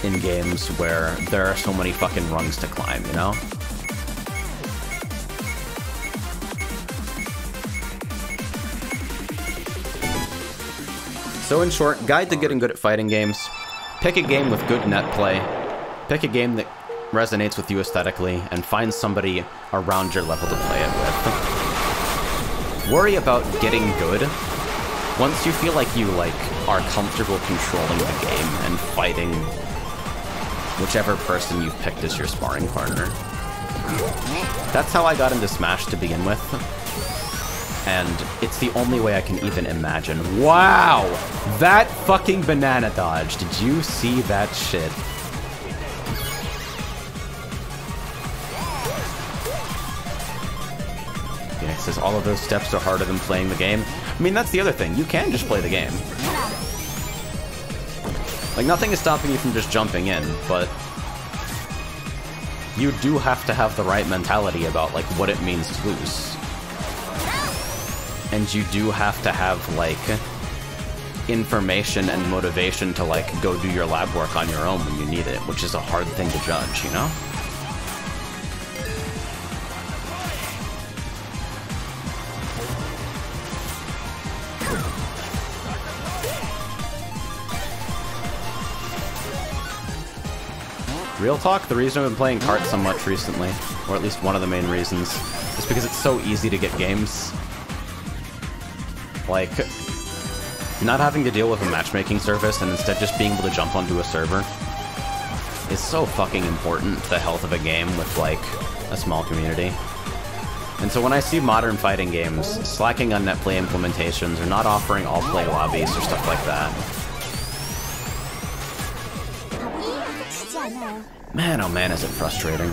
in games where there are so many fucking rungs to climb, you know? So in short, guide to getting good at fighting games. Pick a game with good net play. Pick a game that resonates with you aesthetically, and find somebody around your level to play it with. Worry about getting good once you feel like you, like, are comfortable controlling the game and fighting whichever person you've picked as your sparring partner. That's how I got into Smash to begin with. And it's the only way I can even imagine. Wow! That fucking banana dodge. Did you see that shit? Phoenix says all of those steps are harder than playing the game. I mean, that's the other thing. You can just play the game. Like, nothing is stopping you from just jumping in, but you do have to have the right mentality about, like, what it means to lose. And you do have to have, like, information and motivation to, like, go do your lab work on your own when you need it, which is a hard thing to judge, you know? Real talk, the reason I've been playing Kart so much recently, or at least one of the main reasons, is because it's so easy to get games. Like, not having to deal with a matchmaking service and instead just being able to jump onto a server is so fucking important to the health of a game with, like, a small community. And so when I see modern fighting games slacking on net play implementations or not offering all-play lobbies or stuff like that, man, oh man, is it frustrating.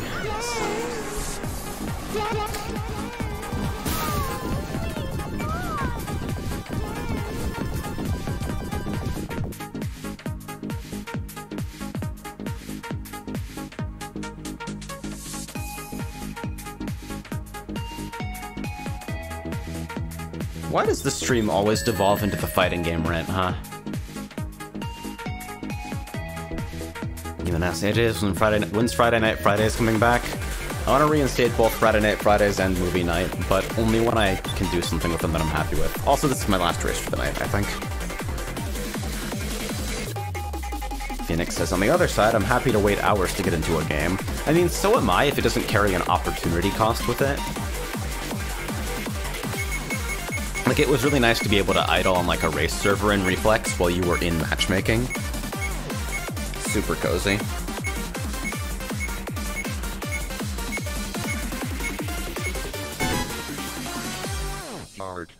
Why does the stream always devolve into the fighting game rant, huh? Even ask AJ's when's Friday Night Fridays coming back? I want to reinstate both Friday Night Fridays and movie night, but only when I can do something with them that I'm happy with. Also, this is my last race for the night, I think. Phoenix says, on the other side, I'm happy to wait hours to get into a game. I mean, so am I if it doesn't carry an opportunity cost with it. Like, it was really nice to be able to idle on, like, a race server in Reflex while you were in matchmaking. Super cozy. Art.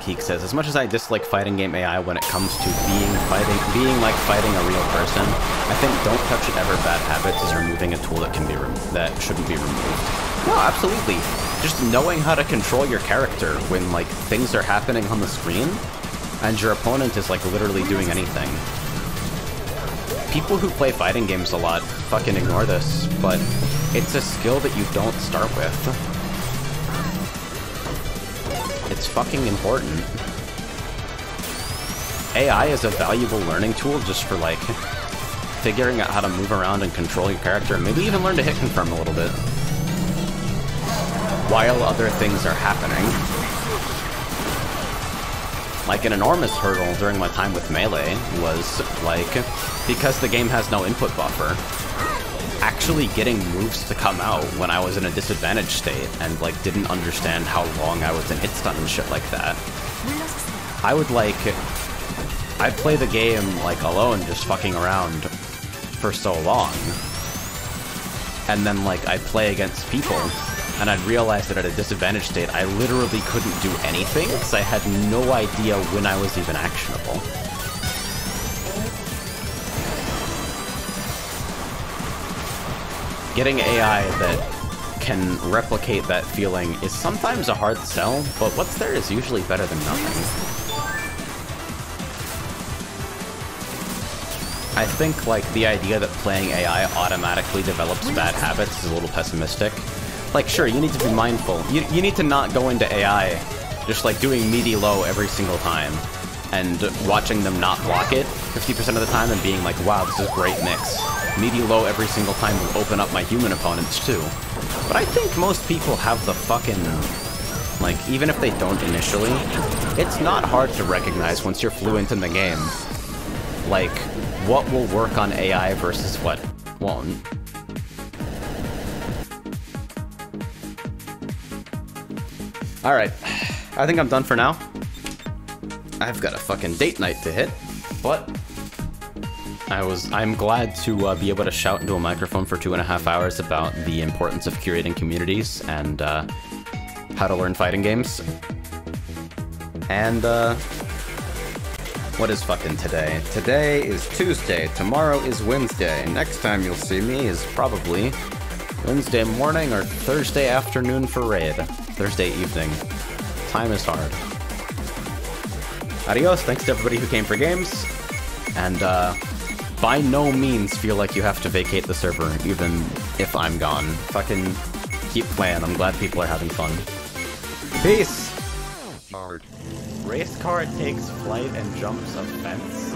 Geek says, as much as I dislike fighting game AI when it comes to being like fighting a real person, I think don't touch it ever bad habits is removing a tool that shouldn't be removed. No, absolutely. Just knowing how to control your character when like things are happening on the screen and your opponent is like literally doing anything. People who play fighting games a lot fucking ignore this, but it's a skill that you don't start with. It's fucking important. AI is a valuable learning tool just for, like, figuring out how to move around and control your character, and maybe even learn to hit confirm a little bit. While other things are happening. Like, an enormous hurdle during my time with Melee was, like, because the game has no input buffer, actually getting moves to come out when I was in a disadvantaged state and, like, didn't understand how long I was in hit stun and shit like that. I would, like... I'd play the game, like, alone, just fucking around for so long. And then, like, I'd play against people, and I'd realize that at a disadvantaged state, I literally couldn't do anything, because I had no idea when I was even actionable. Getting AI that can replicate that feeling is sometimes a hard sell, but what's there is usually better than nothing. I think, like, the idea that playing AI automatically develops bad habits is a little pessimistic. Like, sure, you need to be mindful. You need to not go into AI just, like, doing meaty low every single time and watching them not block it 50% of the time and being like, wow, this is a great mix. Meaty low every single time will open up my human opponents, too. But I think most people have the fucking... Like, even if they don't initially, it's not hard to recognize once you're fluent in the game. Like, what will work on AI versus what won't. Alright, I think I'm done for now. I've got a fucking date night to hit, but I'm glad to be able to shout into a microphone for 2.5 hours about the importance of curating communities and how to learn fighting games. And what is fucking today? Today is Tuesday, tomorrow is Wednesday. Next time you'll see me is probably Wednesday morning or Thursday afternoon for raid. Thursday evening. Time is hard. Adios, thanks to everybody who came for games, and by no means feel like you have to vacate the server, even if I'm gone. Fucking keep playing, I'm glad people are having fun. Peace! Hard. Race car takes flight and jumps a fence.